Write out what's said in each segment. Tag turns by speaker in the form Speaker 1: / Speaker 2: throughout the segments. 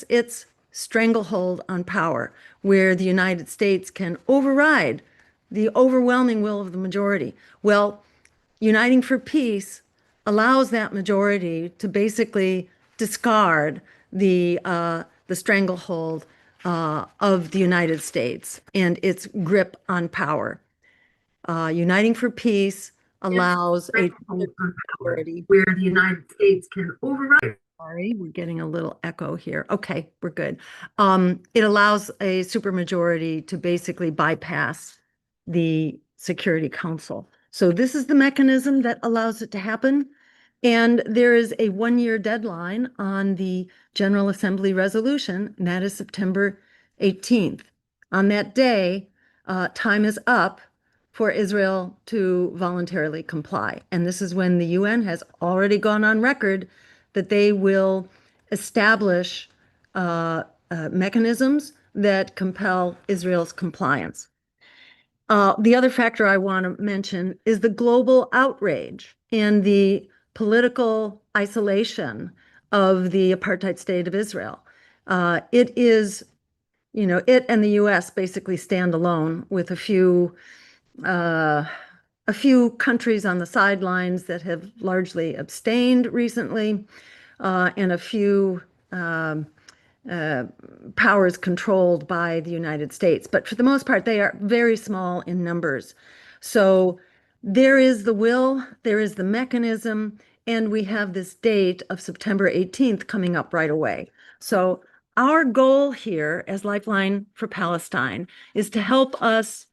Speaker 1: asserts its stranglehold on power, where the United States can override the overwhelming will of the majority. Well, Uniting for Peace allows that majority to basically discard the stranglehold of the United States and its grip on power. Uniting for Peace allows a majority where the United States can override. Sorry, we're getting a little echo here. Okay, we're good. It allows a supermajority to basically bypass the Security Council. So this is the mechanism that allows it to happen. And there is a one-year deadline on the General Assembly resolution, and that is September 18th. On that day, time is up for Israel to voluntarily comply. And this is when the UN has already gone on record that they will establish mechanisms that compel Israel's compliance. The other factor I want to mention is the global outrage and the political isolation of the apartheid state of Israel. It is, it and the US basically stand alone with a few countries on the sidelines that have largely abstained recently, and a few powers controlled by the United States. But for the most part, they are very small in numbers. So there is the will, there is the mechanism, and we have this date of September 18th coming up right away. So our goal here as Lifeline for Palestine is to help us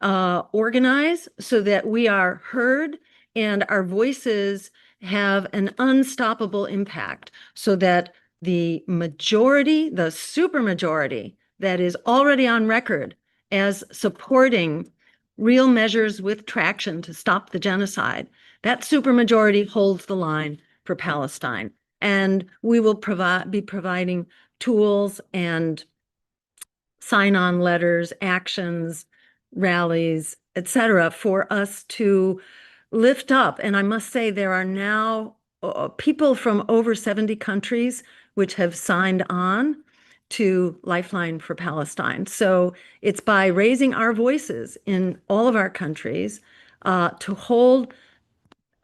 Speaker 1: organize so that we are heard and our voices have an unstoppable impact, so that the majority, the supermajority that is already on record as supporting real measures with traction to stop the genocide, that supermajority holds the line for Palestine. And we will be providing tools and sign-on letters, actions, rallies, etc., for us to lift up. And I must say, there are now people from over 70 countries which have signed on to Lifeline for Palestine. So it's by raising our voices in all of our countries to hold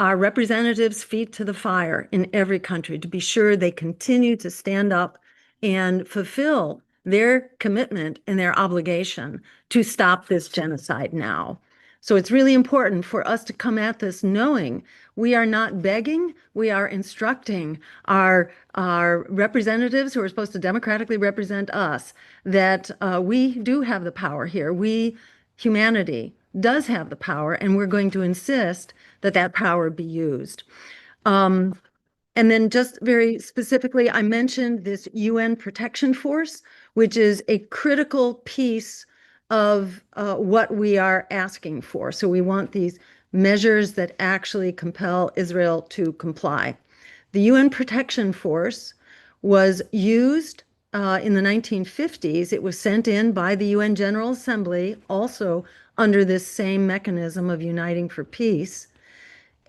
Speaker 1: our representatives' feet to the fire in every country, to be sure they continue to stand up and fulfill their commitment and their obligation to stop this genocide now. So it's really important for us to come at this knowing we are not begging, we are instructing our representatives who are supposed to democratically represent us that we do have the power here. Humanity does have the power, and we're going to insist that that power be used. And then just very specifically, I mentioned this UN Protection Force, which is a critical piece of what we are asking for. So we want these measures that actually compel Israel to comply. The UN Protection Force was used in the 1950s. It was sent in by the UN General Assembly, also under this same mechanism of Uniting for Peace.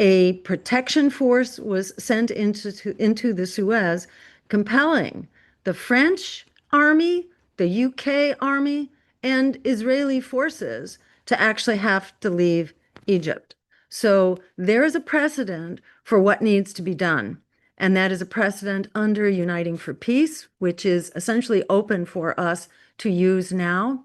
Speaker 1: A protection force was sent into the Suez, compelling the French army, the UK army, and Israeli forces to actually have to leave Egypt. So there is a precedent for what needs to be done. And that is a precedent under Uniting for Peace, which is essentially open for us to use now.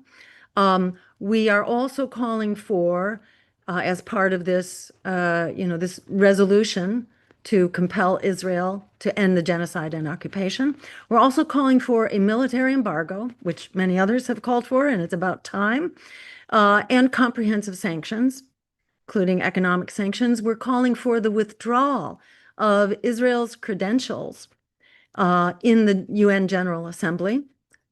Speaker 1: We are also calling for, as part of this, this resolution to compel Israel to end the genocide and occupation. We're also calling for a military embargo, which many others have called for, and it's about time, and comprehensive sanctions, including economic sanctions. We're calling for the withdrawal of Israel's credentials in the UN General Assembly.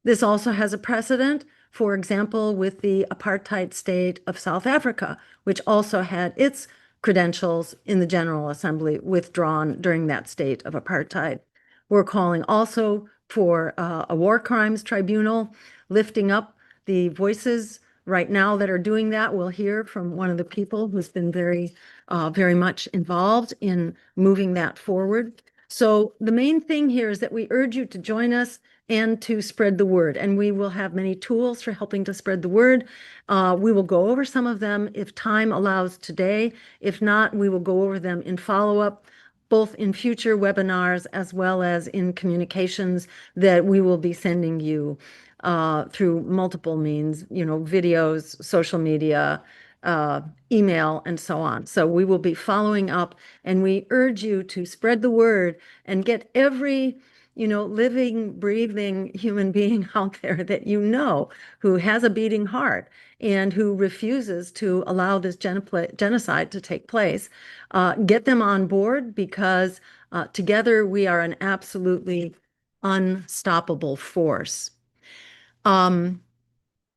Speaker 1: This also has a precedent, for example, with the apartheid state of South Africa, which also had its credentials in the General Assembly withdrawn during that state of apartheid. We're calling also for a war crimes tribunal, lifting up the voices right now that are doing that. We'll hear from one of the people who's been very much involved in moving that forward. So the main thing here is that we urge you to join us and to spread the word. And we will have many tools for helping to spread the word. We will go over some of them if time allows today. If not, we will go over them in follow-up, both in future webinars as well as in communications that we will be sending you through multiple means, videos, social media, email, and so on. So we will be following up, and we urge you to spread the word and get every living, breathing human being out there that who has a beating heart and who refuses to allow this genocide to take place. Get them on board, because together we are an absolutely unstoppable force.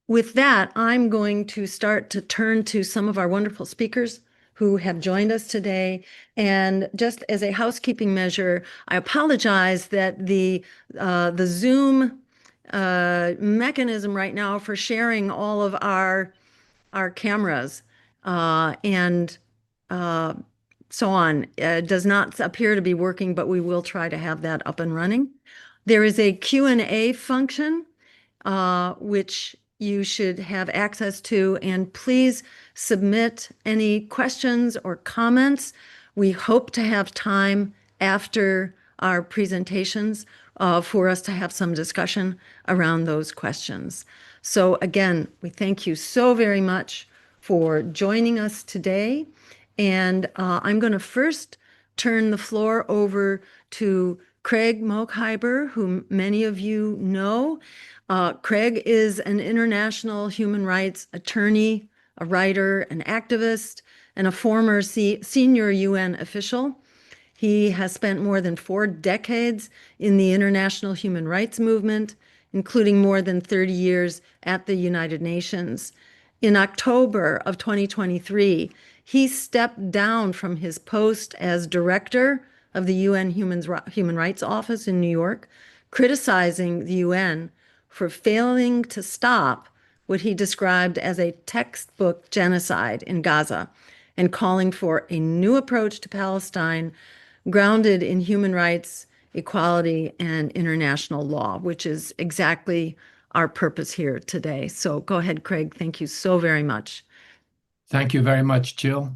Speaker 1: With that, I'm going to start to turn to some of our wonderful speakers who have joined us today. And just as a housekeeping measure, I apologize that the Zoom mechanism right now for sharing all of our cameras and so on does not appear to be working, but we will try to have that up and running. There is a Q&A function which you should have access to, and please submit any questions or comments. We hope to have time after our presentations for us to have some discussion around those questions. So again, we thank you so very much for joining us today. And I'm going to first turn the floor over to Craig Mokhiber, whom many of you know. Craig is an international human rights attorney, a writer, an activist, and a former senior UN official. He has spent more than 4 decades in the international human rights movement, including more than 30 years at the United Nations. In October of 2023, he stepped down from his post as director of the UN Human Rights Office in New York, criticizing the UN for failing to stop what he described as a textbook genocide in Gaza, and calling for a new approach to Palestine grounded in human rights, equality, and international law, which is exactly our purpose here today. So go ahead, Craig. Thank you so very much.
Speaker 2: Thank you very much, Jill.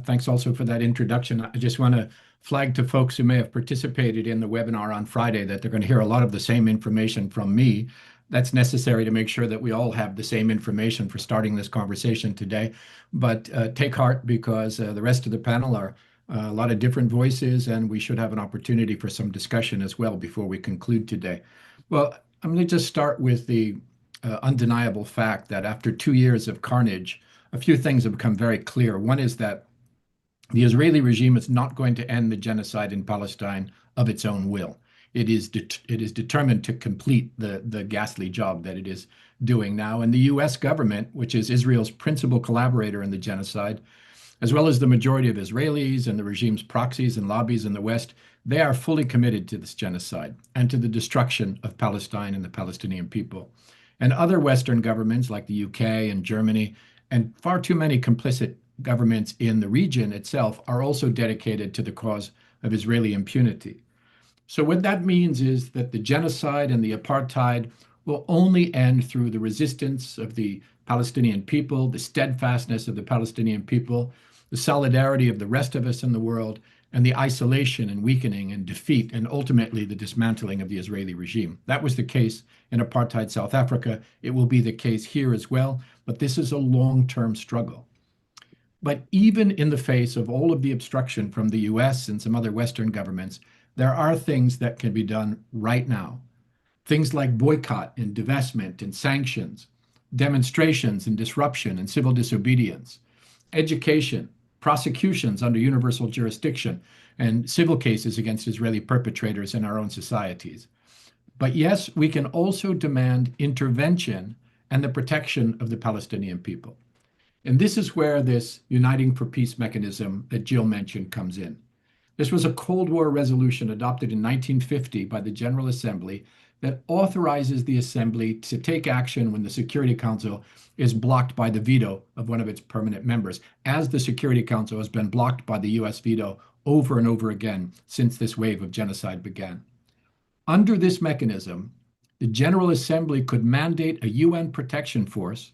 Speaker 2: Thanks also for that introduction. I just want to flag to folks who may have participated in the webinar on Friday that they're going to hear a lot of the same information from me. That's necessary to make sure that we all have the same information for starting this conversation today. But take heart, because the rest of the panel are a lot of different voices, and we should have an opportunity for some discussion as well before we conclude today. Well, I'm going to just start with the undeniable fact that after 2 years of carnage, a few things have become very clear. One is that the Israeli regime is not going to end the genocide in Palestine of its own will. It is determined to complete the ghastly job that it is doing now. And the US government, which is Israel's principal collaborator in the genocide, as well as the majority of Israelis and the regime's proxies and lobbies in the West, they are fully committed to this genocide and to the destruction of Palestine and the Palestinian people. And other Western governments like the UK and Germany, and far too many complicit governments in the region itself, are also dedicated to the cause of Israeli impunity. So what that means is that the genocide and the apartheid will only end through the resistance of the Palestinian people, the steadfastness of the Palestinian people, the solidarity of the rest of us in the world, and the isolation and weakening and defeat and ultimately the dismantling of the Israeli regime. That was the case in apartheid South Africa. It will be the case here as well, but this is a long-term struggle. But even in the face of all of the obstruction from the US and some other Western governments, there are things that can be done right now. Things like boycott and divestment and sanctions, demonstrations and disruption and civil disobedience, education, prosecutions under universal jurisdiction, and civil cases against Israeli perpetrators in our own societies. But yes, we can also demand intervention and the protection of the Palestinian people. And this is where this Uniting for Peace mechanism that Jill mentioned comes in. This was a Cold War resolution adopted in 1950 by the General Assembly that authorizes the Assembly to take action when the Security Council is blocked by the veto of one of its permanent members, as the Security Council has been blocked by the US veto over and over again since this wave of genocide began. Under this mechanism, The General Assembly could mandate a UN protection force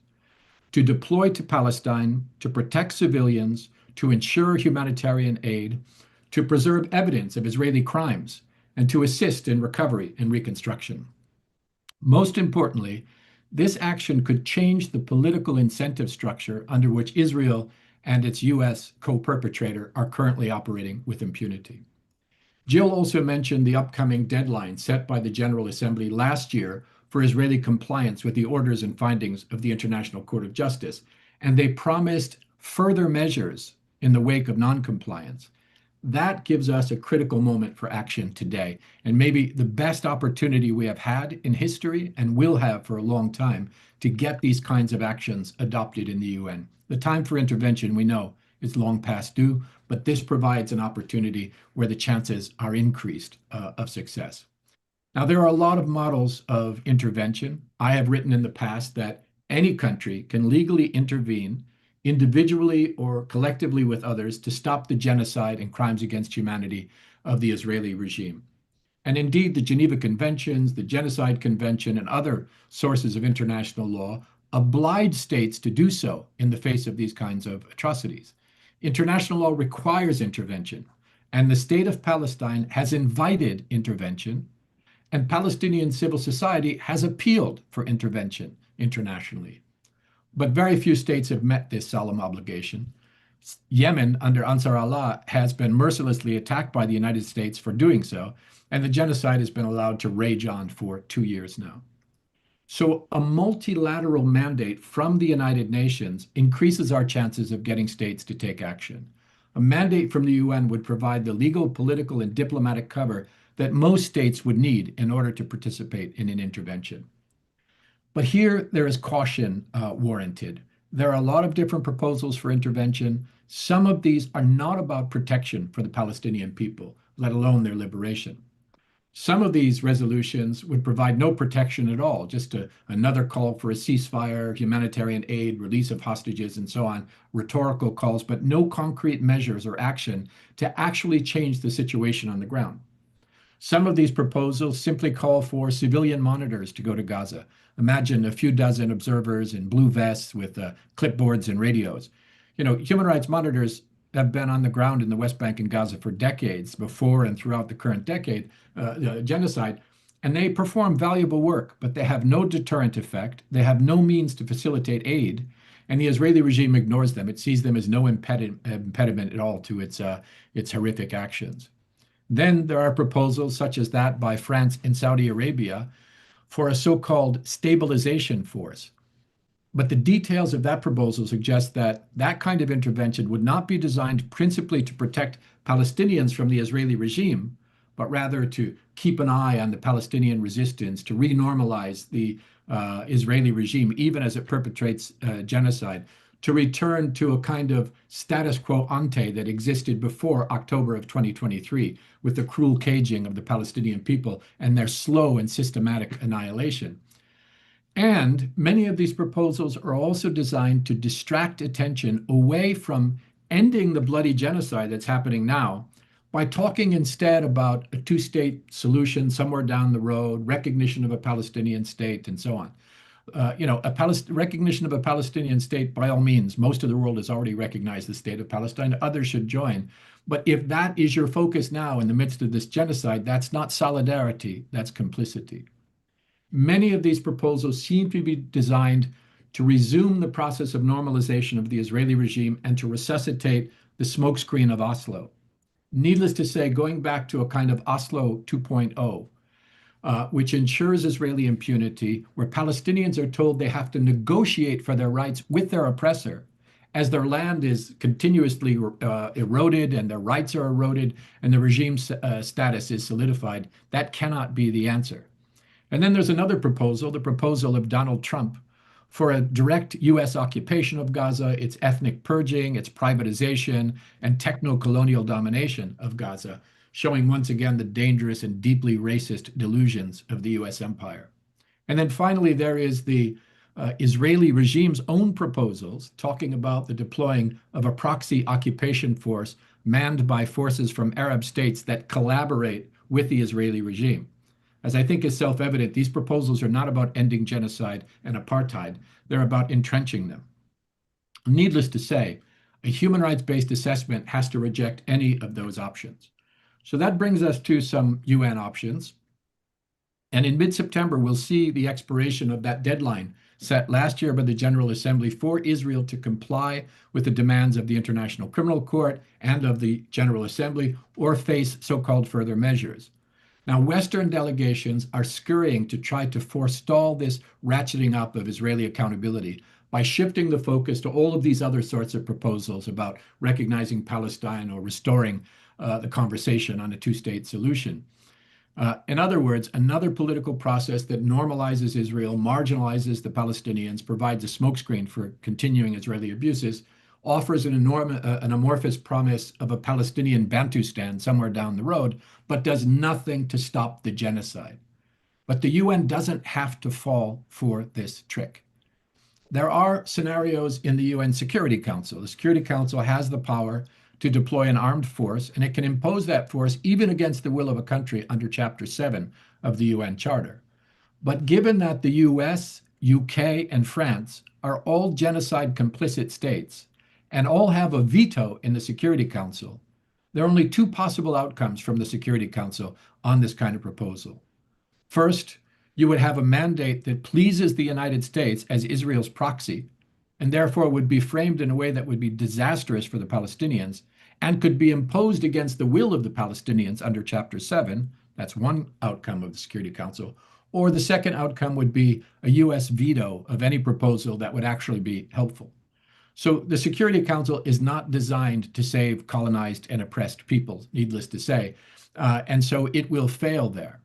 Speaker 2: to deploy to Palestine to protect civilians, to ensure humanitarian aid, to preserve evidence of Israeli crimes, and to assist in recovery and reconstruction. Most importantly, this action could change the political incentive structure under which Israel and its US co-perpetrator are currently operating with impunity. Jill also mentioned the upcoming deadline set by the General Assembly last year for Israeli compliance with the orders and findings of the International Court of Justice, and they promised further measures in the wake of noncompliance. That gives us a critical moment for action today, and maybe the best opportunity we have had in history and will have for a long time to get these kinds of actions adopted in the UN. The time for intervention, we know, is long past due, but this provides an opportunity where the chances are increased of success. Now, there are a lot of models of intervention. I have written in the past that any country can legally intervene individually or collectively with others to stop the genocide and crimes against humanity of the Israeli regime. And indeed, the Geneva Conventions, the Genocide Convention, and other sources of international law oblige states to do so in the face of these kinds of atrocities. International law requires intervention, and the state of Palestine has invited intervention, and Palestinian civil society has appealed for intervention internationally. But very few states have met this solemn obligation. Yemen, under Ansar Allah, has been mercilessly attacked by the United States for doing so, and the genocide has been allowed to rage on for 2 years now. So a multilateral mandate from the United Nations increases our chances of getting states to take action. A mandate from the UN would provide the legal, political, and diplomatic cover that most states would need in order to participate in an intervention. But here there is caution warranted. There are a lot of different proposals for intervention. Some of these are not about protection for the Palestinian people, let alone their liberation. Some of these resolutions would provide no protection at all, just another call for a ceasefire, humanitarian aid, release of hostages, and so on, rhetorical calls, but no concrete measures or action to actually change the situation on the ground. Some of these proposals simply call for civilian monitors to go to Gaza. Imagine a few dozen observers in blue vests with clipboards and radios. You know, human rights monitors have been on the ground in the West Bank and Gaza for decades, before and throughout the current decade, genocide, and they perform valuable work, but they have no deterrent effect. They have no means to facilitate aid, and the Israeli regime ignores them. It sees them as no impediment at all to its horrific actions. Then there are proposals such as that by France and Saudi Arabia for a so-called stabilization force. But the details of that proposal suggest that that kind of intervention would not be designed principally to protect Palestinians from the Israeli regime, but rather to keep an eye on the Palestinian resistance, to renormalize the Israeli regime, even as it perpetrates genocide, to return to a kind of status quo ante that existed before October of 2023, with the cruel caging of the Palestinian people and their slow and systematic annihilation. And many of these proposals are also designed to distract attention away from ending the bloody genocide that's happening now by talking instead about a two-state solution somewhere down the road, recognition of a Palestinian state, and so on. Recognition of a Palestinian state, by all means, most of the world has already recognized the state of Palestine. Others should join. But if that is your focus now in the midst of this genocide, that's not solidarity, that's complicity. Many of these proposals seem to be designed to resume the process of normalization of the Israeli regime and to resuscitate the smokescreen of Oslo. Needless to say, going back to a kind of Oslo 2.0, which ensures Israeli impunity, where Palestinians are told they have to negotiate for their rights with their oppressor, as their land is continuously eroded and their rights are eroded and the regime's status is solidified. That cannot be the answer. And then there's another proposal, the proposal of Donald Trump for a direct U.S. occupation of Gaza, its ethnic purging, its privatization, and techno-colonial domination of Gaza, showing once again the dangerous and deeply racist delusions of the U.S. empire. And then finally, there is the Israeli regime's own proposals talking about the deploying of a proxy occupation force manned by forces from Arab states that collaborate with the Israeli regime. As I think is self-evident, these proposals are not about ending genocide and apartheid. They're about entrenching them. Needless to say, a human rights-based assessment has to reject any of those options. So that brings us to some UN options. And in mid-September, we'll see the expiration of that deadline set last year by the General Assembly for Israel to comply with the demands of the International Criminal Court and of the General Assembly, or face so-called further measures. Now, Western delegations are scurrying to try to forestall this ratcheting up of Israeli accountability by shifting the focus to all of these other sorts of proposals about recognizing Palestine or restoring the conversation on a two-state solution. In other words, another political process that normalizes Israel, marginalizes the Palestinians, provides a smokescreen for continuing Israeli abuses, offers an amorphous promise of a Palestinian Bantustan somewhere down the road, but does nothing to stop the genocide. But the UN doesn't have to fall for this trick. There are scenarios in the UN Security Council. The Security Council has the power to deploy an armed force, and it can impose that force even against the will of a country under Chapter 7 of the UN Charter. But given that the US, UK, and France are all genocide complicit states and all have a veto in the Security Council, there are only two possible outcomes from the Security Council on this kind of proposal. First, you would have a mandate that pleases the United States as Israel's proxy, and therefore would be framed in a way that would be disastrous for the Palestinians and could be imposed against the will of the Palestinians under Chapter 7. That's one outcome of the Security Council. Or the second outcome would be a US veto of any proposal that would actually be helpful. So the Security Council is not designed to save colonized and oppressed peoples, needless to say, and so it will fail there.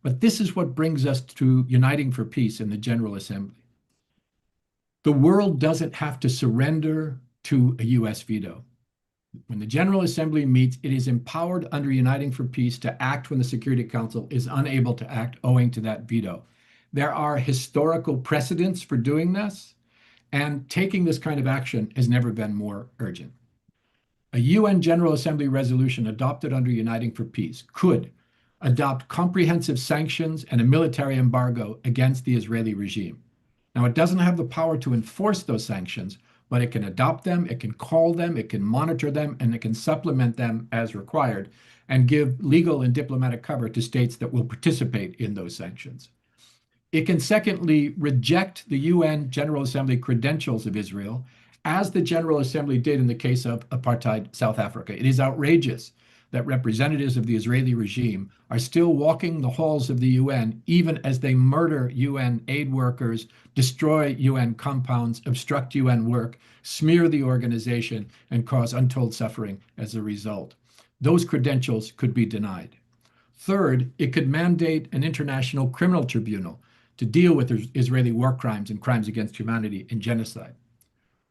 Speaker 2: But this is what brings us to uniting for peace in the General Assembly. The world doesn't have to surrender to a US veto. When the General Assembly meets, it is empowered under Uniting for Peace to act when the Security Council is unable to act owing to that veto. There are historical precedents for doing this, and taking this kind of action has never been more urgent. A UN General Assembly resolution adopted under Uniting for Peace could adopt comprehensive sanctions and a military embargo against the Israeli regime. Now, it doesn't have the power to enforce those sanctions, but it can adopt them, it can call them, it can monitor them, and it can supplement them as required and give legal and diplomatic cover to states that will participate in those sanctions. It can, secondly, reject the UN General Assembly credentials of Israel, as the General Assembly did in the case of apartheid South Africa. It is outrageous that representatives of the Israeli regime are still walking the halls of the UN, even as they murder UN aid workers, destroy UN compounds, obstruct UN work, smear the organization, and cause untold suffering as a result. Those credentials could be denied. Third, it could mandate an international criminal tribunal to deal with Israeli war crimes and crimes against humanity and genocide.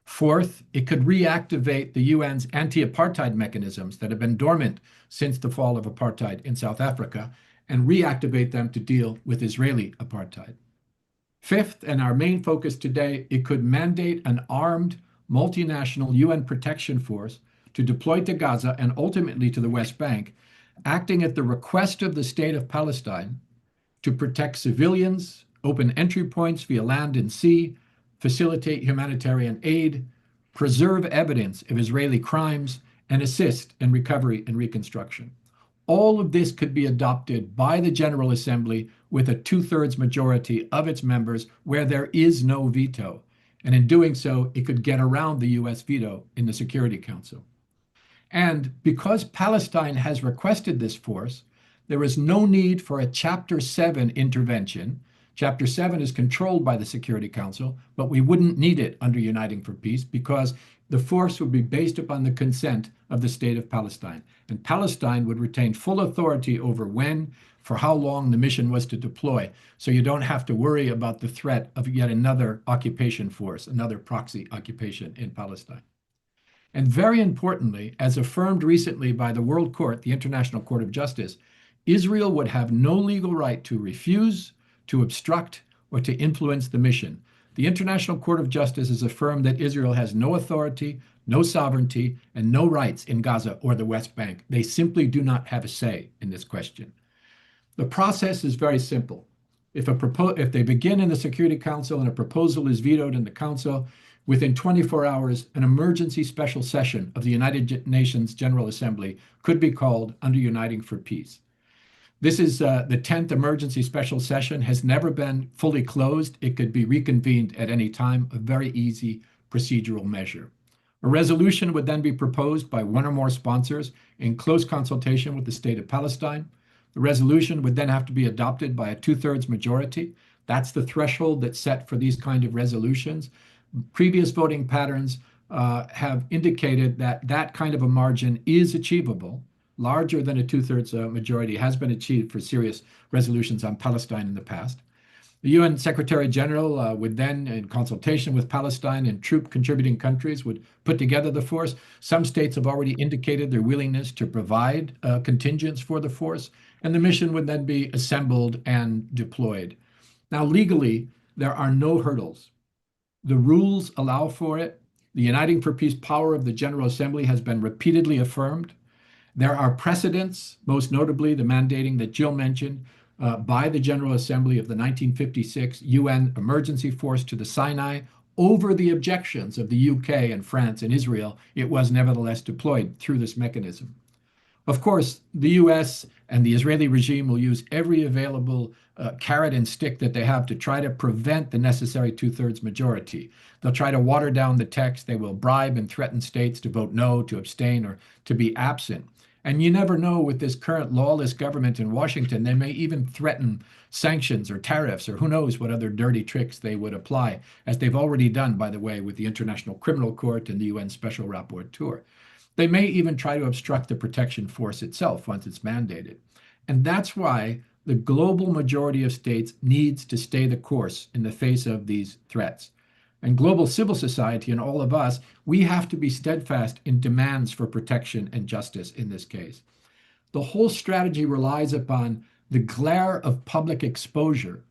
Speaker 2: Fourth, it could reactivate the UN's anti-apartheid mechanisms that have been dormant since the fall of apartheid in South Africa and reactivate them to deal with Israeli apartheid. Fifth, and our main focus today, it could mandate an armed multinational UN protection force to deploy to Gaza and ultimately to the West Bank, acting at the request of the state of Palestine to protect civilians, open entry points via land and sea, facilitate humanitarian aid, preserve evidence of Israeli crimes, and assist in recovery and reconstruction. All of this could be adopted by the General Assembly with a two-thirds majority of its members where there is no veto. And in doing so, it could get around the US veto in the Security Council. And because Palestine has requested this force, there is no need for a Chapter 7 intervention. Chapter 7 is controlled by the Security Council, but we wouldn't need it under Uniting for Peace because the force would be based upon the consent of the state of Palestine. And Palestine would retain full authority over when, for how long the mission was to deploy. So you don't have to worry about the threat of yet another occupation force, another proxy occupation in Palestine. And very importantly, as affirmed recently by the World Court, the International Court of Justice, Israel would have no legal right to refuse, to obstruct, or to influence the mission. The International Court of Justice has affirmed that Israel has no authority, no sovereignty, and no rights in Gaza or the West Bank. They simply do not have a say in this question. The process is very simple. If they begin in the Security Council and a proposal is vetoed in the Council, within 24 hours, an emergency special session of the United Nations General Assembly could be called under Uniting for Peace. This is the 10th emergency special session, has never been fully closed. It could be reconvened at any time, a very easy procedural measure. A resolution would then be proposed by one or more sponsors in close consultation with the State of Palestine. The resolution would then have to be adopted by a 2/3 majority. That's the threshold that's set for these kind of resolutions. Previous voting patterns have indicated that that kind of a margin is achievable. Larger than a 2/3 majority has been achieved for serious resolutions on Palestine in the past. The UN Secretary General would then, in consultation with Palestine and troop contributing countries, would put together the force. Some states have already indicated their willingness to provide contingents for the force, and the mission would then be assembled and deployed. Now, legally, there are no hurdles. The rules allow for it. The Uniting for Peace power of the General Assembly has been repeatedly affirmed. There are precedents, most notably the mandating that Jill mentioned by the General Assembly of the 1956 UN emergency force to the Sinai. Over the objections of the UK and France and Israel, it was nevertheless deployed through this mechanism. Of course, the US and the Israeli regime will use every available carrot and stick that they have to try to prevent the necessary 2/3 majority. They'll try to water down the text. They will bribe and threaten states to vote no, to abstain, or to be absent. And you never know with this current lawless government in Washington, they may even threaten sanctions or tariffs, or who knows what other dirty tricks they would apply, as they've already done, by the way, with the International Criminal Court and the UN Special Rapporteur. They may even try to obstruct the protection force itself once it's mandated. And that's why the global majority of states needs to stay the course in the face of these threats. And global civil society and all of us, we have to be steadfast in demands for protection and justice in this case. The whole strategy relies upon the glare of public exposure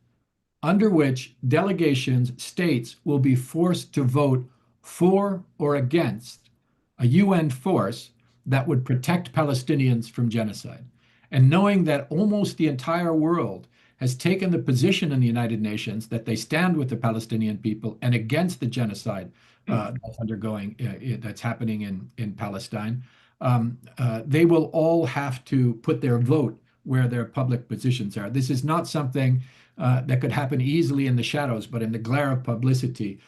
Speaker 2: under which delegations, states will be forced to vote for or against a UN force that would protect Palestinians from genocide. And knowing that almost the entire world has taken the position in the United Nations that they stand with the Palestinian people and against the genocide that's happening in Palestine, they will all have to put their vote where their public positions are. This is not something that could happen easily in the shadows, but in the glare of publicity,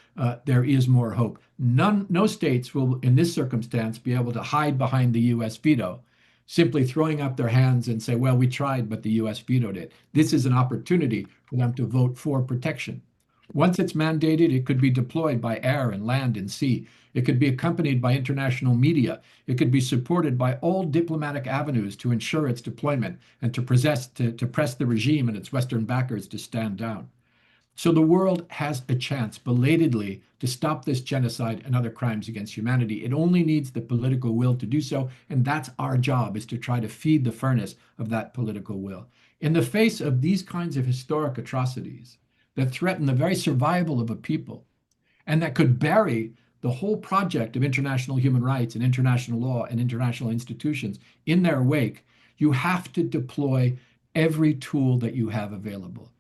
Speaker 2: there is more hope. No states will, in this circumstance, be able to hide behind the US veto, simply throwing up their hands and say, well, we tried, but the US vetoed it. This is an opportunity for them to vote for protection. Once it's mandated, it could be deployed by air and land and sea. It could be accompanied by international media. It could be supported by all diplomatic avenues to ensure its deployment and to press the regime and its Western backers to stand down. So the world has a chance belatedly to stop this genocide and other crimes against humanity. It only needs the political will to do so, and that's our job, is to try to feed the furnace of that political will. In the face of these kinds of historic atrocities that threaten the very survival of a people and that could bury the whole project of international human rights and international law and international institutions in their wake, you have to deploy every tool that you have available.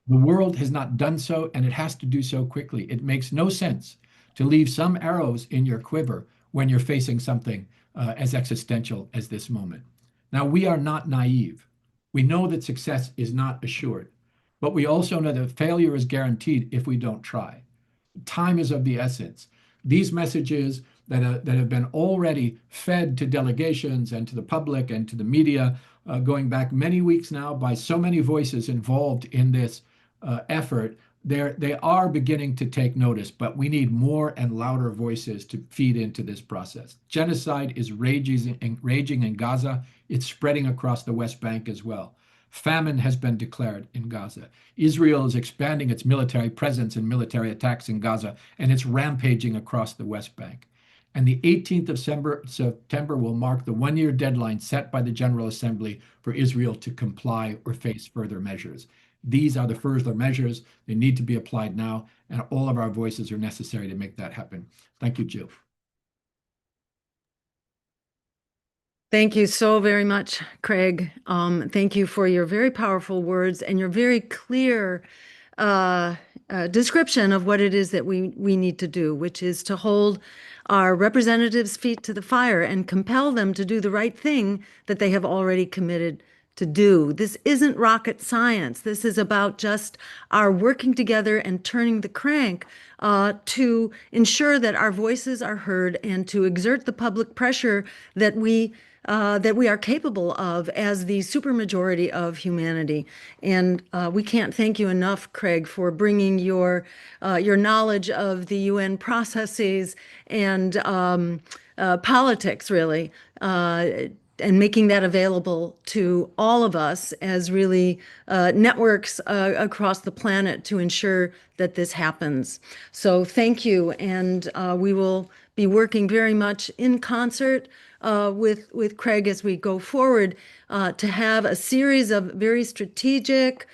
Speaker 2: The world has not done so, and it has to do so quickly. It makes no sense to leave some arrows in your quiver when you're facing something as existential as this moment. Now, we are not naive. We know that success is not assured, but we also know that failure is guaranteed if we don't try. Time is of the essence. These messages that have been already fed to delegations and to the public and to the media, going back many weeks now by so many voices involved in this effort, they are beginning to take notice, but we need more and louder voices to feed into this process. Genocide is raging in Gaza. It's spreading across the West Bank as well. Famine has been declared in Gaza. Israel is expanding its military presence and military attacks in Gaza, and it's rampaging across the West Bank. And the 18th of September will mark the one-year deadline set by the General Assembly for Israel to comply or face further measures. These are the further measures. They need to be applied now, and all of our voices are necessary to make that happen. Thank you, Jill.
Speaker 1: Thank you so very much, Craig. Thank you for your very powerful words and your very clear uh, description of what it is that we need to do, which is to hold our representatives' feet to the fire and compel them to do the right thing that they have already committed to do. This isn't rocket science. This is about just our working together and turning the crank to ensure that our voices are heard and to exert the public pressure that we are capable of as the supermajority of humanity. And we can't thank you enough, Craig, for bringing your knowledge of the UN processes and politics, really, and making that available to all of us as really networks across the planet to ensure that this happens. So thank you, and we will be working very much in concert with Craig as we go forward to have a series of very strategic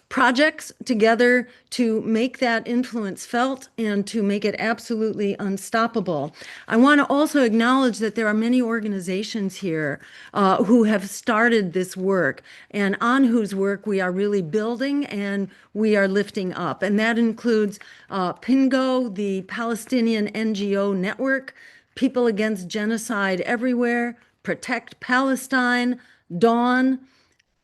Speaker 1: projects together to make that influence felt and to make it absolutely unstoppable. I want to also acknowledge that there are many organizations here who have started this work and on whose work we are really building and we are lifting up. And that includes PINGO, the Palestinian NGO network, People Against Genocide Everywhere, Protect Palestine, Dawn,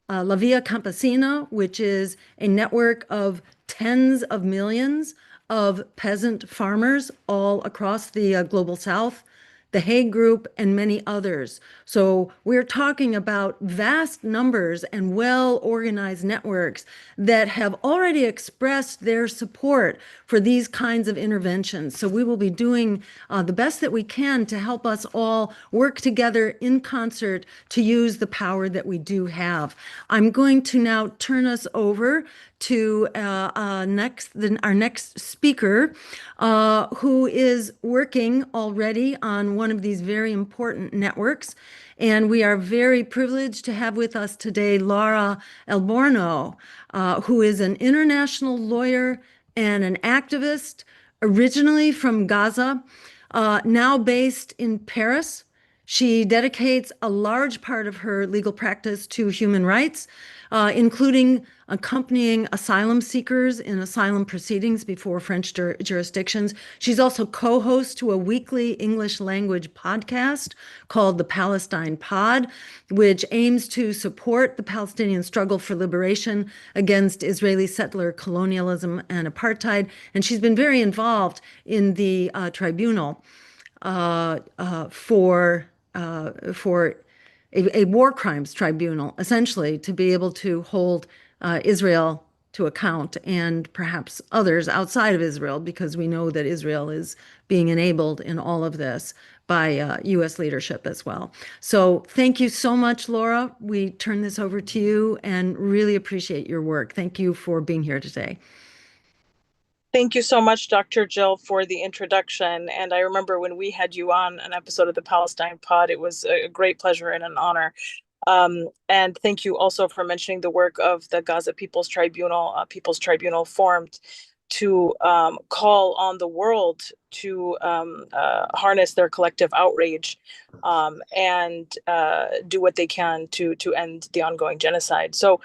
Speaker 1: La Via Campesina, which is a network of tens of millions of peasant farmers all across the global south, the Hague Group, and many others. So we're talking about vast numbers and well-organized networks that have already expressed their support for these kinds of interventions. So we will be doing the best that we can to help us all work together in concert to use the power that we do have. I'm going to now turn us over to our next speaker, who is working already on one of these very important networks. And we are very privileged to have with us today Lara Elborno, who is an international lawyer and an activist, originally from Gaza, now based in Paris. She dedicates a large part of her legal practice to human rights, including accompanying asylum seekers in asylum proceedings before French jurisdictions. She's also co-host to a weekly English language podcast called the Palestine Pod, which aims to support the Palestinian struggle for liberation against Israeli settler colonialism and apartheid. And she's been very involved in the tribunal for a war crimes tribunal, essentially, to be able to hold Israel to account and perhaps others outside of Israel, because we know that Israel is being enabled in all of this by U.S. leadership as well. So thank you so much, Laura. We turn this over to you and really appreciate your work. Thank you for being here today.
Speaker 3: Thank you so much, Dr. Jill, for the introduction. And I remember when we had you on an episode of the Palestine Pod, it was a great pleasure and an honor. And thank you also for mentioning the work of the Gaza People's Tribunal formed to call on the world to harness their collective outrage and do what they can to end the ongoing genocide. So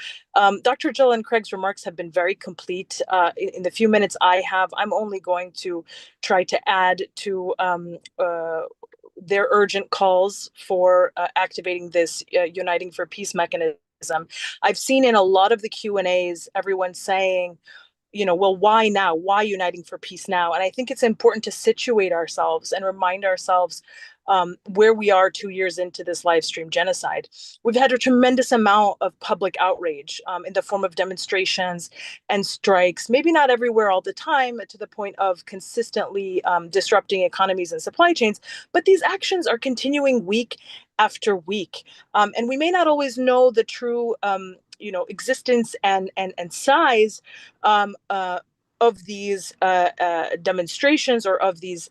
Speaker 3: Dr. Jill and Craig's remarks have been very complete. In the few minutes I have, I'm only going to try to add to their urgent calls for activating this Uniting for Peace mechanism. I've seen in a lot of the Q&As, everyone saying, well, why now? Why Uniting for Peace now? And I think it's important to situate ourselves and remind ourselves where we are 2 years into this live stream genocide. We've had a tremendous amount of public outrage in the form of demonstrations and strikes, maybe not everywhere all the time to the point of consistently disrupting economies and supply chains, but these actions are continuing week after week. And we may not always know the true existence and size of these demonstrations or of these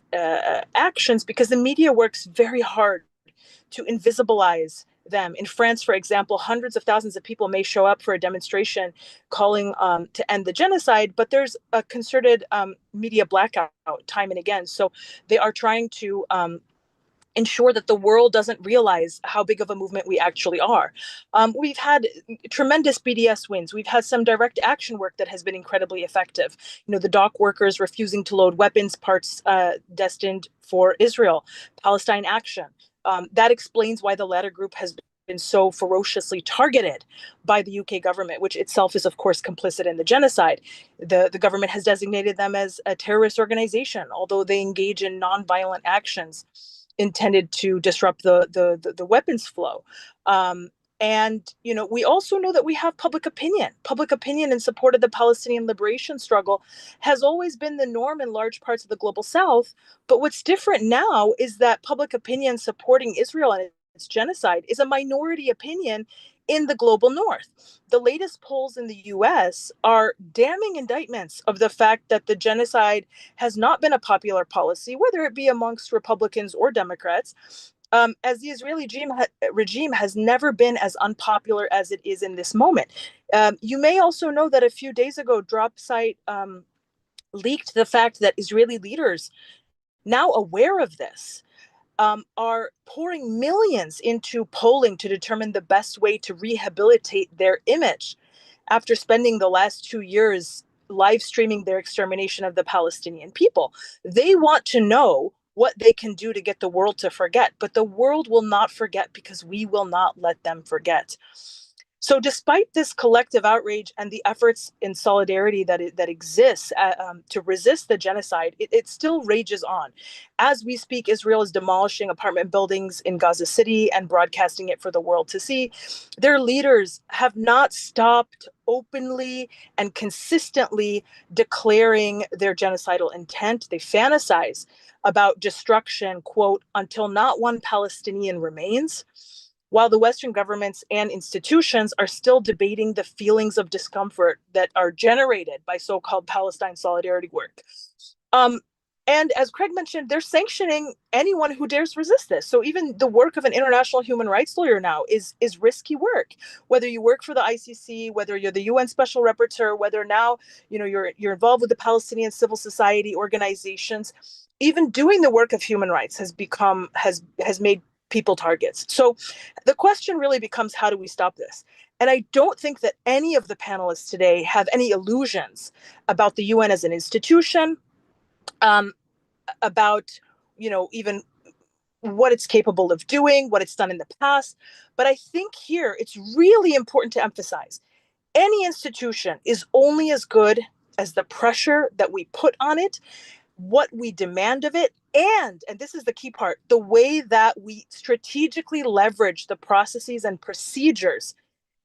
Speaker 3: actions, because the media works very hard to invisibilize them. In France, for example, hundreds of thousands of people may show up for a demonstration calling to end the genocide, but there's a concerted media blackout time and again. So they are trying to ensure that the world doesn't realize how big of a movement we actually are. We've had tremendous BDS wins. We've had some direct action work that has been incredibly effective. The dock workers refusing to load weapons parts destined for Israel, Palestine Action. That explains why the latter group has been so ferociously targeted by the UK government, which itself is, of course, complicit in the genocide. The government has designated them as a terrorist organization, although they engage in nonviolent actions intended to disrupt the weapons flow. And we also know that we have public opinion. Public opinion in support of the Palestinian liberation struggle has always been the norm in large parts of the global South. But what's different now is that public opinion supporting Israel and its genocide is a minority opinion in the global North. The latest polls in the US are damning indictments of the fact that the genocide has not been a popular policy, whether it be amongst Republicans or Democrats, as the Israeli regime has never been as unpopular as it is in this moment. You may also know that a few days ago, DropSite leaked the fact that Israeli leaders, now aware of this, are pouring millions into polling to determine the best way to rehabilitate their image after spending the last 2 years live streaming their extermination of the Palestinian people. They want to know what they can do to get the world to forget, but the world will not forget because we will not let them forget. So despite this collective outrage and the efforts in solidarity that exists to resist the genocide, it still rages on. As we speak, Israel is demolishing apartment buildings in Gaza City and broadcasting it for the world to see. Their leaders have not stopped openly and consistently declaring their genocidal intent. They fantasize about destruction, quote, until not one Palestinian remains, while the Western governments and institutions are still debating the feelings of discomfort that are generated by so-called Palestine solidarity work. And as Craig mentioned, they're sanctioning anyone who dares resist this. So even the work of an international human rights lawyer now is risky work. Whether you work for the ICC, whether you're the UN Special Rapporteur, whether now you're involved with the Palestinian civil society organizations, even doing the work of human rights has made people targets. So the question really becomes, how do we stop this? And I don't think that any of the panelists today have any illusions about the UN as an institution, about, even what it's capable of doing, what it's done in the past. But I think here it's really important to emphasize any institution is only as good as the pressure that we put on it, what we demand of it, and this is the key part, the way that we strategically leverage the processes and procedures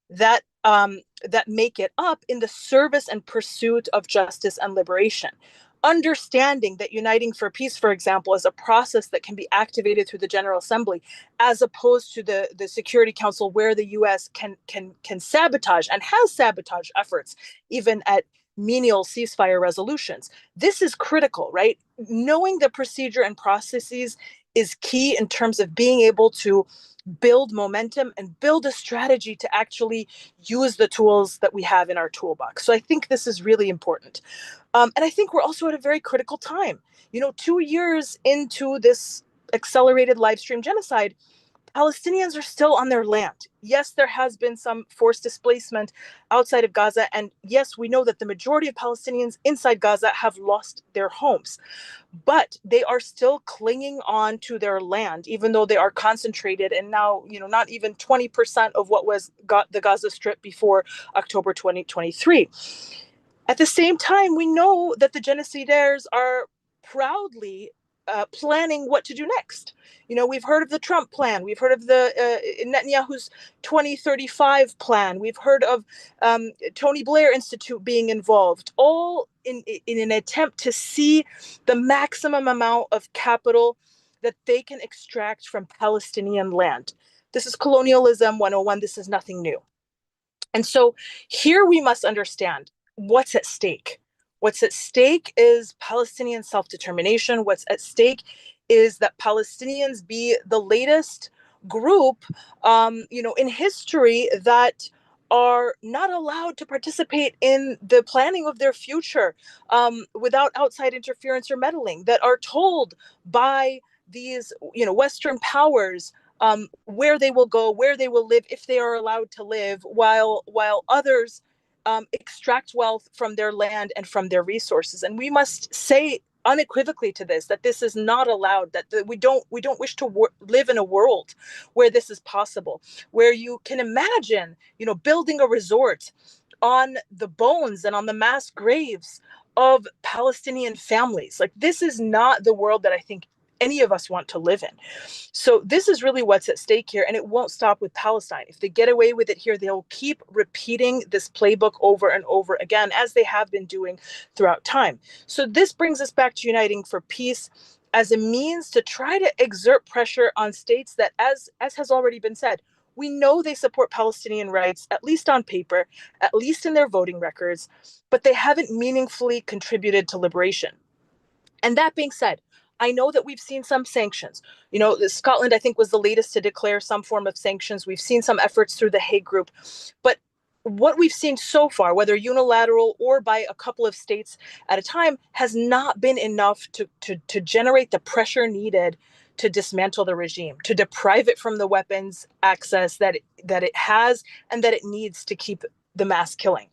Speaker 3: that make it up in the service and pursuit of justice and liberation. Understanding that uniting for peace, for example, is a process that can be activated through the General Assembly, as opposed to the Security Council, where the U.S. can sabotage and has sabotaged efforts, even at menial ceasefire resolutions. This is critical, right? Knowing the procedure and processes is key in terms of being able to build momentum and build a strategy to actually use the tools that we have in our toolbox. So I think this is really important. And I think we're also at a very critical time. 2 years into this accelerated live stream genocide, Palestinians are still on their land. Yes, there has been some forced displacement outside of Gaza. And yes, we know that the majority of Palestinians inside Gaza have lost their homes. But they are still clinging on to their land, even though they are concentrated and now, not even 20% of what was the Gaza Strip before October 2023. At the same time, we know that the genocidaires are proudly planning what to do next. We've heard of the Trump plan. We've heard of the Netanyahu's 2035 plan. We've heard of Tony Blair Institute being involved, all in an attempt to see the maximum amount of capital that they can extract from Palestinian land. This is colonialism 101. This is nothing new. And so here we must understand what's at stake. What's at stake is Palestinian self-determination. What's at stake is that Palestinians be the latest group, in history that are not allowed to participate in the planning of their future without outside interference or meddling, that are told by these, Western powers, where they will go, where they will live, if they are allowed to live, while others extract wealth from their land and from their resources. And we must say unequivocally to this that this is not allowed, that we don't wish to live in a world where this is possible, where you can imagine, building a resort on the bones and on the mass graves of Palestinian families. Like, this is not the world that I think any of us want to live in. So this is really what's at stake here, and it won't stop with Palestine. If they get away with it here, they'll keep repeating this playbook over and over again, as they have been doing throughout time. So this brings us back to Uniting for Peace as a means to try to exert pressure on states that, as has already been said, we know they support Palestinian rights, at least on paper, at least in their voting records, but they haven't meaningfully contributed to liberation. And that being said, I know that we've seen some sanctions. Scotland, I think, was the latest to declare some form of sanctions. We've seen some efforts through the Hague Group. But what we've seen so far, whether unilateral or by a couple of states at a time, has not been enough to generate the pressure needed to dismantle the regime, to deprive it from the weapons access that it has and that it needs to keep the mass killing.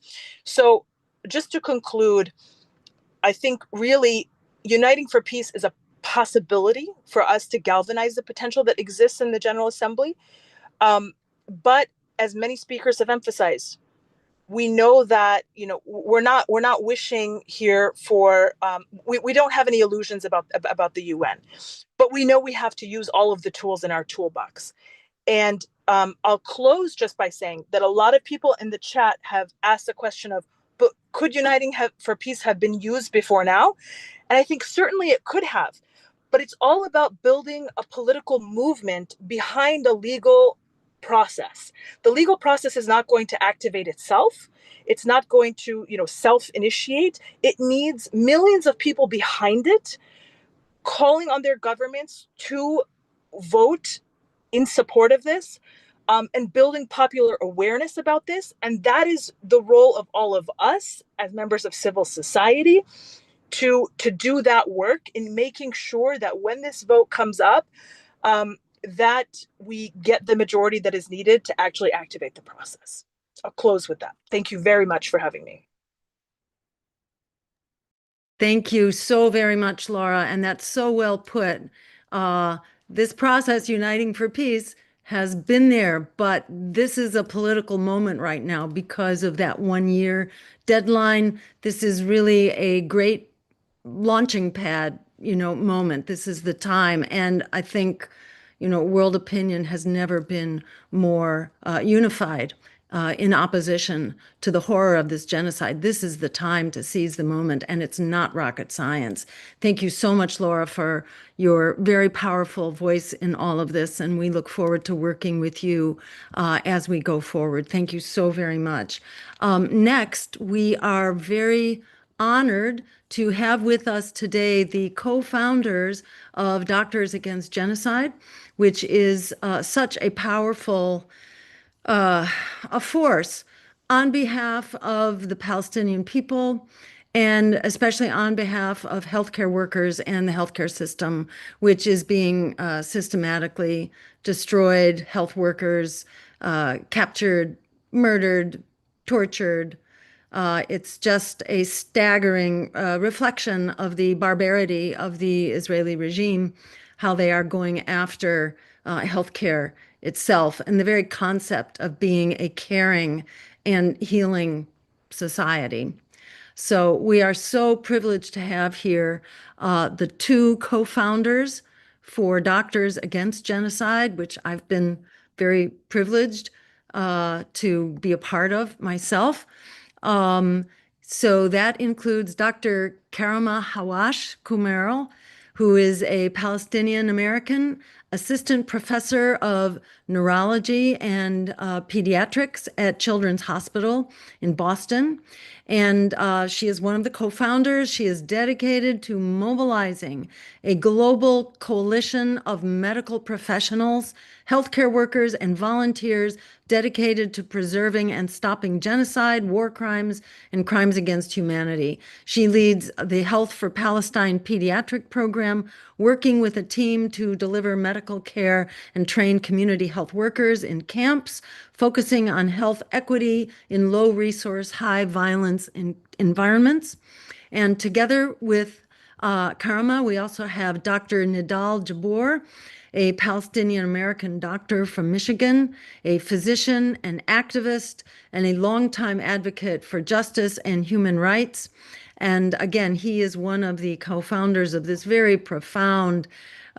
Speaker 3: So just to conclude, I think really Uniting for Peace is a possibility for us to galvanize the potential that exists in the General Assembly. But as many speakers have emphasized, we know that we're not wishing here for we don't have any illusions about the UN, but we know we have to use all of the tools in our toolbox. And I'll close just by saying that a lot of people in the chat have asked the question of, but could Uniting for Peace have been used before now? And I think certainly it could have, but it's all about building a political movement behind a legal process. The legal process is not going to activate itself. It's not going to, self-initiate. It needs millions of people behind it, calling on their governments to vote in support of this, and building popular awareness about this. And that is the role of all of us as members of civil society, to do that work in making sure that when this vote comes up, that we get the majority that is needed to actually activate the process. I'll close with that. Thank you very much for having me.
Speaker 1: Thank you so very much, Lara, and that's so well put. This process, Uniting for Peace, has been there, but this is a political moment right now because of that 1-year deadline. This is really a great launching pad, moment. This is the time. And I think, world opinion has never been more unified in opposition to the horror of this genocide. This is the time to seize the moment, and it's not rocket science. Thank you so much, Laura, for your very powerful voice in all of this, and we look forward to working with you as we go forward. Thank you so very much. Next, we are very honored to have with us today the co-founders of Doctors Against Genocide, which is such a powerful a force on behalf of the Palestinian people, and especially on behalf of healthcare workers and the healthcare system, which is being systematically destroyed, health workers captured, murdered, tortured. It's just a staggering reflection of the barbarity of the Israeli regime, how they are going after healthcare itself and the very concept of being a caring and healing society. So we are so privileged to have here the two co-founders for Doctors Against Genocide, which I've been very privileged to be a part of myself. So that includes Dr. Karamah Hawash Kumeral, who is a Palestinian American assistant professor of neurology and pediatrics at Children's Hospital in Boston. And she is one of the co-founders. She is dedicated to mobilizing a global coalition of medical professionals, healthcare workers, and volunteers dedicated to preserving and stopping genocide, war crimes, and crimes against humanity. She leads the Health for Palestine pediatric program, working with a team to deliver medical care and train community health workers in camps, focusing on health equity in low resource, high violence environments. And together with Karamah, we also have Dr. Nidal Jboor, a Palestinian American doctor from Michigan, a physician, an activist, and a longtime advocate for justice and human rights. And again, he is one of the co-founders of this very profound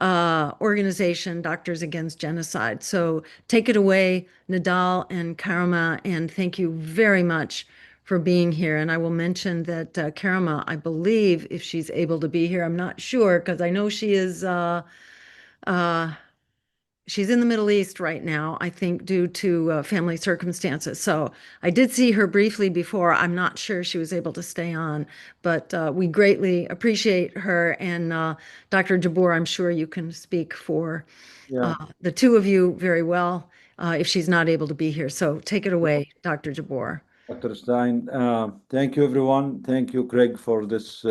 Speaker 1: organization, Doctors Against Genocide. So take it away, Nidal and Karamah, and thank you very much for being here. And I will mention that Karamah, I believe, if she's able to be here, I'm not sure, because I know she is she's in the Middle East right now, I think, due to family circumstances. So I did see her briefly before. I'm not sure she was able to stay on, but we greatly appreciate her. And Dr. Jboor, I'm sure you can speak for the two of you very well if she's not able to be here. So take it away, Dr. Jboor.
Speaker 4: Dr. Stein, thank you, everyone. Thank you, Craig, for this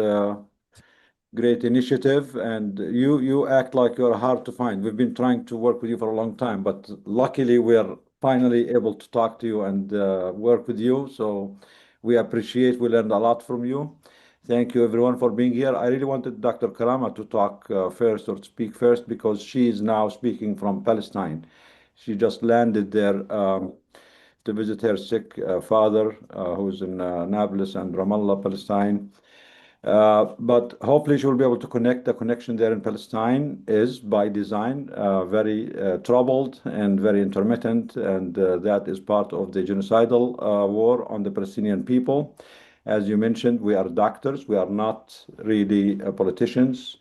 Speaker 4: great initiative. And you act like you're hard to find. We've been trying to work with you for a long time, but luckily we're finally able to talk to you and work with you. So we appreciate, we learned a lot from you. Thank you, everyone, for being here. I really wanted Dr. Karamah to talk first or speak first because she is now speaking from Palestine. She just landed there to visit her sick father, who's in Nablus and Ramallah, Palestine. But hopefully she will be able to connect. The connection there in Palestine is by design very troubled and very intermittent, and that is part of the genocidal war on the Palestinian people. As you mentioned, we are doctors. We are not really politicians.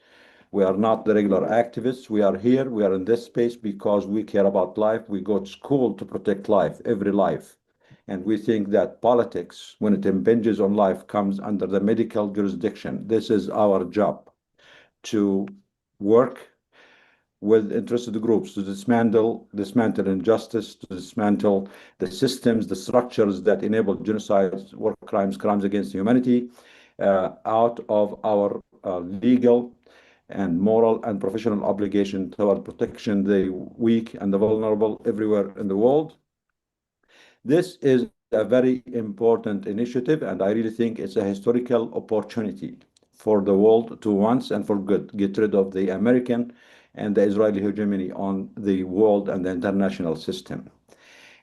Speaker 4: We are not the regular activists. We are here. We are in this space because we care about life. We go to school to protect life, every life. And we think that politics, when it impinges on life, comes under the medical jurisdiction. This is our job, to work with interested groups to dismantle injustice, to dismantle the systems, the structures that enable genocides, war crimes, crimes against humanity, out of our legal and moral and professional obligation toward protection the weak and the vulnerable everywhere in the world. This is a very important initiative, and I really think it's a historical opportunity for the world to once and for good get rid of the American and the Israeli hegemony on the world and the international system.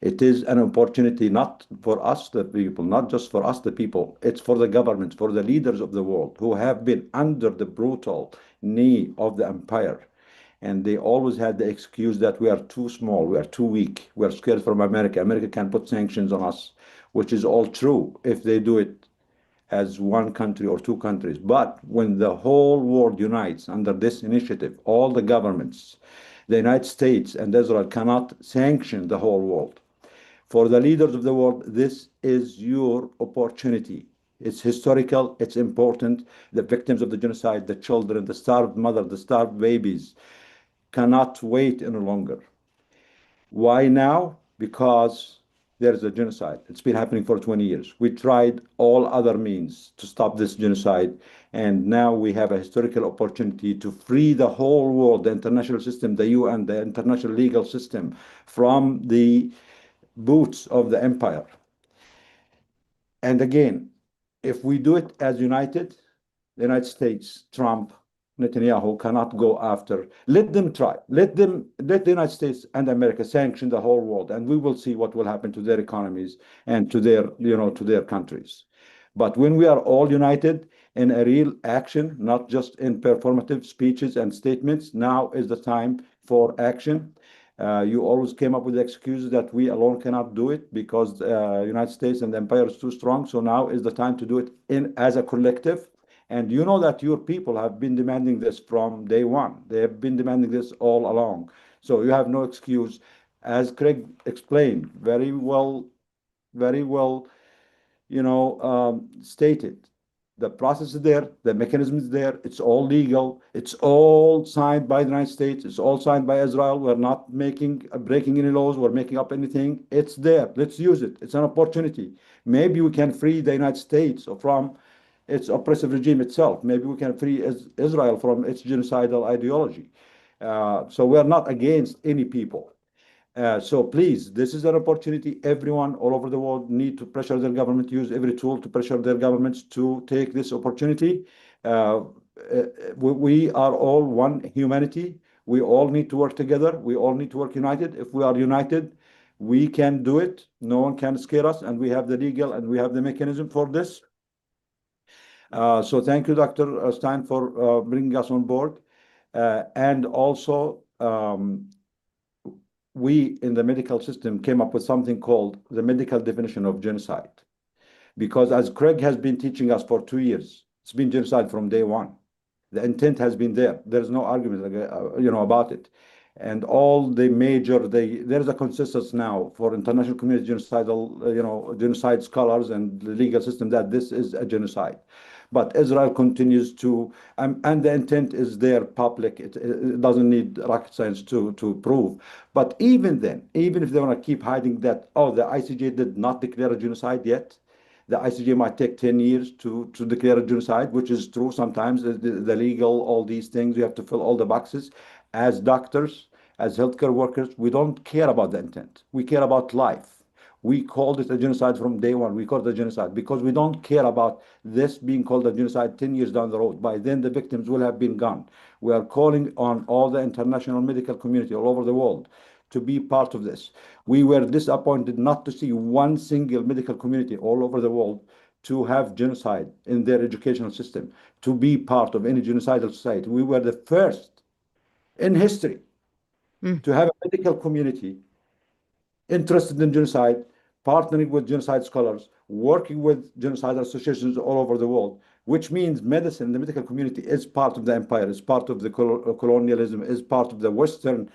Speaker 4: It is an opportunity not for us, the people, not just for us, the people. It's for the governments, for the leaders of the world who have been under the brutal knee of the empire. And they always had the excuse that we are too small, we are too weak, we are scared from America. America can put sanctions on us, which is all true if they do it as one country or two countries. But when the whole world unites under this initiative, all the governments, the United States and Israel cannot sanction the whole world. For the leaders of the world, this is your opportunity. It's historical, it's important. The victims of the genocide, the children, the starved mother, the starved babies, cannot wait any longer. Why now? Because there's a genocide. It's been happening for 20 years. We tried all other means to stop this genocide, and now we have a historical opportunity to free the whole world, the international system, the UN, the international legal system, from the boots of the empire. And again, if we do it as united, the United States, Trump, Netanyahu cannot go after. Let them try. Let the United States and America sanction the whole world, and we will see what will happen to their economies and to their, to their countries. But when we are all united in a real action, not just in performative speeches and statements, now is the time for action. You always came up with excuses that we alone cannot do it because the United States and the empire is too strong. So now is the time to do it as a collective. And you know that your people have been demanding this from day one. They have been demanding this all along. So you have no excuse. As Craig explained very well, stated. The process is there, the mechanism is there, it's all legal, it's all signed by the United States, it's all signed by Israel. We're not breaking any laws, we're making up anything. It's there. Let's use it. It's an opportunity. Maybe we can free the United States from its oppressive regime itself. Maybe we can free Israel from its genocidal ideology. So we're not against any people. So please, this is an opportunity. Everyone all over the world need to pressure their government, use every tool to pressure their governments to take this opportunity. We are all one humanity. We all need to work together. We all need to work united. If we are united, we can do it. No one can scare us, and we have the legal and we have the mechanism for this. So thank you, Dr. Stein, for bringing us on board. And also, we in the medical system came up with something called the medical definition of genocide. Because as Craig has been teaching us for 2 years, it's been genocide from day one. The intent has been there. There's no argument, about it. And all the there's a consensus now for international community genocidal, genocide scholars and the legal system that this is a genocide. But Israel continues to, and the intent is there, public. It doesn't need rocket science to prove. But even then, even if they want to keep hiding that, the ICJ did not declare a genocide yet, the ICJ might take 10 years to declare a genocide, which is true sometimes. The legal, all these things, you have to fill all the boxes. As doctors, as healthcare workers, we don't care about the intent. We care about life. We called it a genocide from day one. We called it a genocide because we don't care about this being called a genocide 10 years down the road. By then, the victims will have been gone. We are calling on all the international medical community all over the world to be part of this. We were disappointed not to see one single medical community all over the world to have genocide in their educational system, to be part of any genocidal society. We were the first in history to have a medical community interested in genocide, partnering with genocide scholars, working with genocide associations all over the world, which means medicine, the medical community is part of the empire, is part of the colonialism, is part of the Western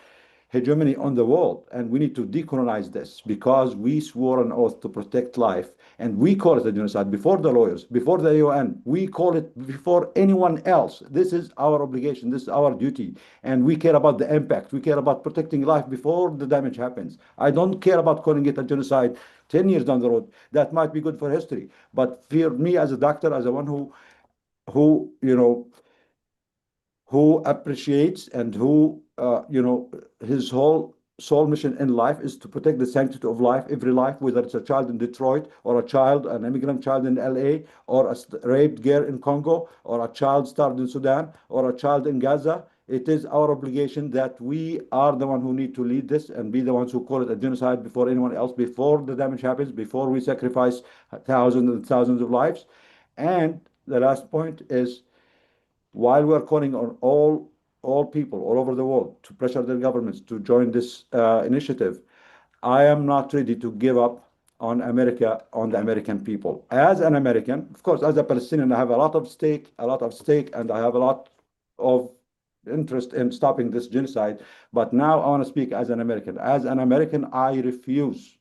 Speaker 4: hegemony on the world. And we need to decolonize this because we swore an oath to protect life. And we call it a genocide before the lawyers, before the UN. We call it before anyone else. This is our obligation. This is our duty. And we care about the impact. We care about protecting life before the damage happens. I don't care about calling it a genocide 10 years down the road. That might be good for history. But for me as a doctor, as a one who appreciates and who, his whole sole mission in life is to protect the sanctity of life, every life, whether it's a child in Detroit or an immigrant child in LA, or a raped girl in Congo, or a child starved in Sudan, or a child in Gaza. It is our obligation that we are the one who need to lead this and be the ones who call it a genocide before anyone else, before the damage happens, before we sacrifice thousands and thousands of lives. And the last point is, while we're calling on all people all over the world to pressure their governments to join this initiative, I am not ready to give up on America, on the American people. As an American, of course, as a Palestinian, I have a lot of stake, and I have a lot of interest in stopping this genocide. But now I want to speak as an American. As an American, I refuse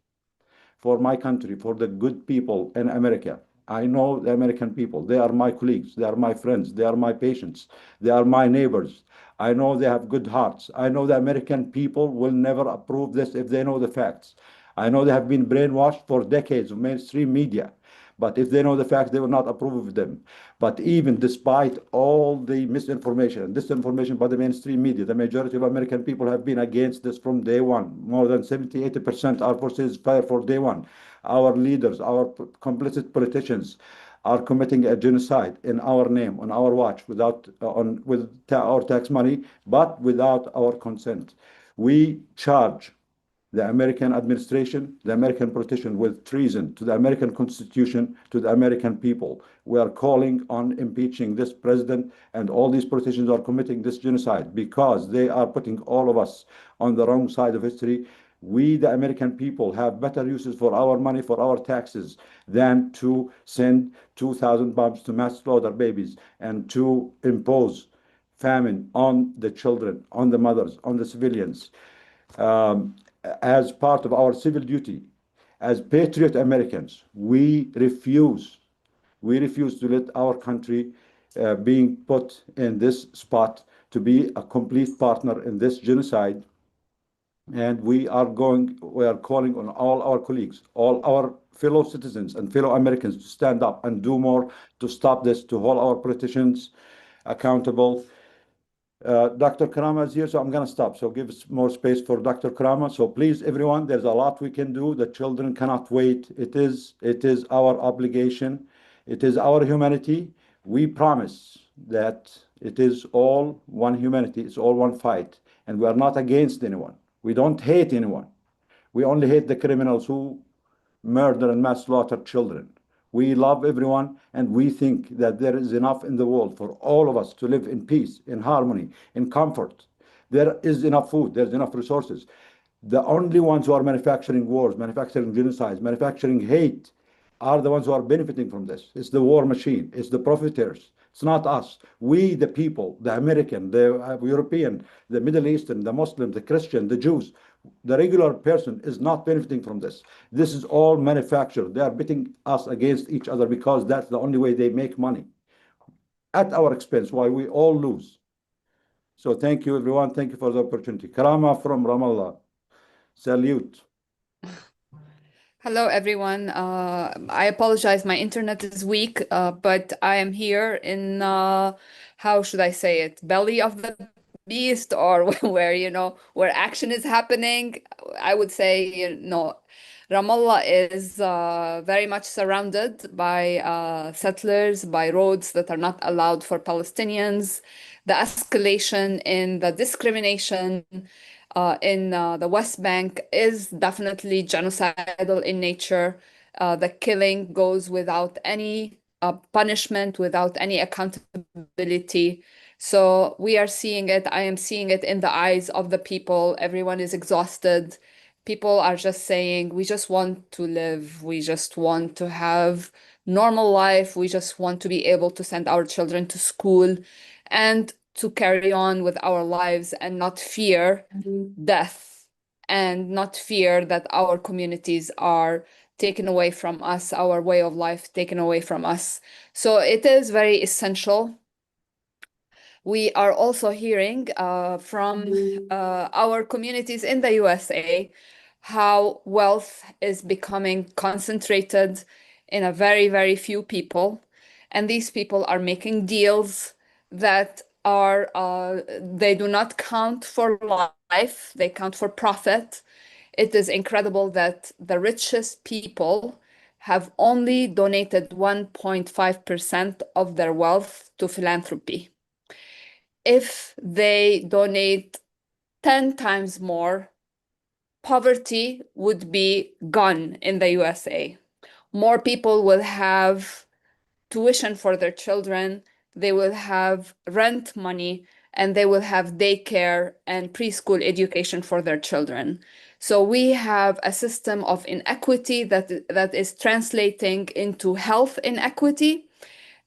Speaker 4: for my country, for the good people in America. I know the American people. They are my colleagues. They are my friends. They are my patients. They are my neighbors. I know they have good hearts. I know the American people will never approve this if they know the facts. I know they have been brainwashed for decades of mainstream media. But if they know the facts, they will not approve of them. But even despite all the misinformation and disinformation by the mainstream media, the majority of American people have been against this from day one. More than 70, 80% are for ceasefire for day one. Our leaders, our complicit politicians are committing a genocide in our name, on our watch, with our tax money, but without our consent. We charge the American administration, the American politician with treason to the American Constitution, to the American people. We are calling on impeaching this president, and all these politicians are committing this genocide because they are putting all of us on the wrong side of history. We, the American people, have better uses for our money, for our taxes, than to send 2,000 bombs to mass slaughter babies and to impose famine on the children, on the mothers, on the civilians. As part of our civil duty, as patriot Americans, we refuse to let our country being put in this spot to be a complete partner in this genocide. And we are calling on all our colleagues, all our fellow citizens and fellow Americans to stand up and do more to stop this, to hold our politicians accountable. Dr. Karamah is here, so I'm going to stop. So give us more space for Dr. Karamah. So please, everyone, there's a lot we can do. The children cannot wait. It is our obligation. It is our humanity. We promise that it is all one humanity. It's all one fight. And we are not against anyone. We don't hate anyone. We only hate the criminals who murder and mass slaughter children. We love everyone, and we think that there is enough in the world for all of us to live in peace, in harmony, in comfort. There is enough food, there's enough resources. The only ones who are manufacturing wars, manufacturing genocides, manufacturing hate are the ones who are benefiting from this. It's the war machine, it's the profiteers. It's not us. We, the people, the American, the European, the Middle Eastern, the Muslim, the Christian, the Jews, the regular person is not benefiting from this. This is all manufactured. They are bidding us against each other because that's the only way they make money at our expense, while we all lose. So thank you, everyone. Thank you for the opportunity. Karamah from Ramallah. Salute.
Speaker 5: Hello, everyone. I apologize, my internet is weak, but I am here in, how should I say it, belly of the beast, or where action is happening. I would say, Ramallah is very much surrounded by settlers, by roads that are not allowed for Palestinians. The escalation in the discrimination in the West Bank is definitely genocidal in nature. The killing goes without any punishment, without any accountability. So we are seeing it. I am seeing it in the eyes of the people. Everyone is exhausted. People are just saying, we just want to live. We just want to have normal life. We just want to be able to send our children to school and to carry on with our lives and not fear death and not fear that our communities are taken away from us, our way of life taken away from us. So it is very essential. We are also hearing from our communities in the USA how wealth is becoming concentrated in a very, very few people. And these people are making deals that are, they do not count for life, they count for profit. It is incredible that the richest people have only donated 1.5% of their wealth to philanthropy. If they donate 10 times more, poverty would be gone in the USA. More people will have tuition for their children, they will have rent money, and they will have daycare and preschool education for their children. So we have a system of inequity that is translating into health inequity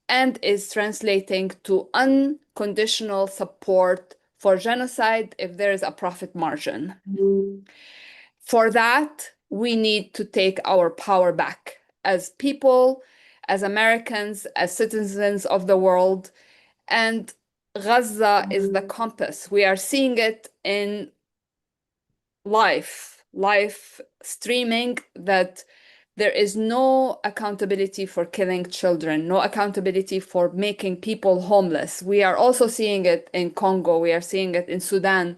Speaker 5: and is translating to unconditional support for genocide if there is a profit margin. For that, we need to take our power back as people, as Americans, as citizens of the world. And Gaza is the compass. We are seeing it in live streaming that there is no accountability for killing children, no accountability for making people homeless. We are also seeing it in Congo, we are seeing it in Sudan,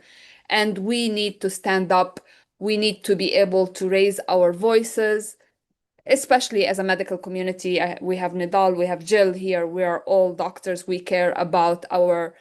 Speaker 5: and we need to stand up. We need to be able to raise our voices, especially as a medical community. We have Nidal, we have Jill here, we are all doctors. We care about our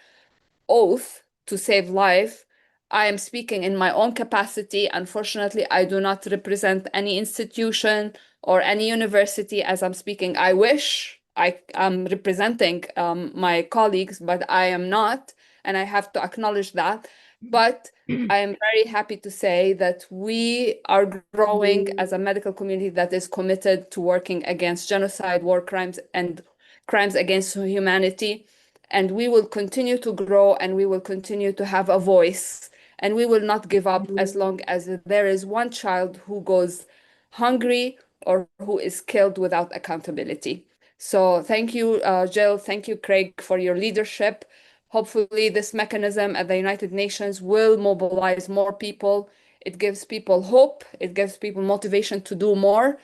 Speaker 5: oath to save life. I am speaking in my own capacity. Unfortunately, I do not represent any institution or any university as I'm speaking. I wish I am representing my colleagues, but I am not, and I have to acknowledge that. But I am very happy to say that we are growing as a medical community that is committed to working against genocide, war crimes, and crimes against humanity. and we will continue to grow, and we will continue to have a voice, and we will not give up as long as there is one child who goes hungry or who is killed without accountability. So thank you, Jill. Thank you, Craig, for your leadership. Hopefully, this mechanism at the United Nations will mobilize more people. It gives people hope. It gives people motivation to do more.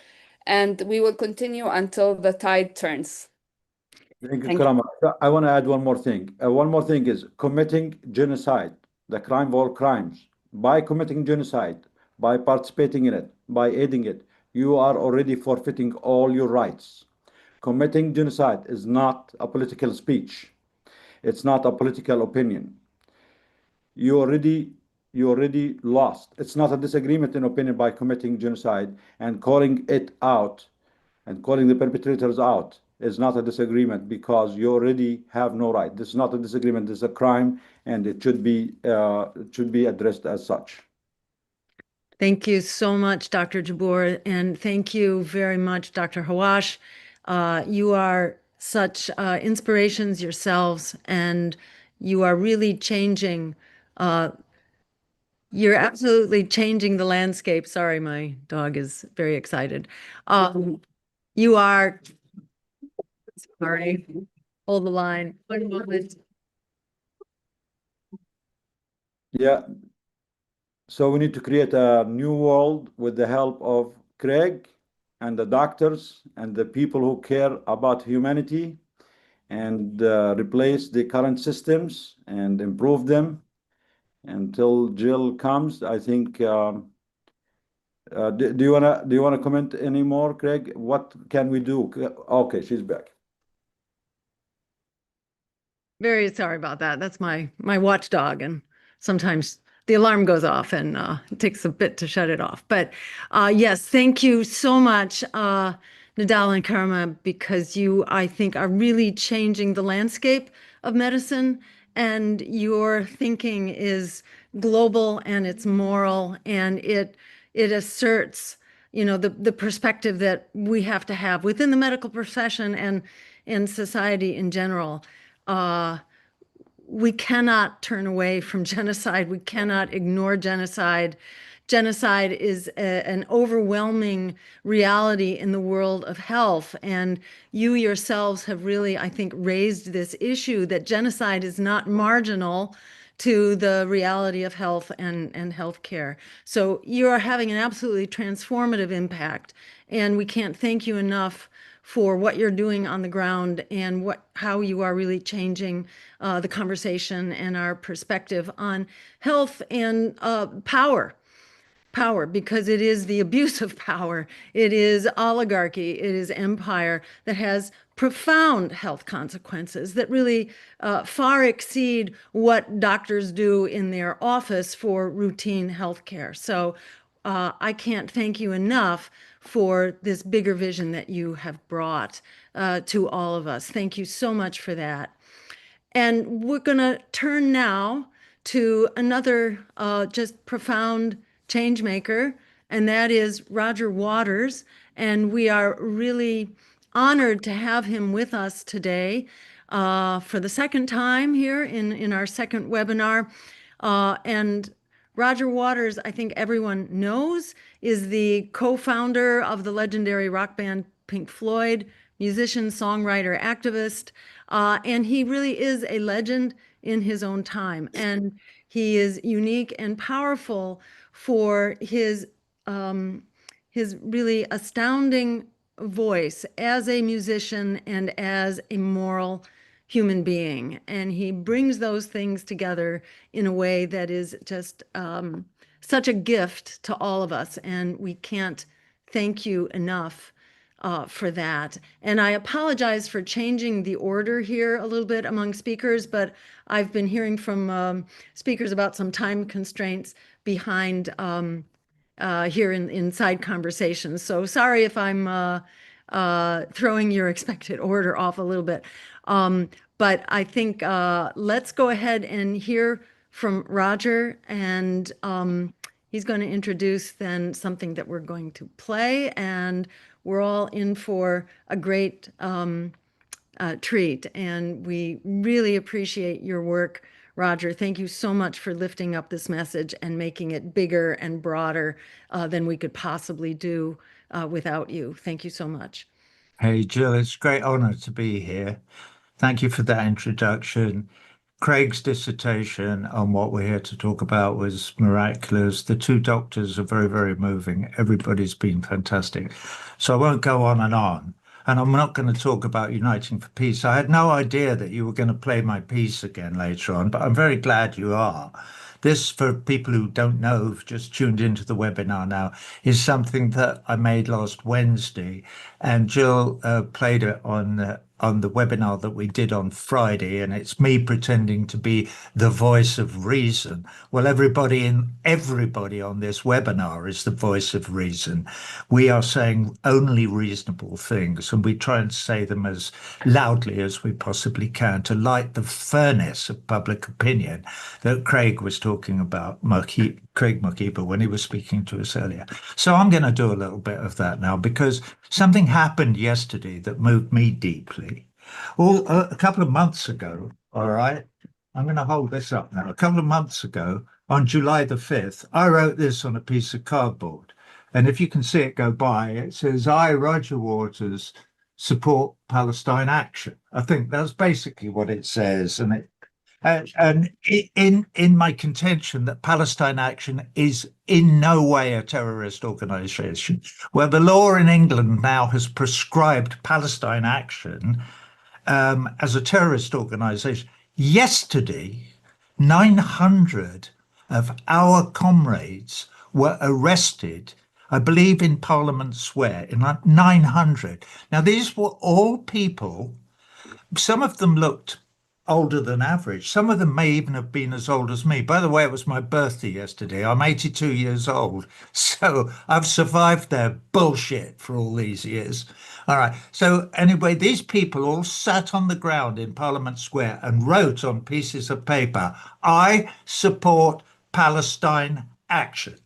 Speaker 5: And we will continue until the tide turns.
Speaker 4: Thank you,
Speaker 5: Thank you.
Speaker 4: Karamah. I want to add one more thing. One more thing is committing genocide, the crime of all crimes. By committing genocide, by participating in it, by aiding it, you are already forfeiting all your rights. Committing genocide is not a political speech. It's not a political opinion. You already lost. It's not a disagreement in opinion by committing genocide and calling it out and calling the perpetrators out is not a disagreement because you already have no right. This is not a disagreement. This is a crime, and it should be addressed as such.
Speaker 1: Thank you so much, Dr. Jboor, and thank you very much, Dr. Hawash. You are such inspirations yourselves, and you are really changing. You're absolutely changing the landscape. Sorry, my dog is very excited. You are. Sorry, hold the line. 1 moment.
Speaker 4: Yeah. So we need to create a new world with the help of Craig and the doctors and the people who care about humanity and replace the current systems and improve them until Jill comes. I think. Do you wanna comment any more, Craig? What can we do? Okay, she's back.
Speaker 1: Very sorry about that. That's my watchdog, and sometimes the alarm goes off, and it takes a bit to shut it off. But yes, thank you so much, Nidal and Karamah, because you, I think, are really changing the landscape of medicine, and your thinking is global and it's moral, and it asserts, the perspective that we have to have within the medical profession and society in general. We cannot turn away from genocide. We cannot ignore genocide. Genocide is an overwhelming reality in the world of health. And you yourselves have really, I think, raised this issue that genocide is not marginal to the reality of health and healthcare. So you are having an absolutely transformative impact. And we can't thank you enough for what you're doing on the ground and how you are really changing the conversation and our perspective on health and power, because it is the abuse of power. It is oligarchy. It is empire that has profound health consequences that really far exceed what doctors do in their office for routine health care. So I can't thank you enough for this bigger vision that you have brought to all of us. Thank you so much for that. And we're going to turn now to another just profound change maker, and that is Roger Waters. And we are really honored to have him with us today for the second time here in our second webinar. And Roger Waters, I think everyone knows, is the co-founder of the legendary rock band Pink Floyd, musician, songwriter, activist, and he really is a legend in his own time. And he is unique and powerful for his really astounding voice as a musician and as a moral human being. And he brings those things together in a way that is just such a gift to all of us. And we can't thank you enough for that. And I apologize for changing the order here a little bit among speakers, but I've been hearing from speakers about some time constraints behind here in side conversations. So sorry if I'm throwing your expected order off a little bit. But I think let's go ahead and hear from Roger, and he's going to introduce then something that we're going to play, and we're all in for a great treat. And we really appreciate your work, Roger. Thank you so much for lifting up this message and making it bigger and broader than we could possibly do without you. Thank you so much.
Speaker 6: Hey, Jill, it's a great honor to be here. Thank you for that introduction. Craig's dissertation on what we're here to talk about was miraculous. The two doctors are very, very moving. Everybody's been fantastic. So I won't go on. And I'm not going to talk about Uniting for Peace. I had no idea that you were going to play my piece again later on, but I'm very glad you are. This, for people who don't know, who've just tuned into the webinar now, is something that I made last Wednesday, and Jill played it on the webinar that we did on Friday, and it's me pretending to be the voice of reason. Well, everybody on this webinar is the voice of reason. We are saying only reasonable things, and we try and say them as loudly as we possibly can to light the furnace of public opinion that Craig was talking about, Craig Mokhiber, when he was speaking to us earlier. So I'm going to do a little bit of that now, because something happened yesterday that moved me deeply. Well, a couple of months ago, all right, I'm going to hold this up now. A couple of months ago, on July the 5th, I wrote this on a piece of cardboard. And if you can see it go by, it says, I, Roger Waters, support Palestine action. I think that's basically what it says. And in my contention that Palestine Action is in no way a terrorist organization, where the law in England now has prescribed Palestine Action as a terrorist organization. Yesterday, 900 of our comrades were arrested, I believe in Parliament Square, in like 900. Now, these were all people, some of them looked older than average. Some of them may even have been as old as me. By the way, it was my birthday yesterday. I'm 82 years old. So I've survived their bullshit for all these years. All right. So anyway, these people all sat on the ground in Parliament Square and wrote on pieces of paper, I support Palestine action.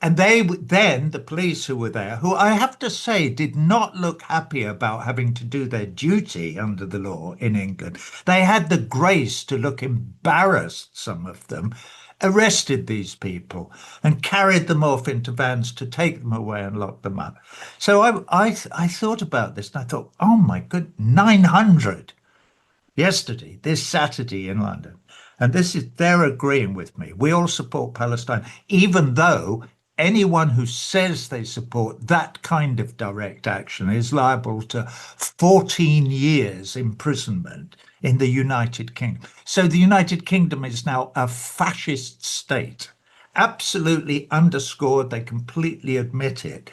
Speaker 6: And then the police who were there, who I have to say did not look happy about having to do their duty under the law in England. They had the grace to look embarrassed, some of them, arrested these people and carried them off into vans to take them away and lock them up. So I thought about this and I thought, oh my good, 900 yesterday, this Saturday in London. And they're agreeing with me. We all support Palestine, even though anyone who says they support that kind of direct action is liable to 14 years imprisonment in the United Kingdom. So the United Kingdom is now a fascist state, absolutely underscored. They completely admit it.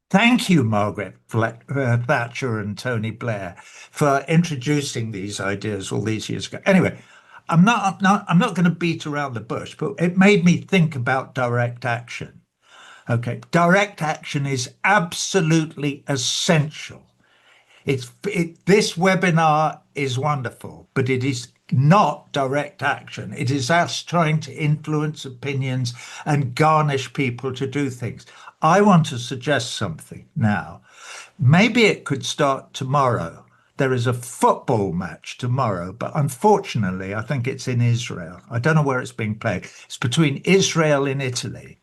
Speaker 6: Thank you, Margaret Thatcher and Tony Blair, for introducing these ideas all these years ago. Anyway, I'm not going to beat around the bush, but it made me think about direct action. Okay, direct action is absolutely essential. This webinar is wonderful, but it is not direct action. It is us trying to influence opinions and garnish people to do things. I want to suggest something now. Maybe it could start tomorrow. There is a football match tomorrow, but unfortunately, I think it's in Israel. I don't know where it's being played. It's between Israel and Italy.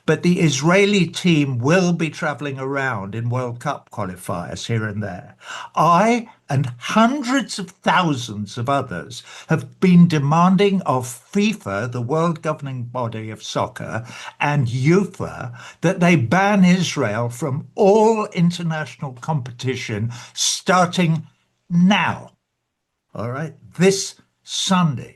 Speaker 6: But the Israeli team will be traveling around in World Cup qualifiers here and there. I and hundreds of thousands of others have been demanding of FIFA, the world governing body of soccer, and UEFA, that they ban Israel from all international competition starting now. All right, this Sunday.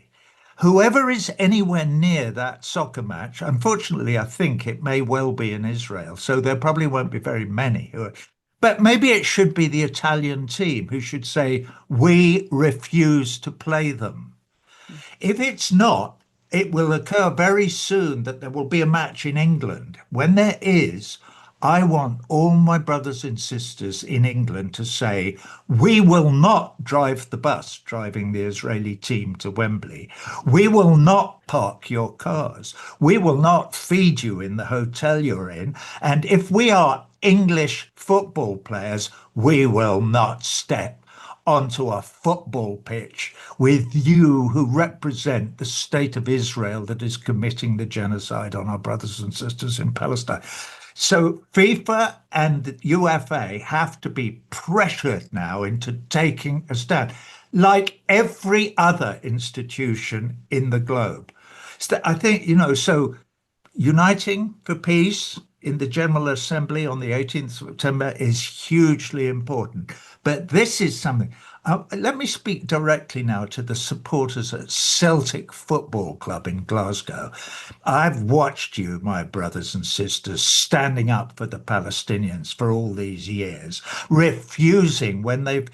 Speaker 6: Whoever is anywhere near that soccer match, unfortunately, I think it may well be in Israel, so there probably won't be very many. But maybe it should be the Italian team who should say, we refuse to play them. If it's not, it will occur very soon that there will be a match in England. When there is, I want all my brothers and sisters in England to say, we will not drive the bus driving the Israeli team to Wembley. We will not park your cars. We will not feed you in the hotel you're in. And if we are English football players, we will not step onto a football pitch with you who represent the state of Israel that is committing the genocide on our brothers and sisters in Palestine. So FIFA and UFA have to be pressured now into taking a stand, like every other institution in the globe. So I think, so uniting for peace in the General Assembly on the 18th of September is hugely important. But this is something. Let me speak directly now to the supporters at Celtic Football Club in Glasgow. I've watched you, my brothers and sisters, standing up for the Palestinians for all these years, refusing when they've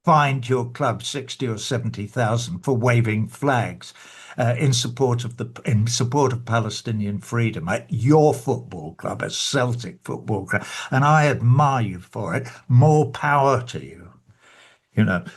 Speaker 6: fined your club 60 or 70,000 for waving flags in support of Palestinian freedom at your football club, at Celtic Football Club, and I admire you for it. More power to you.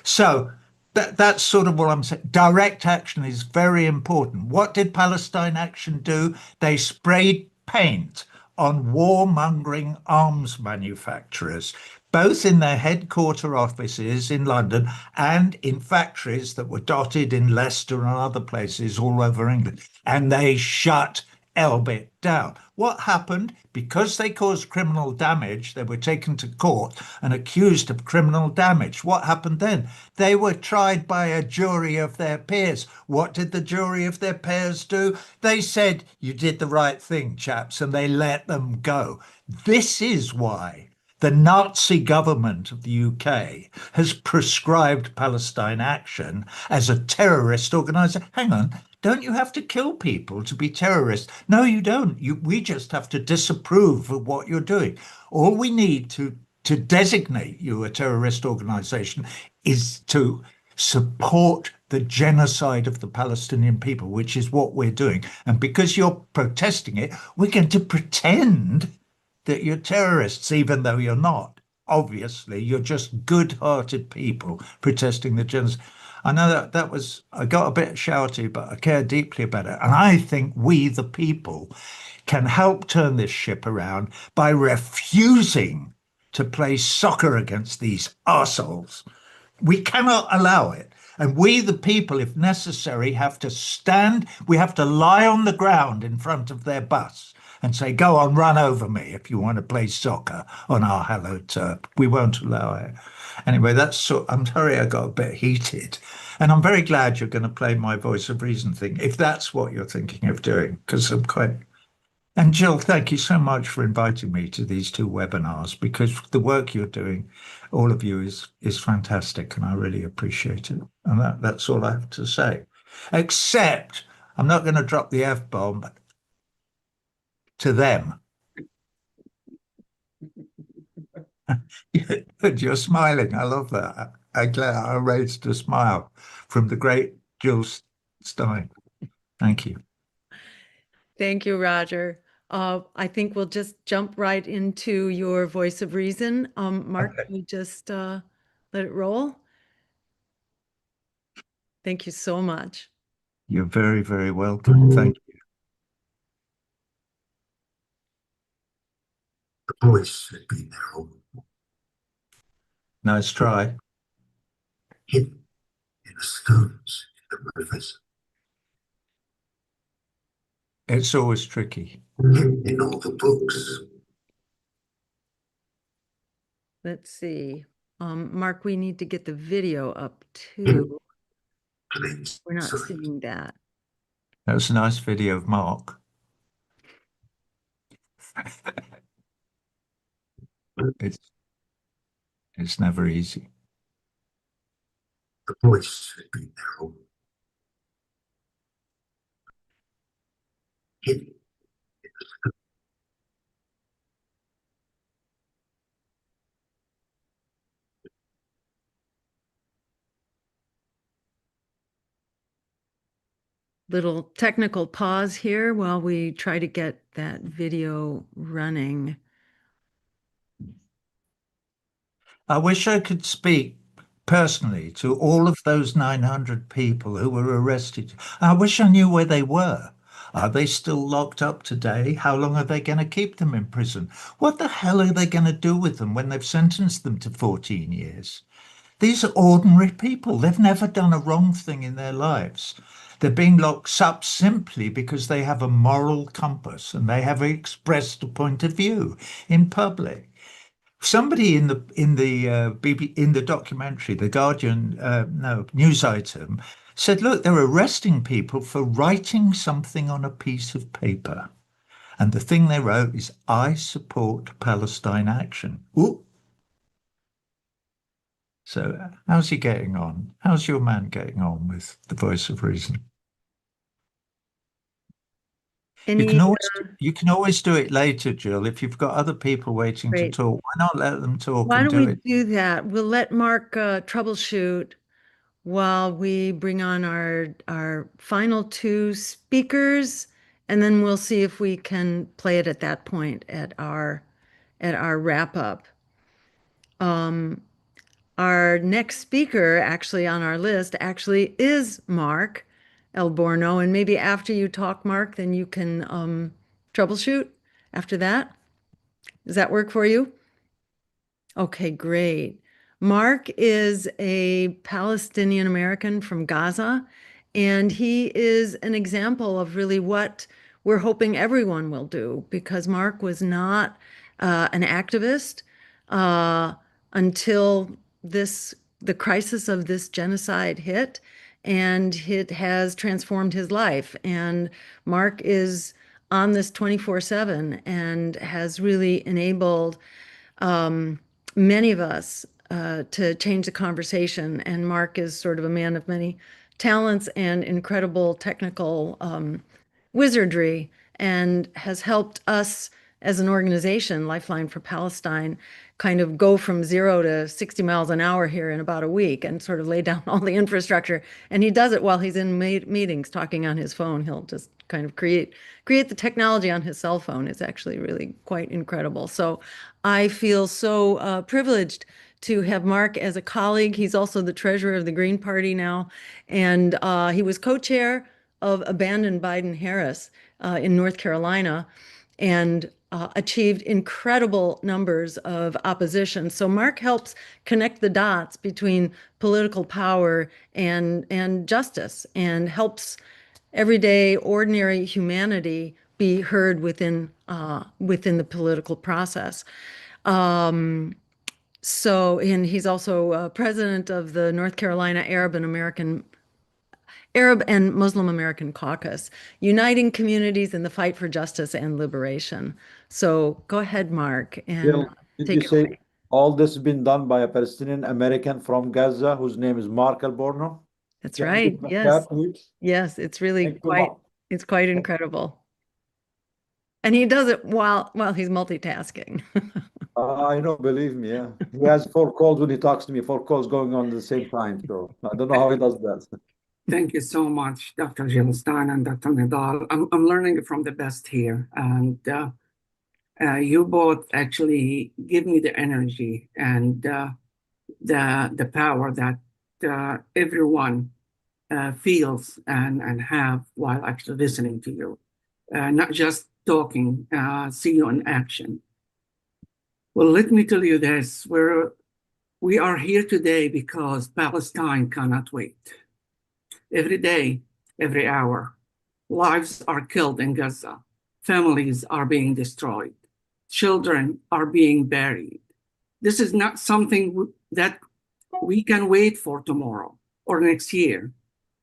Speaker 6: So that's sort of what I'm saying. Direct action is very important. What did Palestine Action do? They sprayed paint on warmongering arms manufacturers, both in their headquarter offices in London and in factories that were dotted in Leicester and other places all over England. And they shut Elbit down. What happened? Because they caused criminal damage, they were taken to court and accused of criminal damage. What happened then? They were tried by a jury of their peers. What did the jury of their peers do? They said, you did the right thing, chaps, and they let them go. This is why the Nazi government of the UK has prescribed Palestine Action as a terrorist organisation. Hang on, don't you have to kill people to be terrorists? No, you don't. We just have to disapprove of what you're doing. All we need to designate you a terrorist organisation is to support the genocide of the Palestinian people, which is what we're doing. And because you're protesting it, we're going to pretend that you're terrorists, even though you're not. Obviously, you're just good-hearted people protesting the genocide. I know I got a bit shouty, but I care deeply about it. And I think we, the people, can help turn this ship around by refusing to play soccer against these arseholes. We cannot allow it. And we, the people, if necessary, have to stand, we have to lie on the ground in front of their bus and say, go on, run over me if you want to play soccer on our hallowed turf. We won't allow it. Anyway, I'm sorry I got a bit heated. And I'm very glad you're going to play my voice of reason thing, if that's what you're thinking of doing, because I'm quite... And Jill, thank you so much for inviting me to these two webinars, because the work you're doing, all of you, is fantastic, and I really appreciate it. And that's all I have to say. Except, I'm not going to drop the F-bomb to them. You're smiling. I love that. I raised a smile from the great Jill Stein. Thank you.
Speaker 1: Thank you, Roger. I think we'll just jump right into your voice of reason. Mark,
Speaker 6: Okay.
Speaker 1: can you just let it roll? Thank you so much.
Speaker 6: You're very, very welcome. Thank you. The voice had been there all. Nice try. Hidden in the stones in the rivers. It's always tricky. Hidden in all the books.
Speaker 1: Let's see. Mark, we need to get the video up too. We're not seeing that.
Speaker 6: That was a nice video of Mark. It's never easy. The voice had been there all. Hidden in the stones.
Speaker 1: Little technical pause here while we try to get that video running.
Speaker 6: I wish I could speak personally to all of those 900 people who were arrested. I wish I knew where they were. Are they still locked up today? How long are they going to keep them in prison? What the hell are they going to do with them when they've sentenced them to 14 years? These are ordinary people. They've never done a wrong thing in their lives. They're being locked up simply because they have a moral compass and they have expressed a point of view in public. Somebody in the documentary, the Guardian, news item, said, look, they're arresting people for writing something on a piece of paper. And the thing they wrote is, I support Palestine action. Ooh. So how's he getting on? How's your man getting on with the voice of reason? You can always do it later, Jill. If you've got other people waiting to
Speaker 1: Great.
Speaker 6: talk, why not let them talk
Speaker 1: Why
Speaker 6: and
Speaker 1: don't
Speaker 6: do
Speaker 1: we
Speaker 6: it?
Speaker 1: do that? We'll let Mark troubleshoot while we bring on our final two speakers, and then we'll see if we can play it at that point at our wrap up. Our next speaker actually on our list actually is Mark Elborno, and maybe after you talk, Mark, then you can troubleshoot after that. Does that work for you? Okay, great. Mark is a Palestinian American from Gaza, and he is an example of really what we're hoping everyone will do, because Mark was not an activist until the crisis of this genocide hit, and it has transformed his life. And Mark is on this 24/7 and has really enabled many of us to change the conversation. And Mark is sort of a man of many talents and incredible technical wizardry, and has helped us as an organization, Lifeline for Palestine, kind of go from 0 to 60 miles an hour here in about a week and sort of lay down all the infrastructure. And he does it while he's in meetings, talking on his phone. He'll just kind of create the technology on his cell phone. Is actually really quite incredible. So I feel so privileged to have Mark as a colleague. He's also the treasurer of the Green Party now, and he was co-chair of Abandon Biden-Harris in North Carolina, and achieved incredible numbers of opposition. So Mark helps connect the dots between political power and justice, and helps everyday ordinary humanity be heard within the political process. So, and he's also president of the North Carolina Arab and Muslim American Caucus, uniting communities in the fight for justice and liberation. So go ahead, Mark, and
Speaker 4: Jill, did you
Speaker 1: take it
Speaker 4: say
Speaker 1: away.
Speaker 4: all this has been done by a Palestinian American from Gaza whose name is Mark Elborno?
Speaker 1: That's
Speaker 4: Can you
Speaker 1: right.
Speaker 4: give him a
Speaker 1: Yes.
Speaker 4: clap, please?
Speaker 1: Yes, it's really
Speaker 4: Thank you, Mark.
Speaker 1: it's quite incredible. And he does it while he's multitasking.
Speaker 4: I know, believe me, yeah. He has 4 calls when he talks to me, 4 calls going on at the same time. So I don't know how he does that.
Speaker 7: Thank you so much, Dr. Jill Stein and Dr. Nidal. I'm learning from the best here. And you both actually give me the energy and the power that everyone feels and have while actually listening to you. Not just talking, see you in action. Well, let me tell you this. We are here today because Palestine cannot wait. Every day, every hour, lives are killed in Gaza. Families are being destroyed. Children are being buried. This is not something that we can wait for tomorrow or next year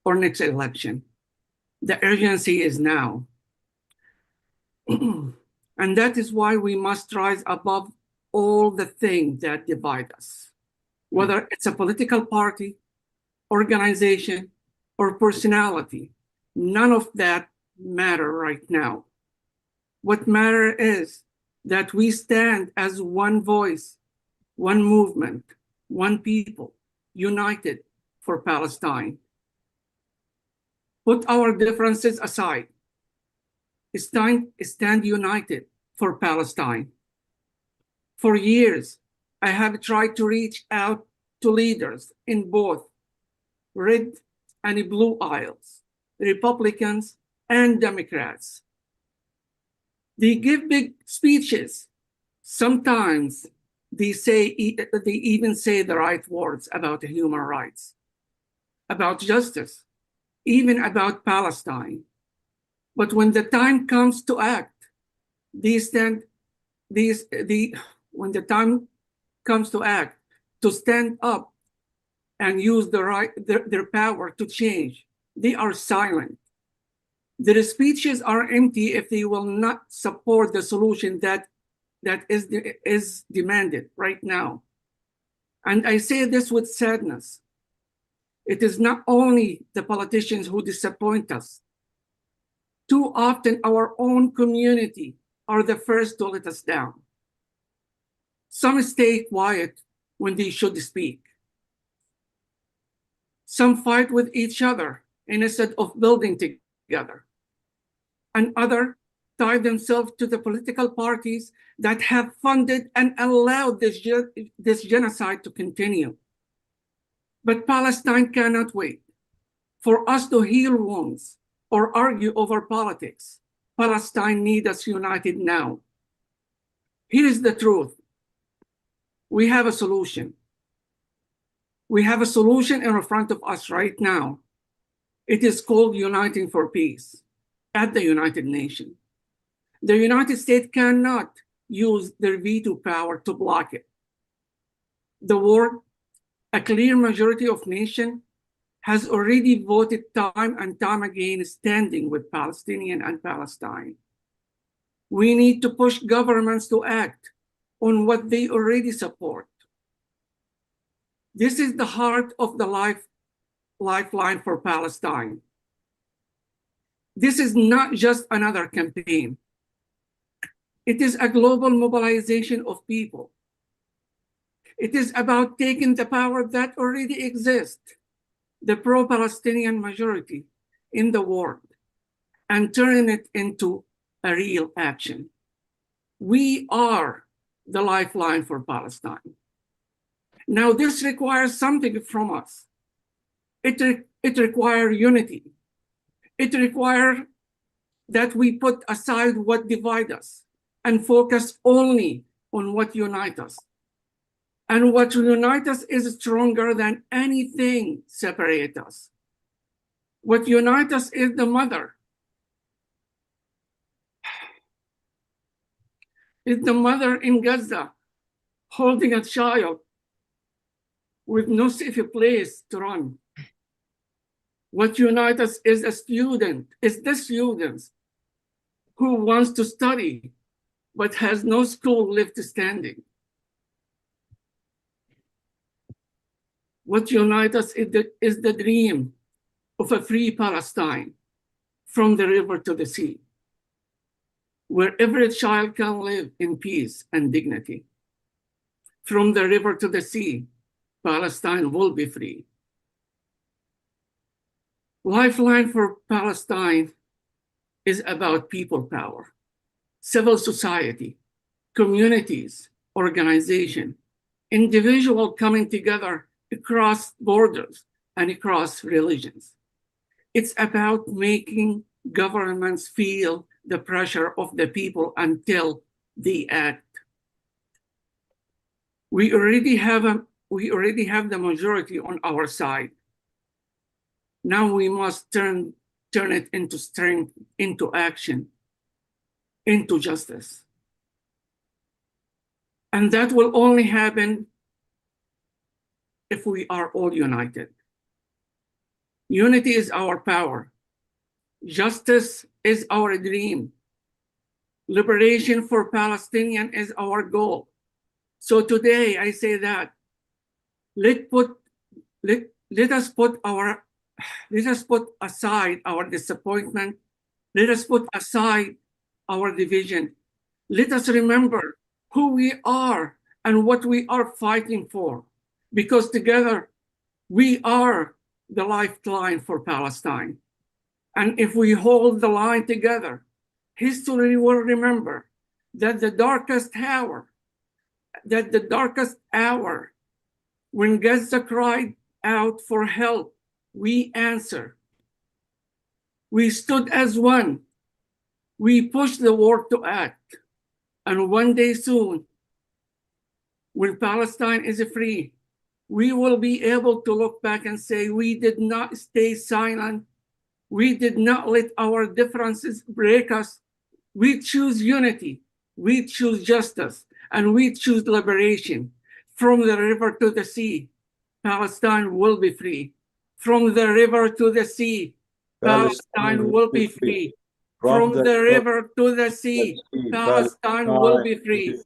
Speaker 7: or next election. The urgency is now. And that is why we must rise above all the things that divide us, whether it's a political party, organization, or personality. None of that matter right now. What matter is that we stand as one voice, one movement, one people, united for Palestine. Put our differences aside. Stand united for Palestine. For years, I have tried to reach out to leaders in both red and blue aisles, Republicans and Democrats. They give big speeches. Sometimes they even say the right words about human rights, about justice, even about Palestine. But when the time comes to act, when the time comes to act, to stand up and use their power to change, they are silent. Their speeches are empty if they will not support the solution that is demanded right now. And I say this with sadness. It is not only the politicians who disappoint us. Too often our own community are the first to let us down. Some stay quiet when they should speak. Some fight with each other instead of building together. And others tie themselves to the political parties that have funded and allowed this genocide to continue. But Palestine cannot wait for us to heal wounds or argue over politics. Palestine needs us united now. Here is the truth. We have a solution. We have a solution in front of us right now. It is called Uniting for Peace at the United Nations. The United States cannot use their veto power to block it. The world, a clear majority of nations, has already voted time and time again standing with Palestinians and Palestine. We need to push governments to act on what they already support. This is the heart of the lifeline for Palestine. This is not just another campaign. It is a global mobilization of people. It is about taking the power that already exists, the pro-Palestinian majority in the world, and turning it into a real action. We are the lifeline for Palestine. Now, this requires something from us. It requires unity. It requires that we put aside what divides us and focus only on what unites us. And what unites us is stronger than anything separates us. What unites us is the mother. Is the mother in Gaza holding a child with no safe place to run. What unites us is the students who wants to study but has no school left standing. What unites us is the dream of a free Palestine from the river to the sea, where every child can live in peace and dignity. From the river to the sea, Palestine will be free. Lifeline for Palestine is about people power, civil society, communities, organization, individuals coming together across borders and across religions. It's about making governments feel the pressure of the people until they act. We already have the majority on our side. Now we must turn it into strength, into action, into justice. And that will only happen if we are all united. Unity is our power. Justice is our dream. Liberation for Palestinians is our goal. So today I say that let us put aside our disappointment. Let us put aside our division. Let us remember who we are and what we are fighting for, because together we are the lifeline for Palestine. And if we hold the line together, history will remember that the darkest hour, when Gaza cried out for help, we answer. We stood as one. We pushed the world to act. And one day soon, When Palestine is free, we will be able to look back and say, we did not stay silent. We did not let our differences break us. We choose unity. We choose justice. And we choose liberation. From the river to the sea, Palestine will be free. From the river to the sea, Palestine will be free. From the river to the sea, Palestine will be free.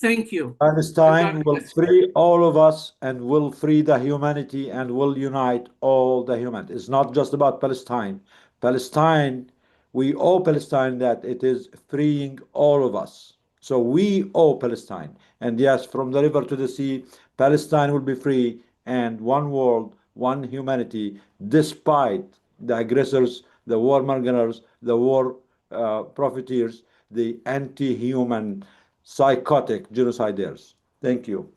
Speaker 7: Thank you.
Speaker 4: Palestine will free all of us and will free the humanity and will unite all the humanity. It's not just about Palestine. Palestine, we owe Palestine that it is freeing all of us. So we owe Palestine. And yes, from the river to the sea, Palestine will be free and one world, one humanity, despite the aggressors, the warmongers, the war profiteers, the anti-human psychotic genocidaires. Thank you.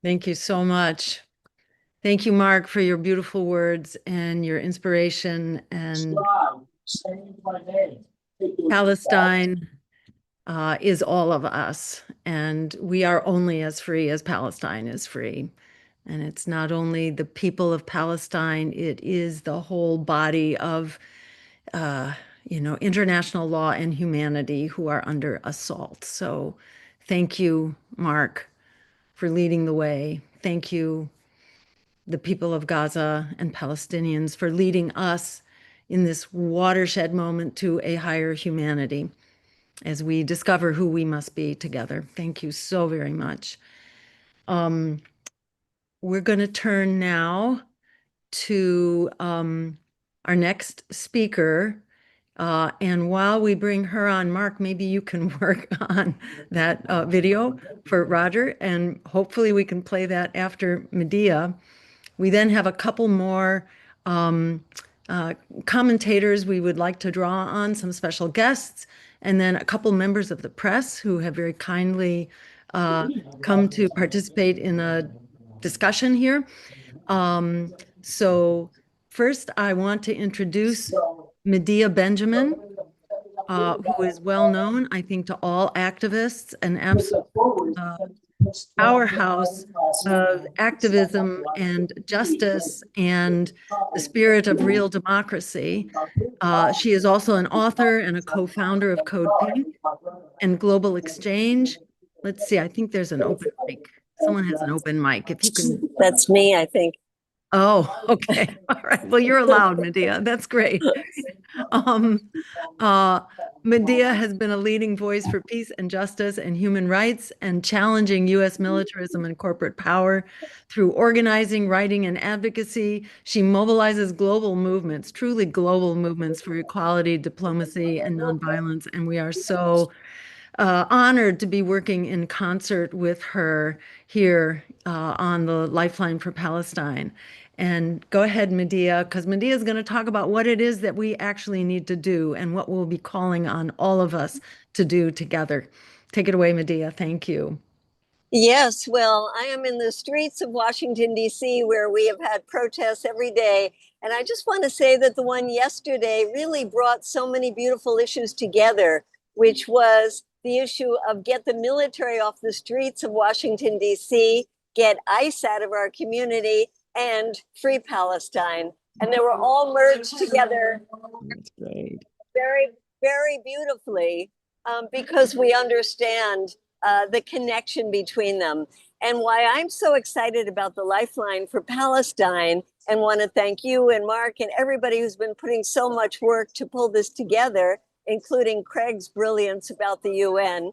Speaker 1: Thank you so much. Thank you, Mark, for your beautiful words and your inspiration. And Palestine is all of us, and we are only as free as Palestine is free. And it's not only the people of Palestine, it is the whole body of international law and humanity who are under assault. So thank you, Mark, for leading the way. Thank you, the people of Gaza and Palestinians, for leading us in this watershed moment to a higher humanity as we discover who we must be together. Thank you so very much. We're going to turn now to our next speaker. And while we bring her on, Mark, maybe you can work on that video for Roger, and hopefully we can play that after Medea. We then have a couple more commentators we would like to draw on, some special guests, and then a couple members of the press who have very kindly come to participate in a discussion here. So first, I want to introduce Medea Benjamin, who is well known, I think, to all activists, an absolute powerhouse of activism and justice and the spirit of real democracy. She is also an author and a co-founder of Code Pink and Global Exchange. Let's see, I think there's an open mic. Someone has an open mic. If you can.
Speaker 8: That's me, I think.
Speaker 1: Oh, okay. All right. Well, you're allowed, Medea. That's great. Medea has been a leading voice for peace and justice and human rights and challenging U.S. militarism and corporate power through organizing, writing, and advocacy. She mobilizes global movements, truly global movements for equality, diplomacy, and nonviolence. And we are so honored to be working in concert with her here on the Lifeline for Palestine. And go ahead, Medea, because Medea is going to talk about what it is that we actually need to do and what we'll be calling on all of us to do together. Take it away, Medea. Thank you.
Speaker 8: Yes, well, I am in the streets of Washington, D.C., where we have had protests every day. And I just want to say that the one yesterday really brought so many beautiful issues together, which was the issue of get the military off the streets of Washington, D.C., get ICE out of our community, and free Palestine. And they were all merged together.
Speaker 1: That's great.
Speaker 8: Very, very beautifully, because we understand the connection between them. And why I'm so excited about the Lifeline for Palestine, and want to thank you and Mark and everybody who's been putting so much work to pull this together, including Craig's brilliance about the UN,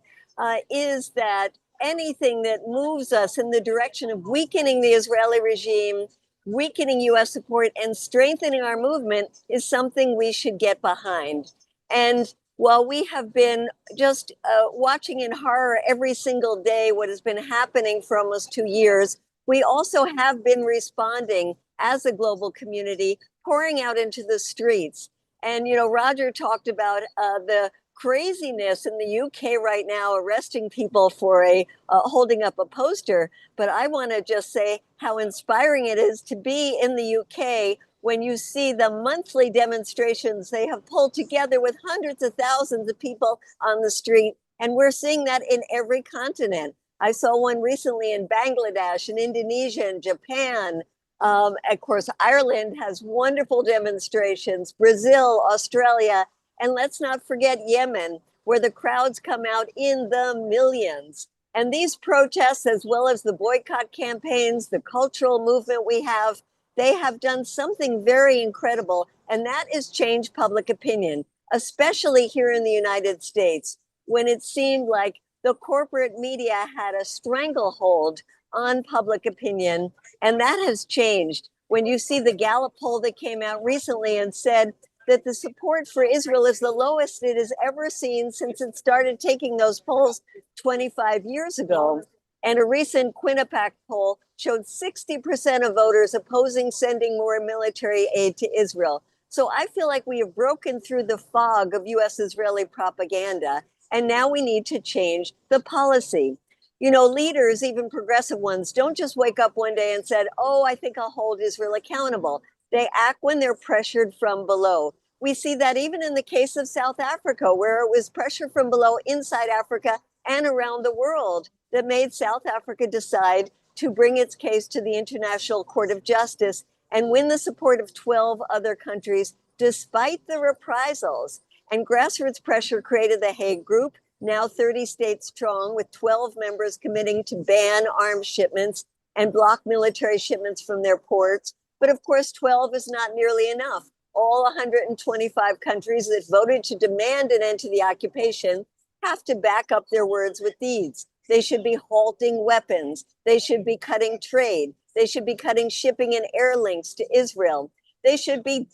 Speaker 8: is that anything that moves us in the direction of weakening the Israeli regime, weakening US support, and strengthening our movement is something we should get behind. And while we have been just watching in horror every single day what has been happening for almost 2 years, we also have been responding as a global community, pouring out into the streets. And, Roger talked about the craziness in the UK right now, arresting people for holding up a poster. But I want to just say how inspiring it is to be in the UK when you see the monthly demonstrations they have pulled together with hundreds of thousands of people on the street. And we're seeing that in every continent. I saw one recently in Bangladesh and Indonesia and Japan. Of course, Ireland has wonderful demonstrations, Brazil, Australia, and let's not forget Yemen, where the crowds come out in the millions. And these protests, as well as the boycott campaigns, the cultural movement we have, they have done something very incredible, and that is change public opinion, especially here in the United States, when it seemed like the corporate media had a stranglehold on public opinion, and that has changed. When you see the Gallup poll that came out recently and said that the support for Israel is the lowest it has ever seen since it started taking those polls 25 years ago. And a recent Quinnipiac poll showed 60% of voters opposing sending more military aid to Israel. So I feel like we have broken through the fog of US-Israeli propaganda, and now we need to change the policy. You know, leaders, even progressive ones, don't just wake up one day and say, oh, I think I'll hold Israel accountable. They act when they're pressured from below. We see that even in the case of South Africa, where it was pressure from below inside Africa and around the world that made South Africa decide to bring its case to the International Court of Justice and win the support of 12 other countries, despite the reprisals. And grassroots pressure created the Hague Group, now 30 states strong, with 12 members committing to ban arms shipments and block military shipments from their ports. But of course, 12 is not nearly enough. All 125 countries that voted to demand an end to the occupation have to back up their words with deeds. They should be halting weapons. They should be cutting trade. They should be cutting shipping and air links to Israel. They should be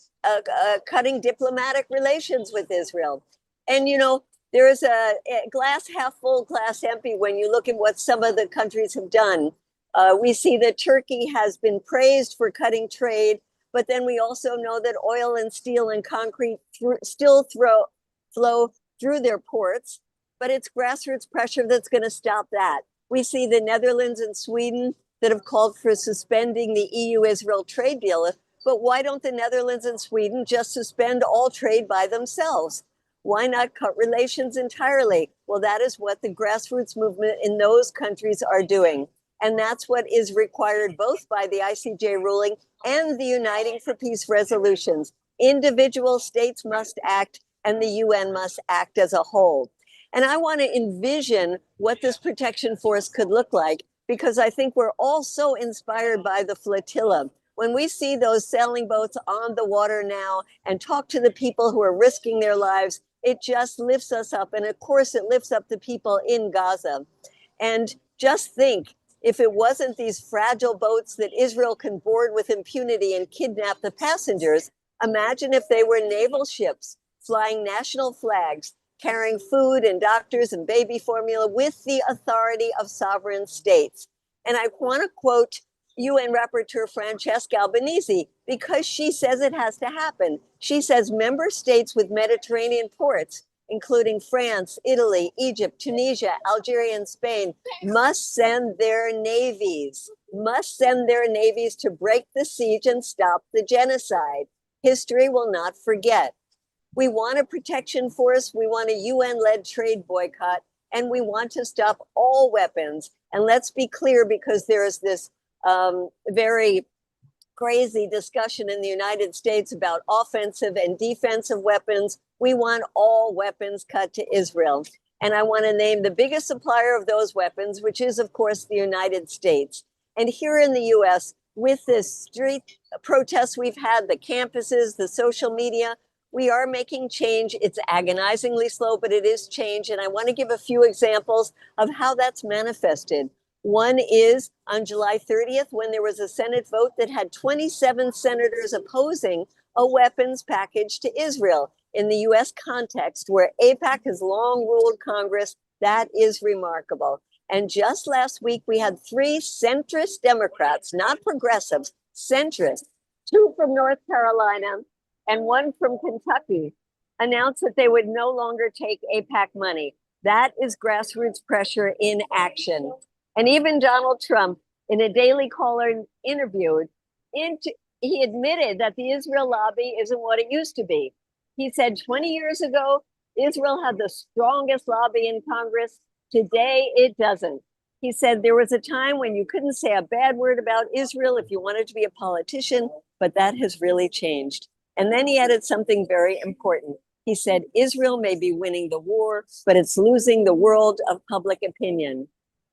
Speaker 8: cutting diplomatic relations with Israel. And, you know, there is a glass half full, glass empty when you look at what some of the countries have done. We see that Turkey has been praised for cutting trade, but then we also know that oil and steel and concrete still flow through their ports, but it's grassroots pressure that's going to stop that. We see the Netherlands and Sweden that have called for suspending the EU-Israel trade deal, but why don't the Netherlands and Sweden just suspend all trade by themselves? Why not cut relations entirely? Well, that is what the grassroots movement in those countries are doing. And that's what is required both by the ICJ ruling and the Uniting for Peace resolutions. Individual states must act, and the UN must act as a whole. And I want to envision what this protection force could look like, because I think we're all so inspired by the flotilla. When we see those sailing boats on the water now and talk to the people who are risking their lives, it just lifts us up. And of course, it lifts up the people in Gaza. And just think, if it wasn't these fragile boats that Israel can board with impunity and kidnap the passengers, imagine if they were naval ships flying national flags, carrying food and doctors and baby formula with the authority of sovereign states. And I want to quote UN Rapporteur Francesca Albanese, because she says it has to happen. She says member states with Mediterranean ports, including France, Italy, Egypt, Tunisia, Algeria, and Spain, must send their navies to break the siege and stop the genocide. History will not forget. We want a protection force, we want a UN-led trade boycott, and we want to stop all weapons. And let's be clear, because there is this very crazy discussion in the United States about offensive and defensive weapons. We want all weapons cut to Israel. And I want to name the biggest supplier of those weapons, which is, of course, the United States. And here in the US, with this street protests we've had, the campuses, the social media, we are making change. It's agonizingly slow, but it is change. And I want to give a few examples of how that's manifested. One is on July 30th, when there was a Senate vote that had 27 senators opposing a weapons package to Israel. In the US context, where AIPAC has long ruled Congress, that is remarkable. And just last week, we had 3 centrist Democrats, not progressives, centrist, 2 from North Carolina and 1 from Kentucky, announce that they would no longer take AIPAC money. That is grassroots pressure in action. And even Donald Trump, in a Daily Caller interview, he admitted that the Israel lobby isn't what it used to be. He said 20 years ago, Israel had the strongest lobby in Congress. Today, it doesn't. He said there was a time when you couldn't say a bad word about Israel if you wanted to be a politician, but that has really changed. And then he added something very important. He said, Israel may be winning the war, but it's losing the world of public opinion.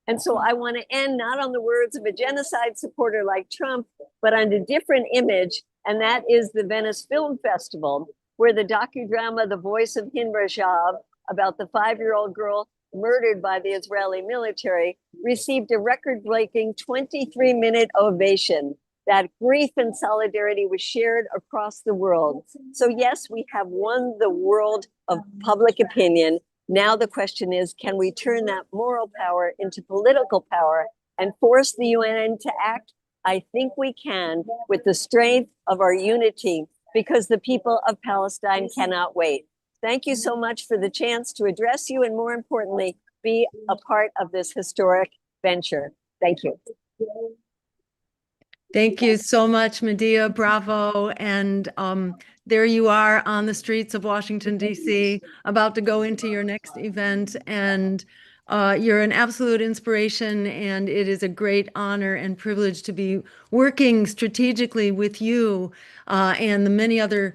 Speaker 8: And so I want to end not on the words of a genocide supporter like Trump, but on a different image, and that is the Venice Film Festival, where the docudrama The Voice of Hind Rajav, about the 5-year-old girl murdered by the Israeli military, received a record-breaking 23-minute ovation. That grief and solidarity was shared across the world. So yes, we have won the world of public opinion. Now the question is, can we turn that moral power into political power and force the UN to act? I think we can, with the strength of our unity, because the people of Palestine cannot wait. Thank you so much for the chance to address you, and more importantly, be a part of this historic venture. Thank you.
Speaker 1: Thank you so much, Medea. Bravo. And there you are on the streets of Washington, D.C., about to go into your next event. And you're an absolute inspiration. And it is a great honor and privilege to be working strategically with you and the many other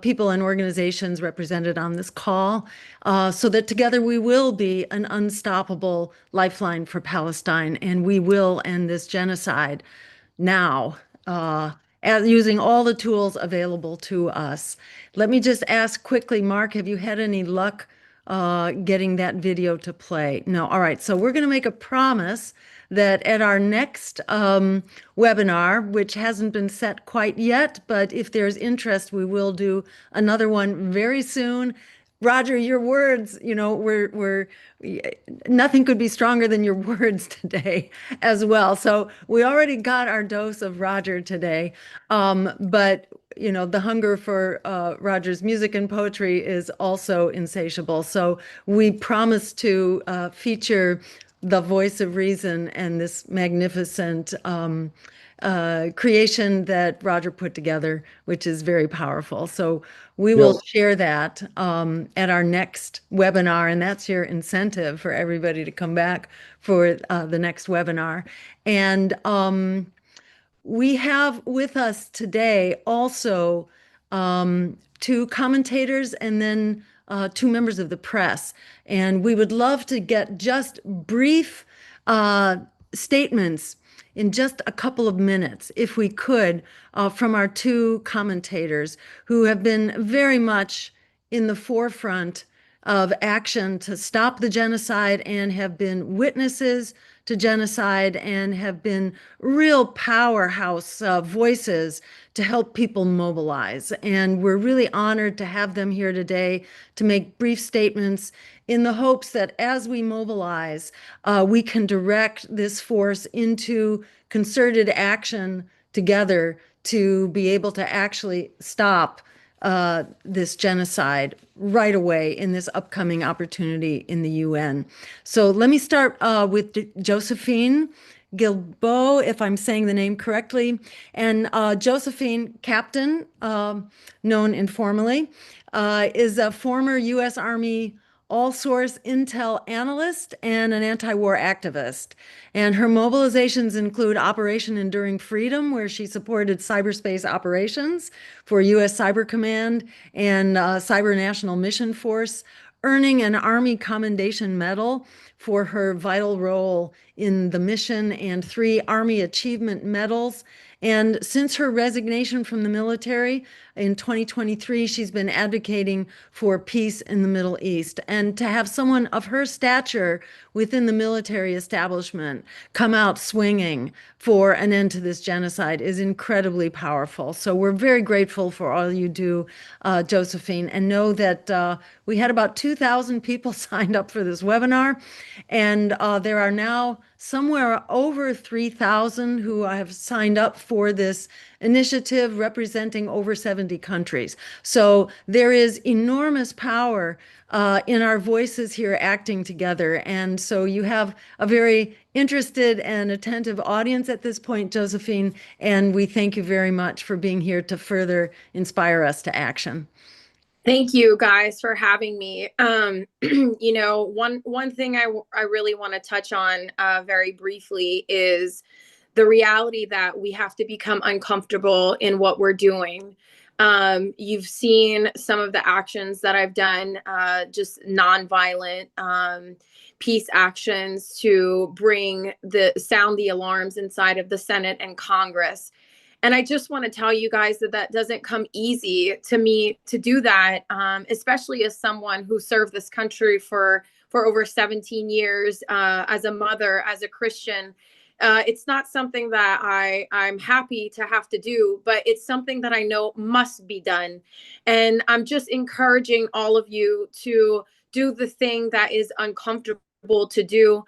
Speaker 1: people and organizations represented on this call, so that together we will be an unstoppable lifeline for Palestine, and we will end this genocide now, using all the tools available to us. Let me just ask quickly, Mark, have you had any luck getting that video to play? No. All right. So we're going to make a promise that at our next webinar, which hasn't been set quite yet, but if there's interest, we will do another one very soon. Roger, your words, nothing could be stronger than your words today as well. So we already got our dose of Roger today. But the hunger for Roger's music and poetry is also insatiable. So we promise to feature the voice of reason and this magnificent creation that Roger put together, which is very powerful. So we will share that at our next webinar, and that's your incentive for everybody to come back for the next webinar. And we have with us today also 2 commentators and then 2 members of the press. And we would love to get just brief statements in just a couple of minutes, if we could, from our 2 commentators who have been very much in the forefront of action to stop the genocide and have been witnesses to genocide and have been real powerhouse voices to help people mobilize. And we're really honored to have them here today to make brief statements in the hopes that as we mobilize, we can direct this force into concerted action together to be able to actually stop this genocide right away in this upcoming opportunity in the UN. So let me start with Josephine Guilbeau, if I'm saying the name correctly. And Josephine, Captain, known informally, is a former U.S. Army all-source intel analyst and an anti-war activist. And her mobilizations include Operation Enduring Freedom, where she supported cyberspace operations for U.S. Cyber Command and Cyber National Mission Force, earning an Army Commendation Medal for her vital role in the mission and 3 Army Achievement Medals. And since her resignation from the military in 2023, she's been advocating for peace in the Middle East. And to have someone of her stature within the military establishment come out swinging for an end to this genocide is incredibly powerful. So we're very grateful for all you do, Josephine, and know that we had about 2,000 people signed up for this webinar, and there are now somewhere over 3,000 who have signed up for this initiative representing over 70 countries. So there is enormous power in our voices here acting together. And so you have a very interested and attentive audience at this point, Josephine, and we thank you very much for being here to further inspire us to action.
Speaker 9: Thank you guys for having me. One thing I really want to touch on very briefly is the reality that we have to become uncomfortable in what we're doing. You've seen some of the actions that I've done, just nonviolent peace actions to sound the alarms inside of the Senate and Congress. And I just want to tell you guys that doesn't come easy to me to do that, especially as someone who served this country for over 17 years, as a mother, as a Christian. It's not something that I'm happy to have to do, but it's something that I know must be done. And I'm just encouraging all of you to do the thing that is uncomfortable to do.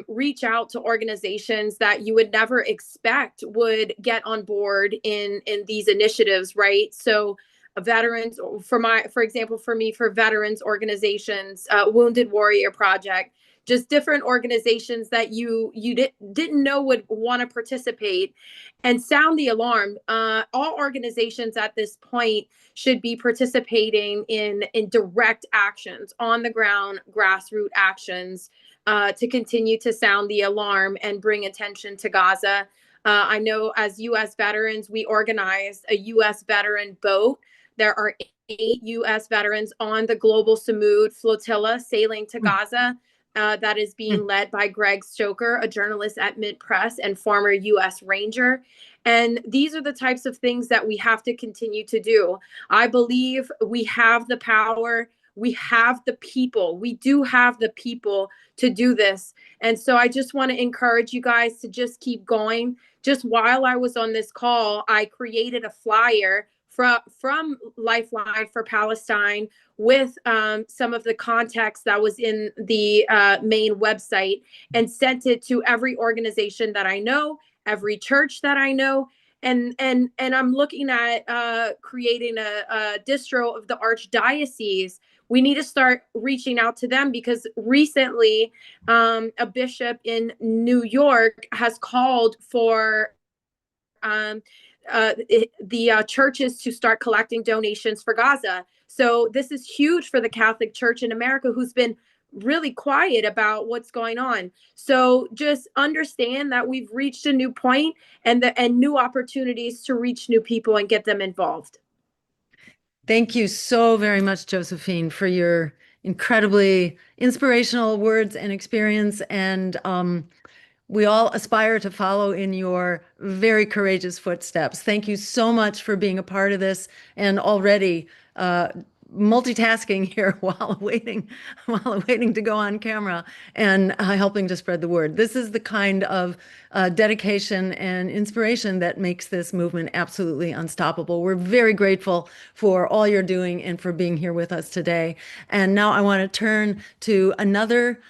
Speaker 9: Reach out to organizations that you would never expect would get on board in these initiatives, right? So veterans, for example, for me, for veterans organizations, Wounded Warrior Project, just different organizations that you didn't know would want to participate, and sound the alarm. All organizations at this point should be participating in direct actions, on the ground, grassroots actions, to continue to sound the alarm and bring attention to Gaza. I know as U.S. veterans, we organized a U.S. veteran boat. There are 8 U.S. veterans on the Global Samud flotilla sailing to Gaza. That is being led by Greg Stoker, a journalist at Mid Press and former U.S. Ranger. And these are the types of things that we have to continue to do. I believe we have the power. We have the people. We do have the people to do this. And so I just want to encourage you guys to just keep going. Just while I was on this call, I created a flyer from Lifeline for Palestine with some of the context that was in the main website, and sent it to every organization that I know, every church that I know. And I'm looking at creating a distro of the archdiocese. We need to start reaching out to them, because recently a bishop in New York has called for the churches to start collecting donations for Gaza. So this is huge for the Catholic Church in America, who's been really quiet about what's going on. So just understand that we've reached a new point, and new opportunities to reach new people and get them involved.
Speaker 1: Thank you so very much, Josephine, for your incredibly inspirational words and experience. And we all aspire to follow in your very courageous footsteps. Thank you so much for being a part of this, and already multitasking here while awaiting to go on camera, and helping to spread the word. This is the kind of dedication and inspiration that makes this movement absolutely unstoppable. We're very grateful for all you're doing and for being here with us today. And now I want to turn to another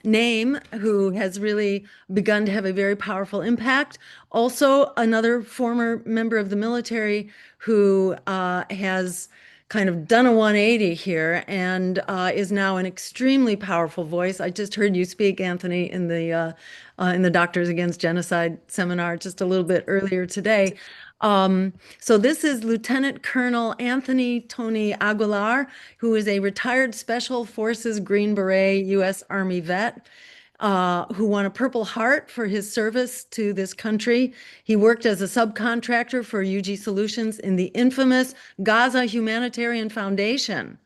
Speaker 1: name who has really begun to have a very powerful impact. Also, another former member of the military who has kind of done a 180 here, and is now an extremely powerful voice. I just heard you speak, Anthony, in the Doctors Against Genocide seminar just a little bit earlier today. So this is Lieutenant Colonel Anthony Tony Aguilar, who is a retired Special Forces Green Beret U.S. Army vet, who won a Purple Heart for his service to this country. He worked as a subcontractor for UG Solutions in the infamous Gaza Humanitarian Foundation.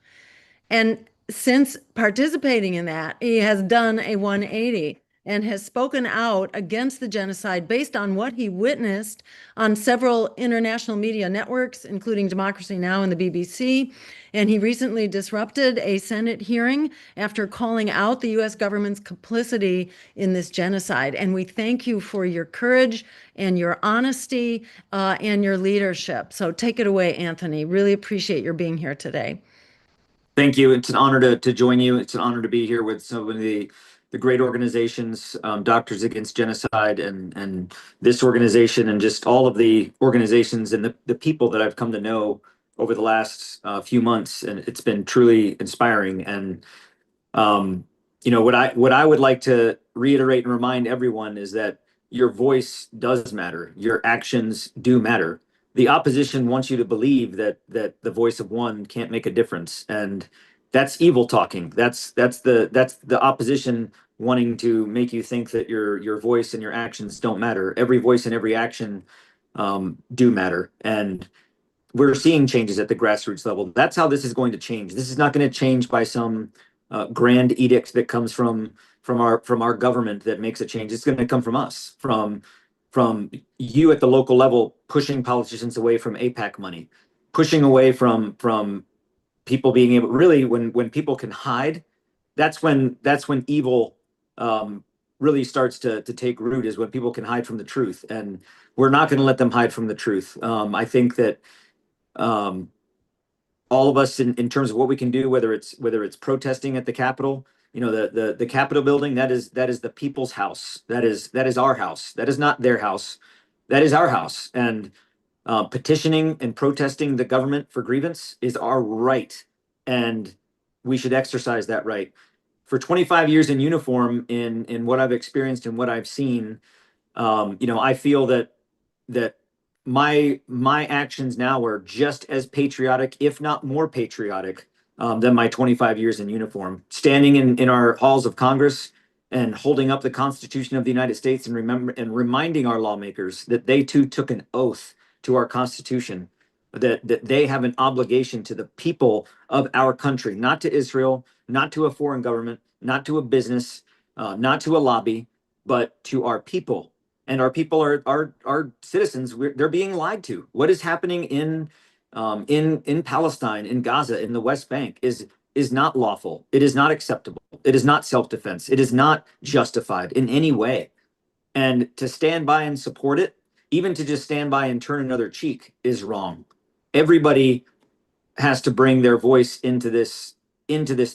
Speaker 1: And since participating in that, he has done a 180 and has spoken out against the genocide based on what he witnessed on several international media networks, including Democracy Now! And the BBC. And he recently disrupted a Senate hearing after calling out the U.S. government's complicity in this genocide. And we thank you for your courage and your honesty and your leadership. So take it away, Anthony. Really appreciate your being here today.
Speaker 10: Thank you. It's an honor to join you. It's an honor to be here with some of the great organizations, Doctors Against Genocide, and this organization, and just all of the organizations and the people that I've come to know over the last few months. And it's been truly inspiring. And what I would like to reiterate and remind everyone is that your voice does matter. Your actions do matter. the opposition wants you to believe that the voice of one can't make a difference, and that's evil talking. That's the opposition wanting to make you think that your voice and your actions don't matter. Every voice and every action do matter, and we're seeing changes at the grassroots level. That's how this is going to change. This is not going to change by some grand edict that comes from our government that makes a change. It's going to come from us, from you at the local level, pushing politicians away from APAC money, pushing away from people being able, really, when people can hide, that's when evil really starts to take root, is when people can hide from the truth. And we're not going to let them hide from the truth. I think that all of us, in terms of what we can do, whether it's protesting at the Capitol, the Capitol building, that is the people's house. That is our house. That is not their house. That is our house. And petitioning and protesting the government for grievance is our right, and we should exercise that right. For 25 years in uniform, in what I've experienced and what I've seen, I feel that my actions now are just as patriotic, if not more patriotic, than my 25 years in uniform. Standing in our halls of Congress and holding up the Constitution of the United States, and reminding our lawmakers that they too took an oath to our Constitution, that they have an obligation to the people of our country, not to Israel, not to a foreign government, not to a business, not to a lobby, but to our people. And our people are citizens. They're being lied to. What is happening in Palestine, in Gaza, in the West Bank is not lawful. It is not acceptable. It is not self-defense. It is not justified in any way. And to stand by and support it, even to just stand by and turn another cheek, is wrong. Everybody has to bring their voice into this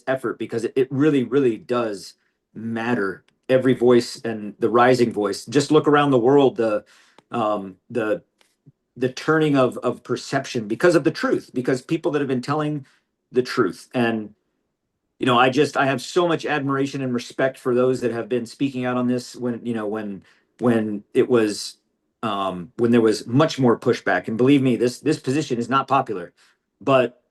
Speaker 10: effort, because it really, really does matter. Every voice, and the rising voice. Just look around the world, the turning of perception because of the truth, because people that have been telling the truth. And I have so much admiration and respect for those that have been speaking out on this when it was when there was much more pushback. And believe me, this position is not popular, but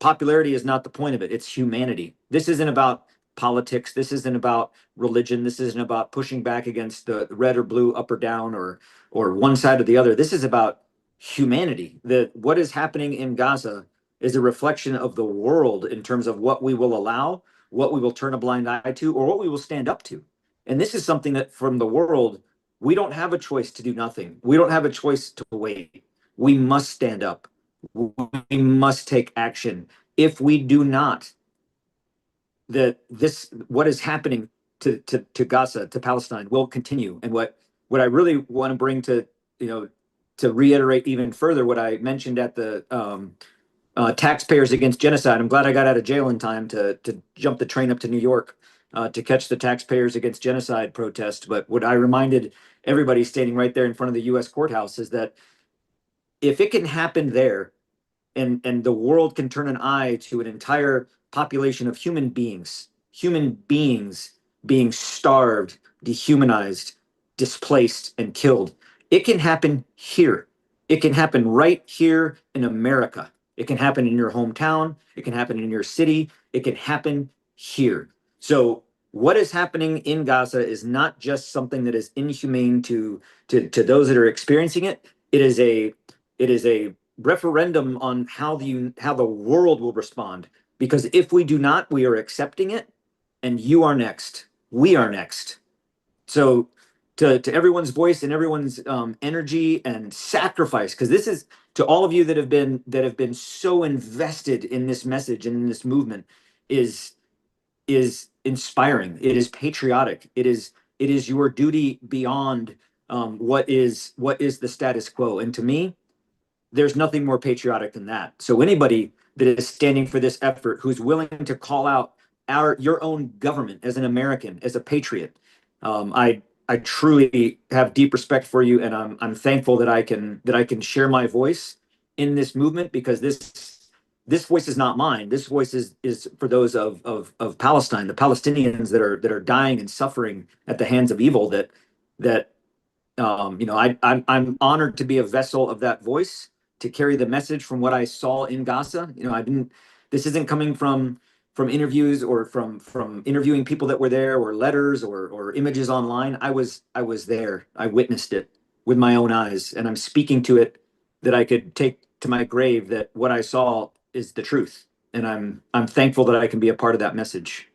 Speaker 10: popularity is not the point of it. It's humanity. This isn't about politics. This isn't about religion. This isn't about pushing back against the red or blue, up or down, or one side or the other. This is about humanity. What is happening in Gaza is a reflection of the world in terms of what we will allow, what we will turn a blind eye to, or what we will stand up to. And this is something that, from the world, we don't have a choice to do nothing. We don't have a choice to wait. We must stand up. We must take action. If we do not, what is happening to Gaza, to Palestine, will continue. And what I really want to bring to reiterate even further what I mentioned at the Taxpayers Against Genocide. I'm glad I got out of jail in time to jump the train up to New York to catch the Taxpayers Against Genocide protest. But what I reminded everybody standing right there in front of the U.S. courthouse is that if it can happen there, and the world can turn an eye to an entire population of human beings being starved, dehumanized, displaced, and killed, it can happen here. It can happen right here in America. It can happen in your hometown. It can happen in your city. It can happen here. So what is happening in Gaza is not just something that is inhumane to those that are experiencing it. It is a referendum on how the world will respond. Because if we do not, we are accepting it, and you are next. We are next. So to everyone's voice and everyone's energy and sacrifice, because this is to all of you that have been so invested in this message and in this movement, is inspiring. It is patriotic. It is your duty beyond what is the status quo. And to me, there's nothing more patriotic than that. So anybody that is standing for this effort, who's willing to call out your own government as an American, as a patriot, I truly have deep respect for you, and I'm thankful that I can share my voice in this movement, because this voice is not mine. This voice is for those of Palestine, the Palestinians that are dying and suffering at the hands of evil. I'm honored to be a vessel of that voice. to carry the message from what I saw in Gaza. You know, I didn't. This isn't coming from interviews or from interviewing people that were there, or letters or images online. I was there. I witnessed it with my own eyes, and I'm speaking to it that I could take to my grave, that what I saw is the truth. And I'm thankful that I can be a part of that message.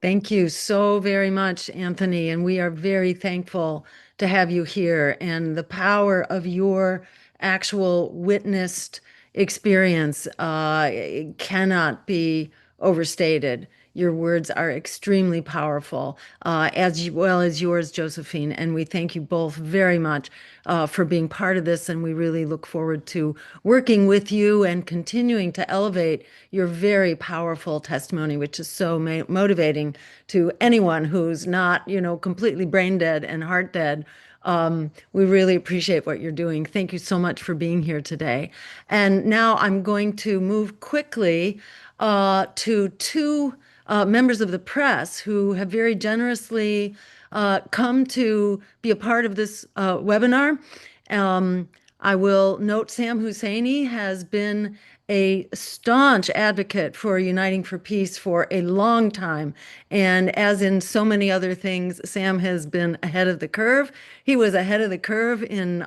Speaker 1: Thank you so very much, Anthony. And we are very thankful to have you here, and the power of your actual witnessed experience cannot be overstated. Your words are extremely powerful, as well as yours, Josephine. And we thank you both very much for being part of this. And we really look forward to working with you and continuing to elevate your very powerful testimony, which is so motivating to anyone who's not, completely brain dead and heart dead. We really appreciate what you're doing. Thank you so much for being here today. And now I'm going to move quickly to two members of the press who have very generously come to be a part of this webinar. I will note Sam Husseini has been a staunch advocate for Uniting for Peace for a long time. And as in so many other things, Sam has been ahead of the curve. He was ahead of the curve in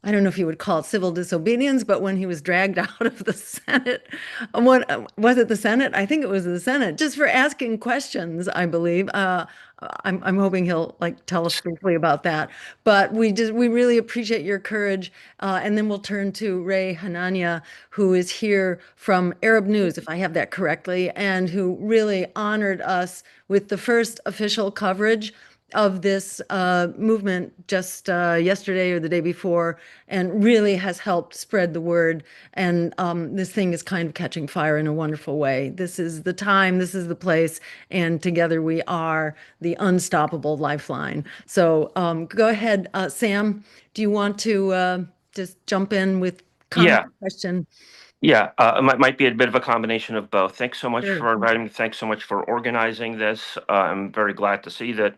Speaker 1: I don't know if you would call it civil disobedience, but when he was dragged out of the Senate, what was it, the Senate? I think it was the Senate, just for asking questions, I believe. I'm hoping he'll tell us briefly about that. But we really appreciate your courage. And then we'll turn to Ray Hanania, who is here from Arab News, if I have that correctly, and who really honored us with the first official coverage of this movement just yesterday or the day before, and really has helped spread the word. And this thing is kind of catching fire in a wonderful way. This is the time, this is the place, and together we are the unstoppable lifeline. So go ahead, Sam. Do you want to just jump in with comment, question?
Speaker 11: Yeah, it might be a bit of a combination of both. Thanks so much
Speaker 1: Sure.
Speaker 11: for inviting me. Thanks so much for organizing this. I'm very glad to see that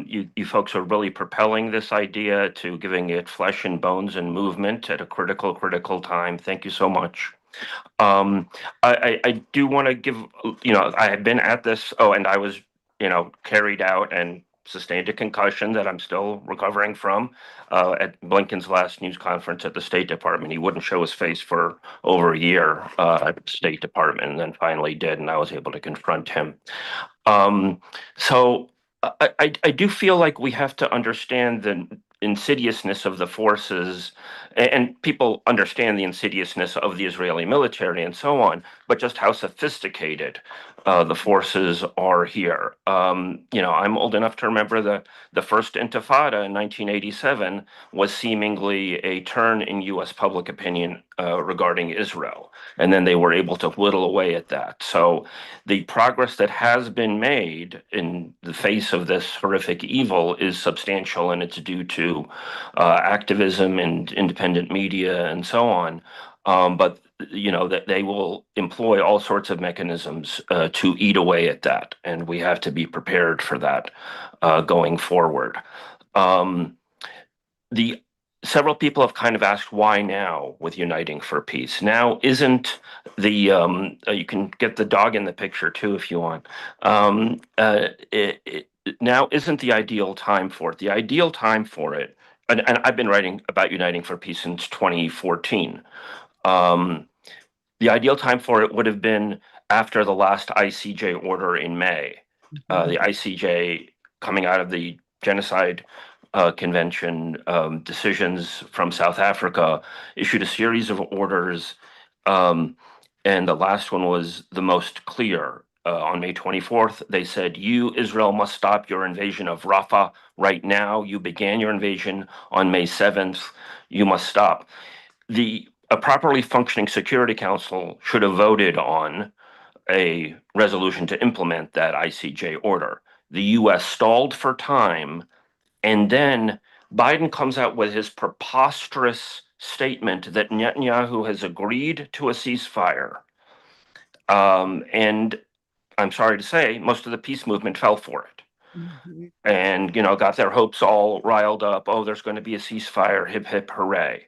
Speaker 11: you folks are really propelling this idea to giving it flesh and bones and movement at a critical time. Thank you so much. I do want to give, I had been at this, and I was, carried out and sustained a concussion that I'm still recovering from at Blinken's last news conference at the State Department. He wouldn't show his face for over a year at the State Department, and then finally did, and I was able to confront him. So I do feel like we have to understand the insidiousness of the forces, and people understand the insidiousness of the Israeli military and so on, but just how sophisticated the forces are here. I'm old enough to remember the first Intifada in 1987 was seemingly a turn in U.S. public opinion regarding Israel, and then they were able to whittle away at that. So the progress that has been made in the face of this horrific evil is substantial, and it's due to activism and independent media and so on. But that they will employ all sorts of mechanisms to eat away at that, and we have to be prepared for that going forward. Several people have kind of asked why now with Uniting for Peace. Now isn't the you can get the dog in the picture too if you want. Now isn't the ideal time for it. The ideal time for it, and I've been writing about Uniting for Peace since 2014. The ideal time for it would have been after the last ICJ order in May. The ICJ coming out of the Genocide Convention decisions from South Africa issued a series of orders, and the last one was the most clear. On May 24th, they said, you, Israel, must stop your invasion of Rafah right now. You began your invasion on May 7th. You must stop. A properly functioning Security Council should have voted on a resolution to implement that ICJ order. The U.S. stalled for time, and then Biden comes out with his preposterous statement that Netanyahu has agreed to a ceasefire. And I'm sorry to say, most of the peace movement fell for it. and, got their hopes all riled up. Oh, there's going to be a ceasefire, hip, hip, hooray.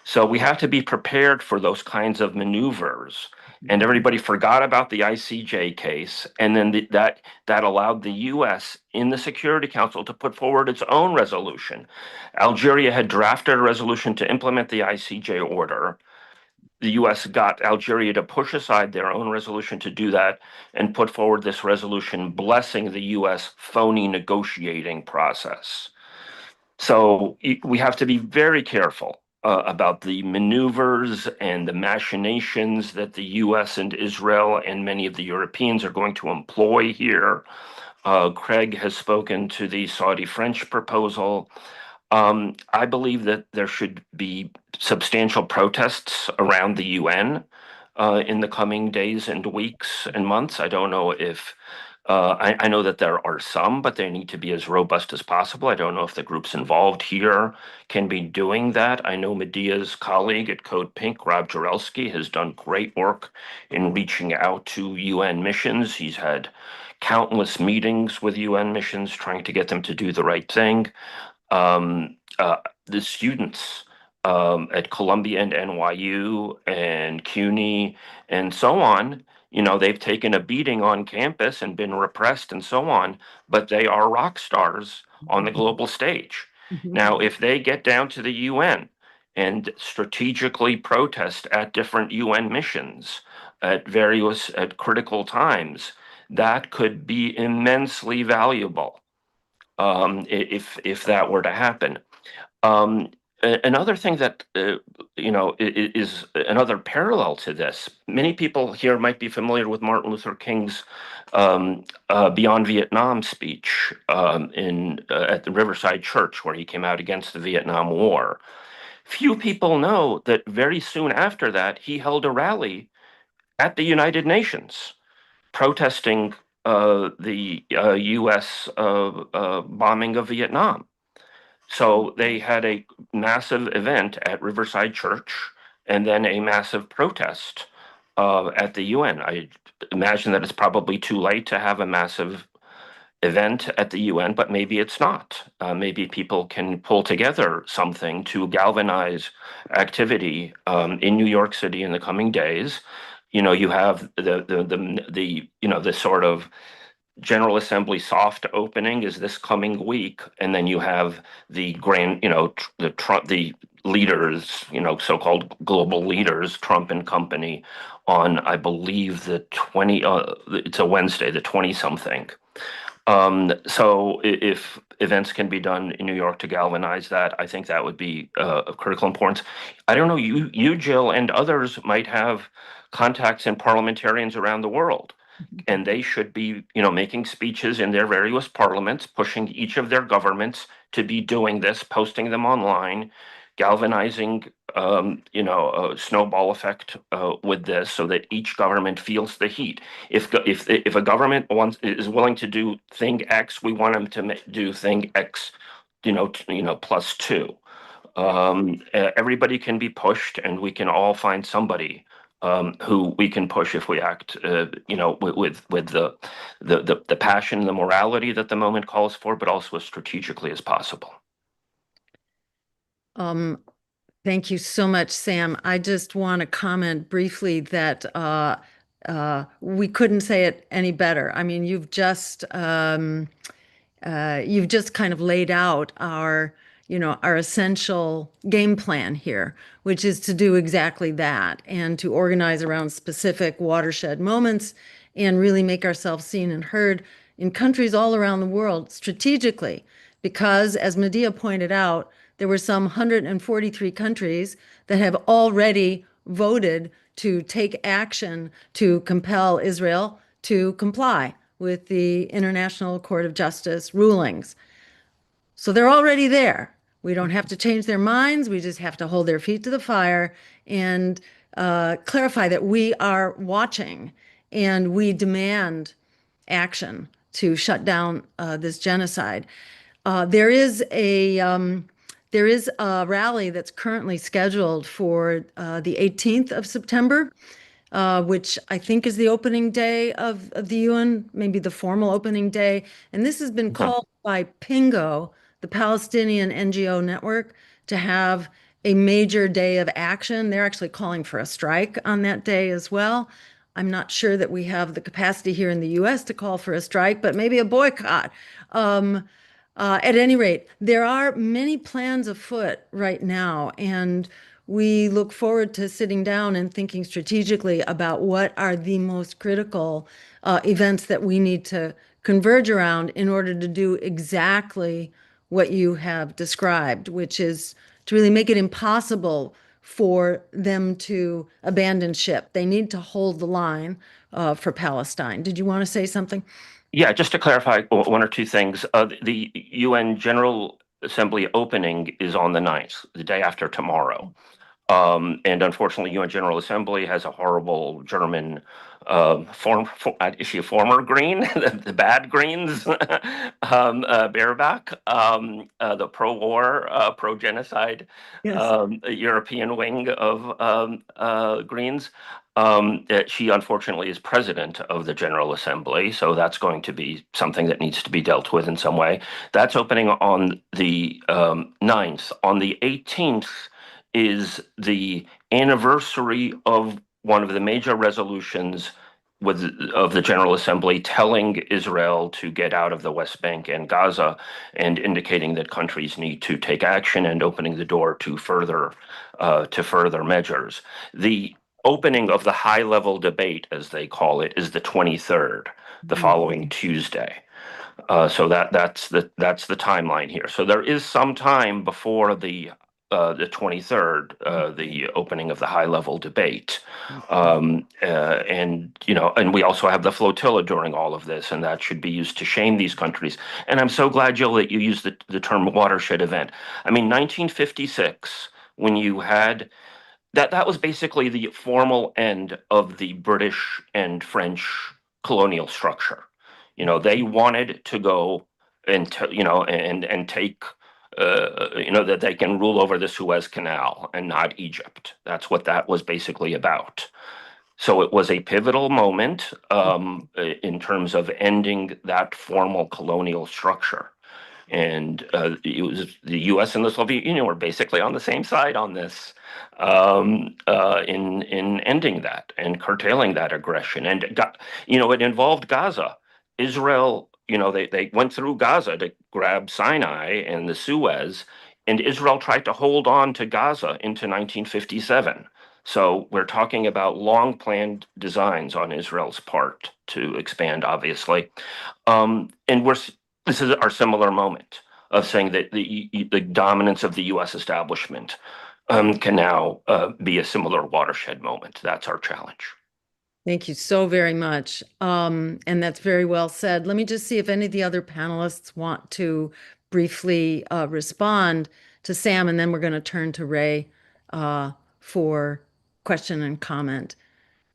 Speaker 11: So we have to be prepared for those kinds of maneuvers. And everybody forgot about the ICJ case, and then that allowed the U.S. in the Security Council to put forward its own resolution. Algeria had drafted a resolution to implement the ICJ order. The U.S. got Algeria to push aside their own resolution to do that and put forward this resolution blessing the U.S. phony negotiating process. So we have to be very careful about the maneuvers and the machinations that the U.S. and Israel and many of the Europeans are going to employ here. Craig has spoken to the Saudi-French proposal. I believe that there should be substantial protests around the UN in the coming days and weeks and months. I don't know if I know that there are some, but they need to be as robust as possible. I don't know if the groups involved here can be doing that. I know Medea's colleague at Code Pink, Rob Jarelski, has done great work in reaching out to UN missions. He's had countless meetings with UN missions trying to get them to do the right thing. The students at Columbia and NYU and CUNY and so on, they've taken a beating on campus and been repressed and so on, but they are rock stars on the global stage. Now, if they get down to the UN and strategically protest at different UN missions at critical times, that could be immensely valuable if that were to happen. Another thing that is another parallel to this. Many people here might be familiar with Martin Luther King's Beyond Vietnam speech at the Riverside Church, where he came out against the Vietnam War. Few people know that very soon after that, he held a rally at the United Nations protesting the U.S. Bombing of Vietnam. So they had a massive event at Riverside Church and then a massive protest at the UN. I imagine that it's probably too late to have a massive event at the UN, but maybe it's not. Maybe people can pull together something to galvanize activity in New York City in the coming days. You have the sort of General Assembly soft opening is this coming week, and then you have the the leaders, so-called global leaders, Trump and company, on I believe the 20. It's a Wednesday, the 20-something. So if events can be done in New York to galvanize that, I think that would be of critical importance. I don't know, you, Jill, and others might have contacts and parliamentarians around the world. And they should be, making speeches in their various parliaments, pushing each of their governments to be doing this, posting them online, galvanizing, a snowball effect with this, so that each government feels the heat. If a government is willing to do thing X, we want them to do thing X, plus two. Everybody can be pushed, and we can all find somebody who we can push if we act, with the passion and the morality that the moment calls for, but also as strategically as possible.
Speaker 1: Thank you so much, Sam. I just want to comment briefly that we couldn't say it any better. I mean, you've just kind of laid out our essential game plan here, which is to do exactly that and to organize around specific watershed moments and really make ourselves seen and heard in countries all around the world strategically. Because, as Medea pointed out, there were some 143 countries that have already voted to take action to compel Israel to comply with the International Court of Justice rulings. So they're already there. We don't have to change their minds. We just have to hold their feet to the fire and clarify that we are watching and we demand action to shut down this genocide. There is a rally that's currently scheduled for the 18th of September which I think is the opening day of the UN, maybe the formal opening day. And this has been called by PINGO, the Palestinian NGO network, to have a major day of action. They're actually calling for a strike on that day as well. I'm not sure that we have the capacity here in the US to call for a strike, but maybe a boycott. At any rate, there are many plans afoot right now, and we look forward to sitting down and thinking strategically about what are the most critical events that we need to converge around in order to do exactly what you have described, which is to really make it impossible for them to abandon ship. They need to hold the line for Palestine. Did you want to say something?
Speaker 11: Yeah, just to clarify one or two things. The UN General Assembly opening is on the 9th, the day after tomorrow. And unfortunately, UN General Assembly has a horrible German former green, the bad Greens, Baerbock, the pro-war, pro-genocide European wing of Greens. She unfortunately is president of the General Assembly, so that's going to be something that needs to be dealt with in some way. That's opening on the 9th. On the 18th, is the anniversary of one of the major resolutions of the General Assembly telling Israel to get out of the West Bank and Gaza, and indicating that countries need to take action and opening the door to further measures. The opening of the high-level debate, as they call it, is the 23rd, the following Tuesday. So that's the timeline here. So there is some time before the 23rd, the opening of the high-level debate. And we also have the flotilla during all of this, and that should be used to shame these countries. And I'm so glad, Jill, that you used the term watershed event. I mean, 1956, when you had that was basically the formal end of the British and French colonial structure. They wanted to go and take that they can rule over the Suez Canal and not Egypt. That's what that was basically about. So it was a pivotal moment in terms of ending that formal colonial structure. And it was the U.S. and the Soviet Union were basically on the same side on this in ending that and curtailing that aggression. And it involved Gaza. Israel, they went through Gaza to grab Sinai and the Suez, and Israel tried to hold on to Gaza into 1957. So we're talking about long planned designs on Israel's part to expand, obviously. This is our similar moment of saying that the dominance of the U.S. establishment can now be a similar watershed moment. That's our challenge.
Speaker 1: Thank you so very much. And that's very well said. Let me just see if any of the other panelists want to briefly respond to Sam, and then we're going to turn to Ray for question and comment.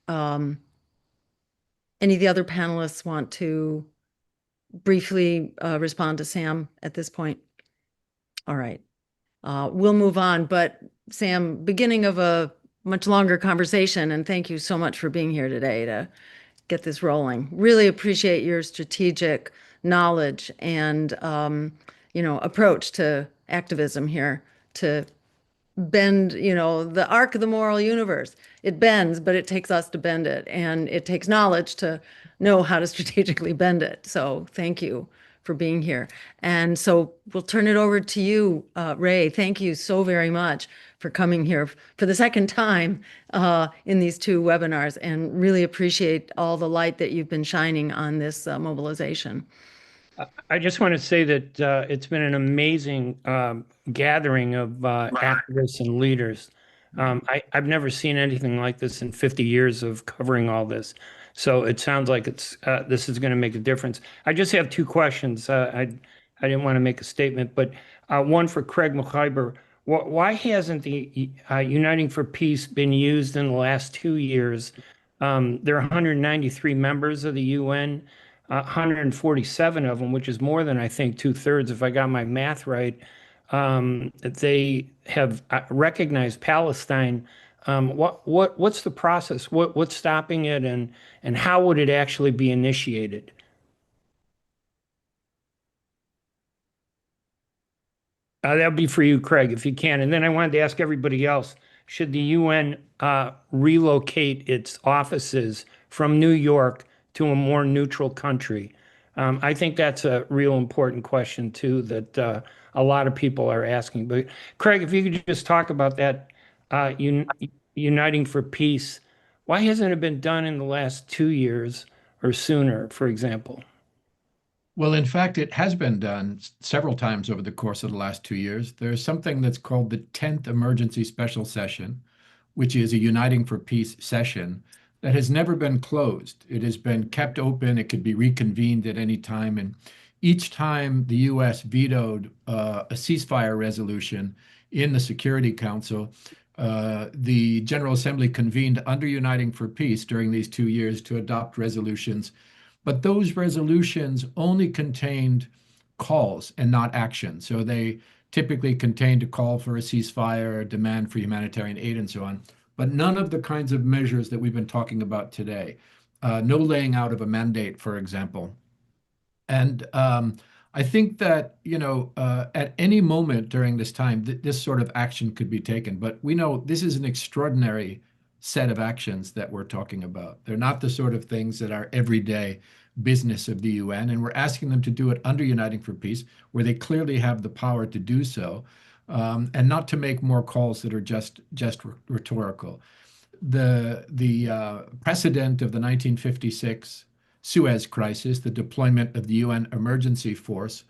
Speaker 1: Any of the other panelists want to briefly respond to Sam at this point? All right. We'll move on, but Sam, beginning of a much longer conversation, and thank you so much for being here today to get this rolling. Really appreciate your strategic knowledge and approach to activism here to bend, the arc of the moral universe. It bends, but it takes us to bend it, and it takes knowledge to know how to strategically bend it. So thank you for being here. And so we'll turn it over to you, Ray. Thank you so very much for coming here for the second time in these two webinars, and really appreciate all the light that you've been shining on this mobilization.
Speaker 12: I just want to say that it's been an amazing gathering of activists and leaders. I've never seen anything like this in 50 years of covering all this. So it sounds like this is going to make a difference. I just have two questions. I didn't want to make a statement, but one for Craig Mokhiber. Why hasn't the Uniting for Peace been used in the last 2 years? There are 193 members of the UN, 147 of them, which is more than I think 2/3, if I got my math right. They have recognized Palestine What's the process? What's stopping it, and how would it actually be initiated? That would be for you, Craig, if you can. And then I wanted to ask everybody else, should the UN relocate its offices from New York to a more neutral country? I think that's a real important question, too, that a lot of people are asking. But Craig, if you could just talk about that, Uniting for Peace, why hasn't it been done in the last 2 years or sooner, for example?
Speaker 2: Well, in fact, it has been done several times over the course of the last 2 years. There's something that's called the 10th Emergency Special Session, which is a Uniting for Peace session that has never been closed. It has been kept open. It could be reconvened at any time. And each time the U.S. vetoed a ceasefire resolution in the Security Council, the General Assembly convened under Uniting for Peace during these 2 years to adopt resolutions. But those resolutions only contained calls and not action. So they typically contained a call for a ceasefire, a demand for humanitarian aid, and so on. But none of the kinds of measures that we've been talking about today. No laying out of a mandate, for example. And I think that, at any moment during this time, this sort of action could be taken. But we know this is an extraordinary set of actions that we're talking about. They're not the sort of things that are everyday business of the UN, and we're asking them to do it under Uniting for Peace, where they clearly have the power to do so, and not to make more calls that are just rhetorical. The precedent of the 1956 Suez Crisis, the deployment of the UN emergency force,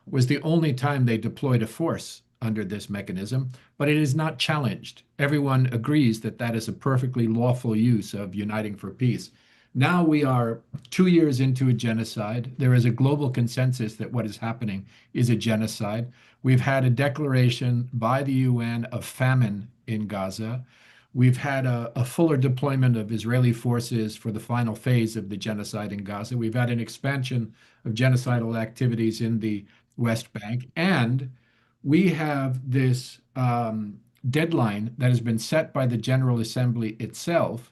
Speaker 2: was the only time they deployed a force under this mechanism, but it is not challenged. Everyone agrees that that is a perfectly lawful use of Uniting for Peace. Now we are 2 years into a genocide. There is a global consensus that what is happening is a genocide. We've had a declaration by the UN of famine in Gaza. We've had a fuller deployment of Israeli forces for the final phase of the genocide in Gaza. We've had an expansion of genocidal activities in the West Bank. And we have this deadline that has been set by the General Assembly itself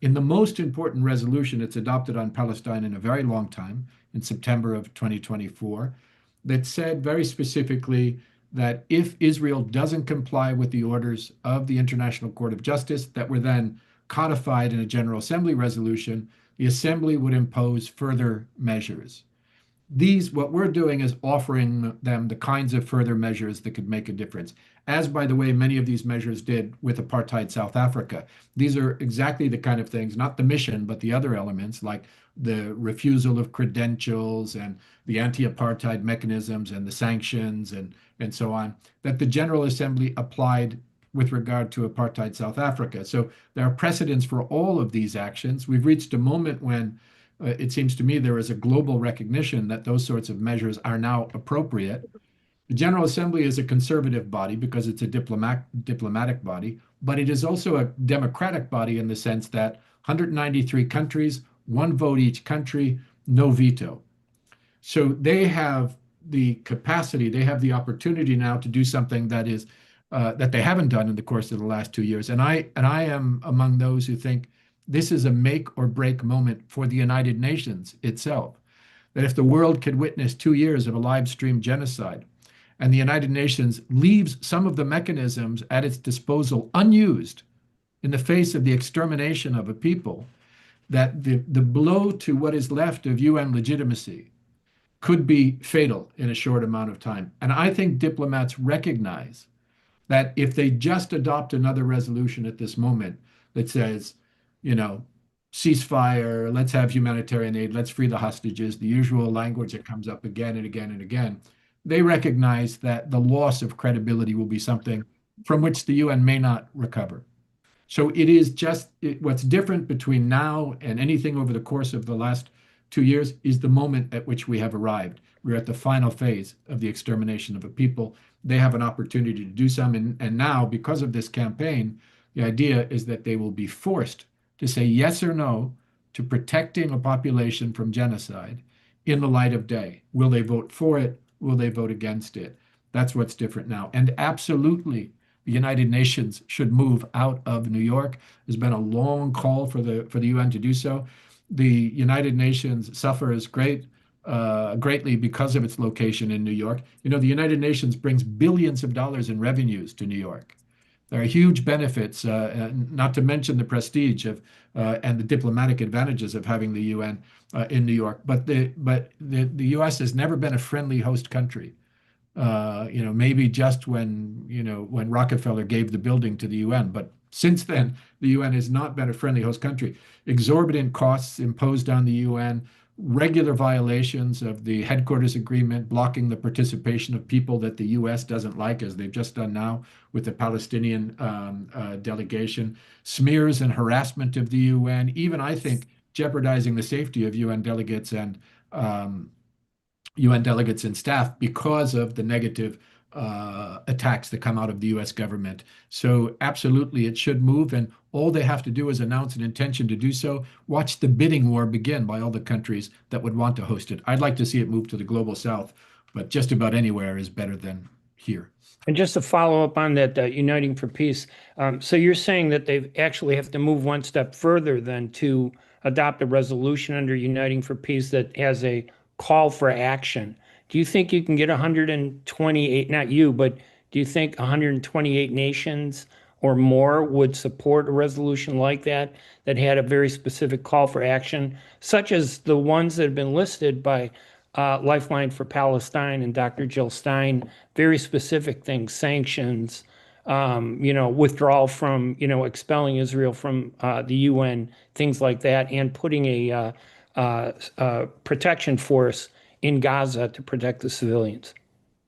Speaker 2: in the most important resolution it's adopted on Palestine in a very long time, in September of 2024, that said very specifically that if Israel doesn't comply with the orders of the International Court of Justice that were then codified in a General Assembly resolution, the Assembly would impose further measures. What we're doing is offering them the kinds of further measures that could make a difference. As, by the way, many of these measures did with apartheid South Africa. These are exactly the kind of things, not the mission, but the other elements like the refusal of credentials and the anti-apartheid mechanisms and the sanctions and so on, that the General Assembly applied with regard to apartheid South Africa. So there are precedents for all of these actions. We've reached a moment when it seems to me there is a global recognition that those sorts of measures are now appropriate. The General Assembly is a conservative body because it's a diplomatic body, but it is also a democratic body in the sense that 193 countries, one vote each country, no veto. So they have the capacity, they have the opportunity now to do something that is that they haven't done in the course of the last 2 years. And I am among those who think this is a make or break moment for the United Nations itself. That if the world could witness 2 years of a live stream genocide and the United Nations leaves some of the mechanisms at its disposal unused in the face of the extermination of a people, that the blow to what is left of UN legitimacy could be fatal in a short amount of time. And I think diplomats recognize that if they just adopt another resolution at this moment that says, ceasefire, let's have humanitarian aid, let's free the hostages, the usual language that comes up again and again and again, they recognize that the loss of credibility will be something from which the UN may not recover. So it is just what's different between now and anything over the course of the last 2 years is the moment at which we have arrived. We're at the final phase of the extermination of a people. They have an opportunity to do some. And now, because of this campaign, the idea is that they will be forced to say yes or no to protecting a population from genocide in the light of day. Will they vote for it? Will they vote against it? That's what's different now. And absolutely, the United Nations should move out of New York. There's been a long call for the UN to do so. The United Nations suffers greatly because of its location in New York. You know, the United Nations brings billions of dollars in revenues to New York. There are huge benefits, not to mention the prestige of and the diplomatic advantages of having the UN in New York. But the U.S. has never been a friendly host country. You know, maybe just when Rockefeller gave the building to the UN, but since then, the UN has not been a friendly host country. Exorbitant costs imposed on the UN, regular violations of the headquarters agreement, blocking the participation of people that the US doesn't like, as they've just done now with the Palestinian delegation, smears and harassment of the UN, even I think jeopardizing the safety of UN delegates and UN delegates and staff because of the negative attacks that come out of the US government. So absolutely it should move, and all they have to do is announce an intention to do so. Watch the bidding war begin by all the countries that would want to host it. I'd like to see it move to the global south, but just about anywhere is better than here.
Speaker 12: And just to follow up on that, Uniting for Peace, so you're saying that they actually have to move one step further than to adopt a resolution under Uniting for Peace that has a call for action. Do you think you can get 128, not you, but do you think 128 nations or more would support a resolution like that, that had a very specific call for action, such as the ones that have been listed by Lifeline for Palestine and Dr. Jill Stein, very specific things, sanctions, withdrawal from, expelling Israel from the UN, things like that, and putting a protection force in Gaza to protect the civilians?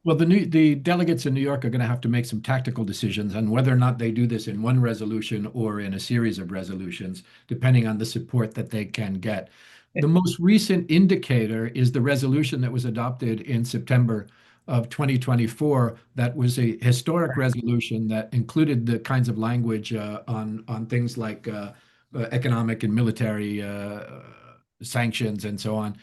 Speaker 2: Well, the delegates in New York are going to have to make some tactical decisions on whether or not they do this in one resolution or in a series of resolutions, depending on the support that they can get. The most recent indicator is the resolution that was adopted in September of 2024. That was a historic resolution that included the kinds of language on things like economic and military sanctions and so on.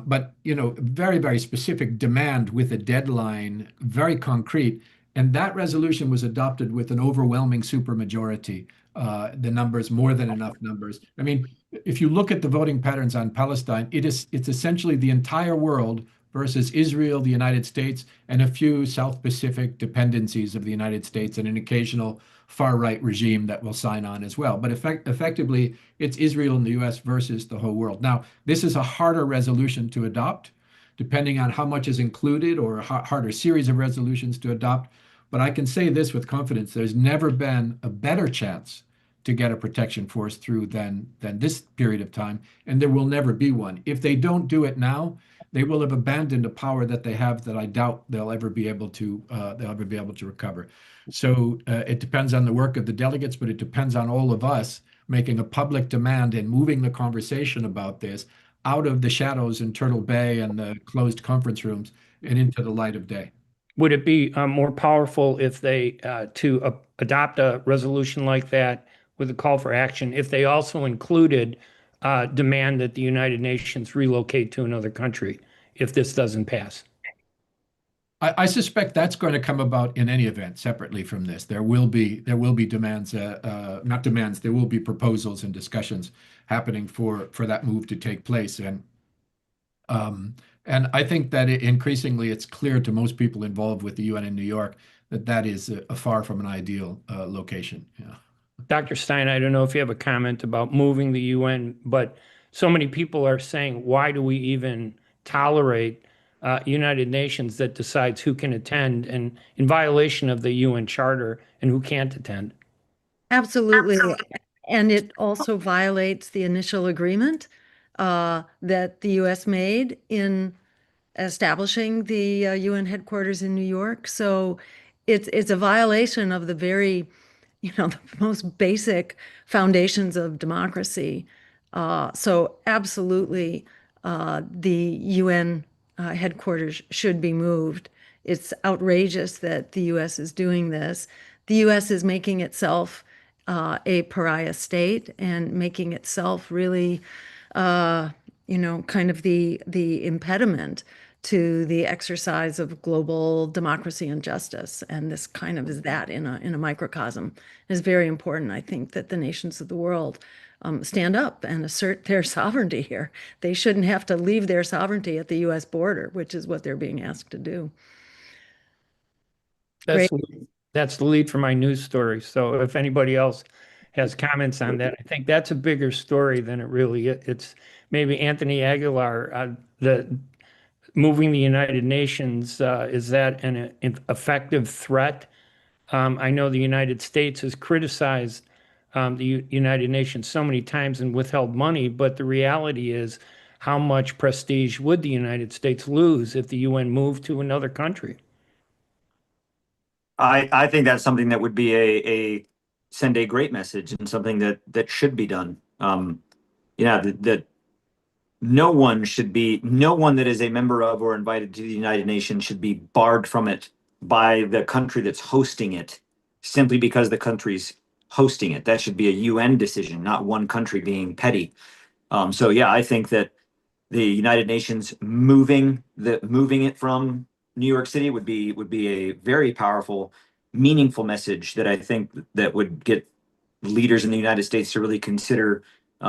Speaker 2: But, very, very specific demand with a deadline, very concrete. And that resolution was adopted with an overwhelming supermajority. The numbers, more than enough numbers. I mean, if you look at the voting patterns on Palestine, it's essentially the entire world versus Israel, the United States, and a few South Pacific dependencies of the United States and an occasional far-right regime that will sign on as well. But effectively, it's Israel and the US versus the whole world. Now, this is a harder resolution to adopt, depending on how much is included, or a harder series of resolutions to adopt. But I can say this with confidence: there's never been a better chance to get a protection force through than this period of time, and there will never be one. If they don't do it now, they will have abandoned a power that they have that I doubt they'll ever be able to recover. So it depends on the work of the delegates, but it depends on all of us making a public demand and moving the conversation about this out of the shadows in Turtle Bay and the closed conference rooms and into the light of day.
Speaker 12: Would it be more powerful if they to adopt a resolution like that with a call for action, if they also included demand that the United Nations relocate to another country if this doesn't pass?
Speaker 2: I suspect that's going to come about in any event separately from this. There will be demands, not demands. There will be proposals and discussions happening for that move to take place, and I think that increasingly it's clear to most people involved with the UN in New York that that is a far from an ideal location. Yeah.
Speaker 12: Dr. Stein, I don't know if you have a comment about moving the UN, but so many people are saying, why do we even tolerate United Nations that decides who can attend and in violation of the UN Charter and who can't attend?
Speaker 1: Absolutely. And it also violates the initial agreement that the U.S. made in establishing the UN headquarters in New York. So it's a violation of the very, the most basic foundations of democracy. So absolutely, the UN headquarters should be moved. It's outrageous that the U.S. is doing this. The U.S. is making itself a pariah state and making itself really, kind of the impediment to the exercise of global democracy and justice. And this kind of is that in a microcosm. It's very important, I think, that the nations of the world stand up and assert their sovereignty here. They shouldn't have to leave their sovereignty at the U.S. border, which is what they're being asked to do.
Speaker 12: That's the lead for my news story. So if anybody else has comments on that, I think that's a bigger story than it really is. It's maybe Anthony Aguilar, the moving the United Nations, is that an effective threat? I know the United States has criticized the United Nations so many times and withheld money, but the reality is, how much prestige would the United States lose if the UN moved to another country?
Speaker 10: I think that's something that would be a send a great message and something that should be done. That no one that is a member of or invited to the United Nations should be barred from it by the country that's hosting it simply because the country's hosting it. That should be a UN decision, not one country being petty. So yeah, I think that the United Nations moving it from New York City would be a very powerful, meaningful message that I think that would get leaders in the United States to really consider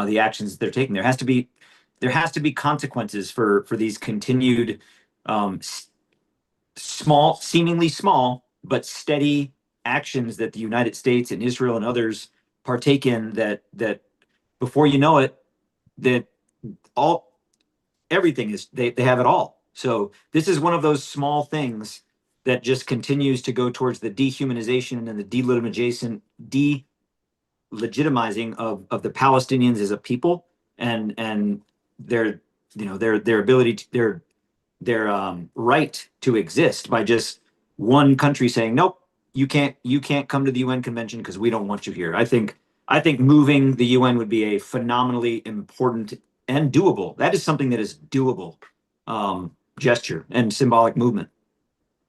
Speaker 10: the actions they're taking. There has to be consequences for these continued seemingly small but steady actions that the United States and Israel and others partake in. That before you know it, that everything is they have it all. So this is one of those small things that just continues to go towards the dehumanization and the delegitimizing of the Palestinians as a people and their ability to their right to exist by just one country saying nope, you can't come to the UN convention because we don't want you here. I think moving the UN would be a phenomenally important and doable. That is something that is doable gesture and symbolic movement.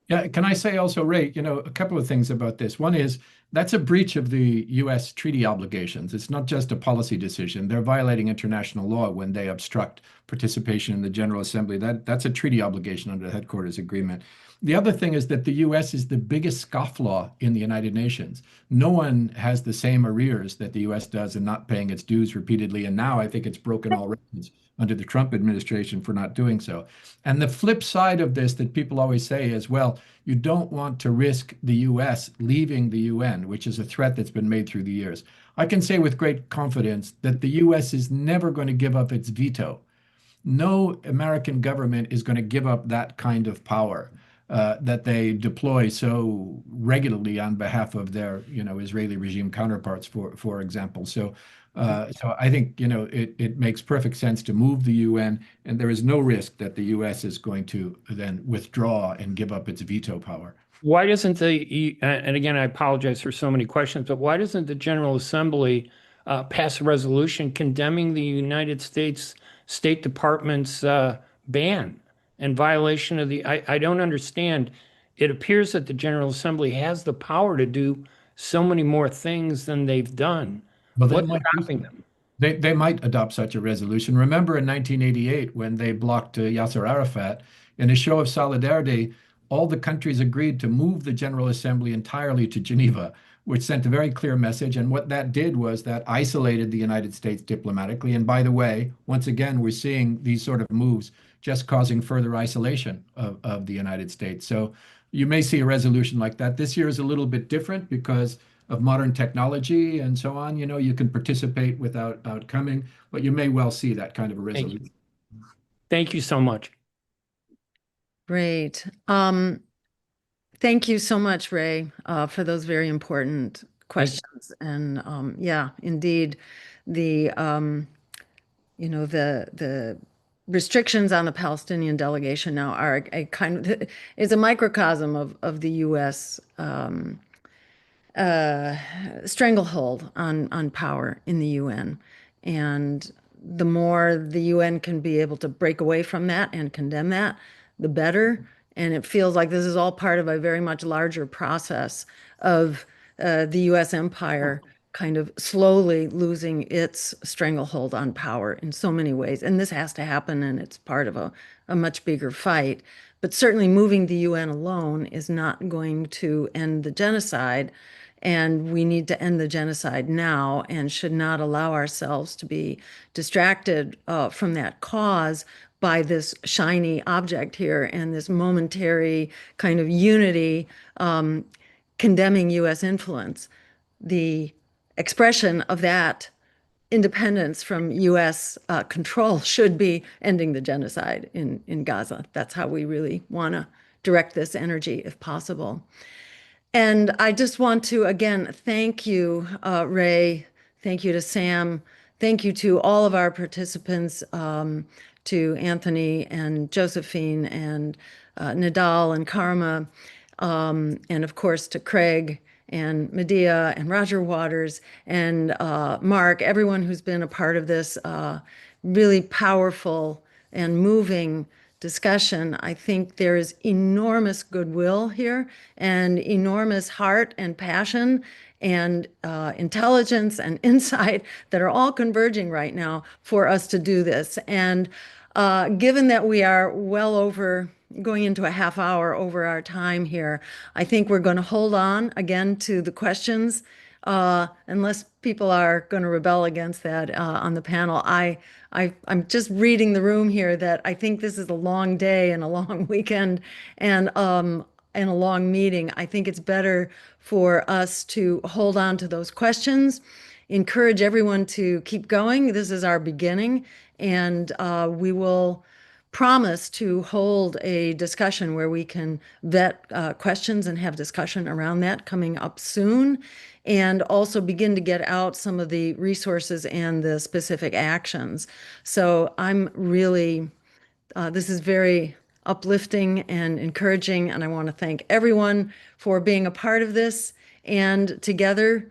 Speaker 2: Yeah, can I say also, Ray, a couple of things about this. One is that's a breach of the U.S. treaty obligations. It's not just a policy decision. They're violating international law when they obstruct participation in the General Assembly. That's a treaty obligation under the headquarters agreement. The other thing is that the U.S. is the biggest scofflaw in the United Nations. No one has the same arrears that the U.S. does in not paying its dues repeatedly. And now I think it's broken all records under the Trump administration for not doing so. And the flip side of this that people always say is, well, you don't want to risk the U.S. leaving the UN, which is a threat that's been made through the years. I can say with great confidence that the U.S. is never going to give up its veto. No American government is going to give up that kind of power that they deploy so regularly on behalf of their, Israeli regime counterparts, for example. So I think, it makes perfect sense to move the UN, and there is no risk that the U.S. is going to then withdraw and give up its veto power.
Speaker 12: Why doesn't and again, I apologize for so many questions, but why doesn't the General Assembly pass a resolution condemning the United States State Department's ban and violation of I don't understand. It appears that the General Assembly has the power to do so many more things than they've done.
Speaker 2: Well,
Speaker 12: What's stopping them?
Speaker 2: They might adopt such a resolution. Remember in 1988 when they blocked Yasser Arafat, in a show of solidarity, all the countries agreed to move the General Assembly entirely to Geneva, which sent a very clear message. And what that did was that isolated the United States diplomatically. And by the way, once again, we're seeing these sort of moves just causing further isolation of the United States. So you may see a resolution like that. This year is a little bit different because of modern technology and so on. You can participate without coming, but you may well see that kind of a resolution.
Speaker 12: Thank you so much.
Speaker 1: Great. Thank you so much, Ray, for those very important questions. And yeah, indeed, the the restrictions on the Palestinian delegation now are a kind of is a microcosm of the U.S. Stranglehold on power in the UN. And the more the UN can be able to break away from that and condemn that, the better. And it feels like this is all part of a very much larger process of the U.S. empire kind of slowly losing its stranglehold on power in so many ways. And this has to happen, and it's part of a much bigger fight. But certainly moving the UN alone is not going to end the genocide. And we need to end the genocide now and should not allow ourselves to be distracted from that cause by this shiny object here and this momentary kind of unity condemning US influence. The expression of that independence from US control should be ending the genocide in Gaza. That's how we really want to direct this energy if possible. And I just want to, again, thank you, Ray. Thank you to Sam. Thank you to all of our participants, to Anthony and Josephine and Nidal and Karamah, and of course to Craig and Medea and Roger Waters and Mark, everyone who's been a part of this really powerful and moving discussion. I think there is enormous goodwill here and enormous heart and passion and intelligence and insight that are all converging right now for us to do this. And given that we are well over going into a half hour over our time here, I think we're going to hold on again to the questions, unless people are going to rebel against that on the panel. I'm just reading the room here that I think this is a long day and a long weekend and a long meeting. I think it's better for us to hold on to those questions, encourage everyone to keep going. This is our beginning, and we will promise to hold a discussion where we can vet questions and have discussion around that coming up soon, and also begin to get out some of the resources and the specific actions. So I'm really, this is very uplifting and encouraging, and I want to thank everyone for being a part of this. And together,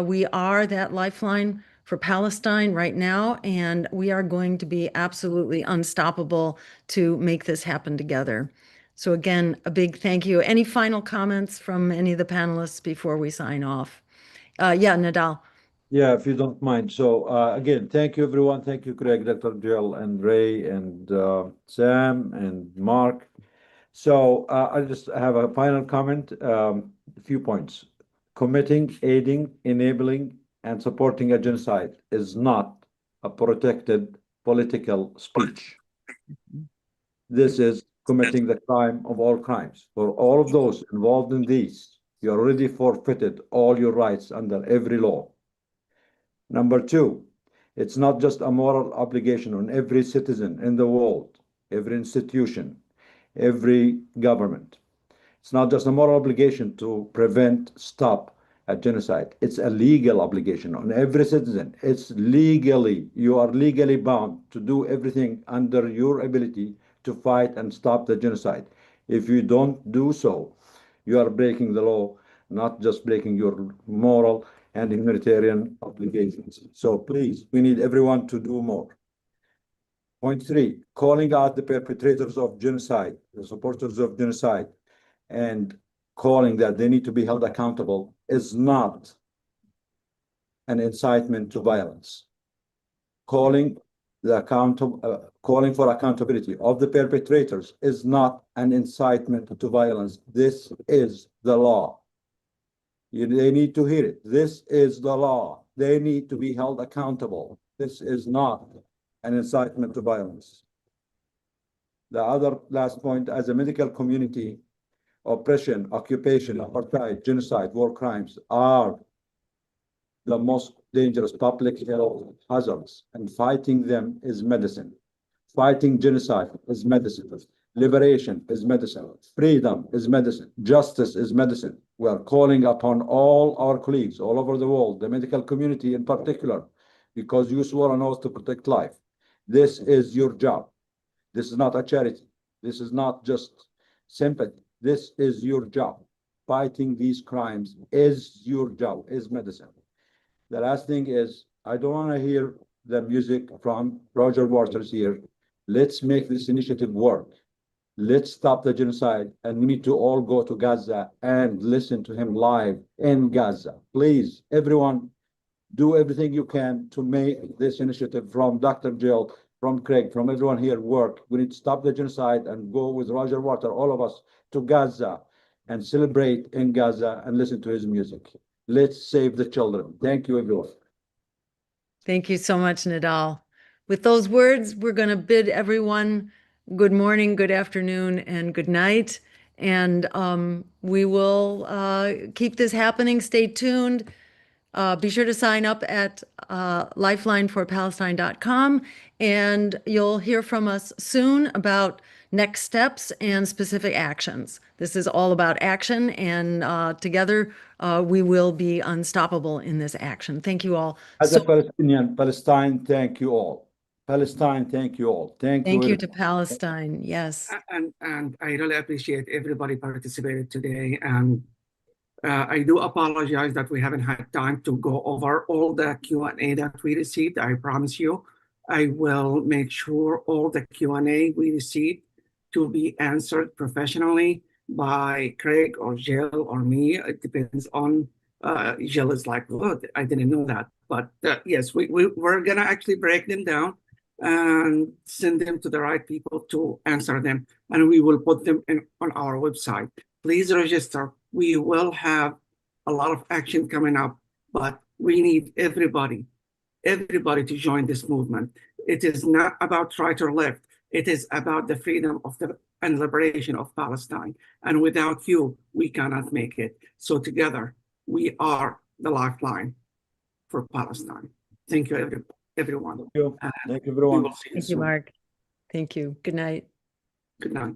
Speaker 1: we are that lifeline for Palestine right now, and we are going to be absolutely unstoppable to make this happen together. So again, a big thank you. Any final comments from any of the panelists before we sign off? Yeah, Nidal.
Speaker 4: Yeah, if you don't mind. So again, thank you, everyone. Thank you, Craig, Dr. Jill, and Ray, and Sam, and Mark. So I just have a final comment, a few points. Committing, aiding, enabling, and supporting a genocide is not a protected political speech. This is committing the crime of all crimes. For all of those involved in these, you already forfeited all your rights under every law. Number two, it's not just a moral obligation on every citizen in the world, every institution, every government. It's not just a moral obligation to prevent, stop a genocide. It's a legal obligation on every citizen. It's legally, you are legally bound to do everything under your ability to fight and stop the genocide. If you don't do so, you are breaking the law, not just breaking your moral and humanitarian obligations. So please, we need everyone to do more. Point three, calling out the perpetrators of genocide, the supporters of genocide, and calling that they need to be held accountable is not an incitement to violence. Calling for accountability of the perpetrators is not an incitement to violence. This is the law. They need to hear it. This is the law. They need to be held accountable. This is not an incitement to violence. The other last point, as a medical community, oppression, occupation, apartheid, genocide, war crimes are the most dangerous public health hazards, and fighting them is medicine. Fighting genocide is medicine. Liberation is medicine. Freedom is medicine. Justice is medicine. We are calling upon all our colleagues all over the world, the medical community in particular, because you swore an oath to protect life. This is your job. This is not a charity. This is not just sympathy. This is your job. Fighting these crimes is your job, is medicine. The last thing is, I don't want to hear the music from Roger Waters here. Let's make this initiative work. Let's stop the genocide, and we need to all go to Gaza and listen to him live in Gaza. Please, everyone, Do everything you can to make this initiative from Dr. Jill, from Craig, from everyone here work. We need to stop the genocide and go with Roger Water, all of us, to Gaza and celebrate in Gaza and listen to his music. Let's save the children. Thank you, everyone.
Speaker 1: Thank you so much, Nidal. With those words, we're going to bid everyone good morning, good afternoon, and good night. And we will keep this happening. Stay tuned. Be sure to sign up at lifelineforpalestine.com, and you'll hear from us soon about next steps and specific actions. This is all about action, and together we will be unstoppable in this action. Thank you all.
Speaker 4: As a Palestinian, Palestine, thank you all. Palestine, thank you all. Thank you.
Speaker 1: Thank you to Palestine. Yes.
Speaker 7: And I really appreciate everybody participated today. And I do apologize that we haven't had time to go over all the Q&A that we received. I promise you, I will make sure all the Q&A we received to be answered professionally by Craig or Jill or me. It depends on, Jill is like, oh, I didn't know that. But yes, we're gonna actually break them down and send them to the right people to answer them. And we will put them on our website. Please register. We will have a lot of action coming up, but we need everybody to join this movement. It is not about right or left. It is about the freedom of and liberation of Palestine. And without you, we cannot make it. So together, we are the lifeline for Palestine. Thank you, everyone.
Speaker 4: Thank you. Thank you, everyone.
Speaker 1: Thank you, Mark. Thank you. Good night.
Speaker 7: Good night.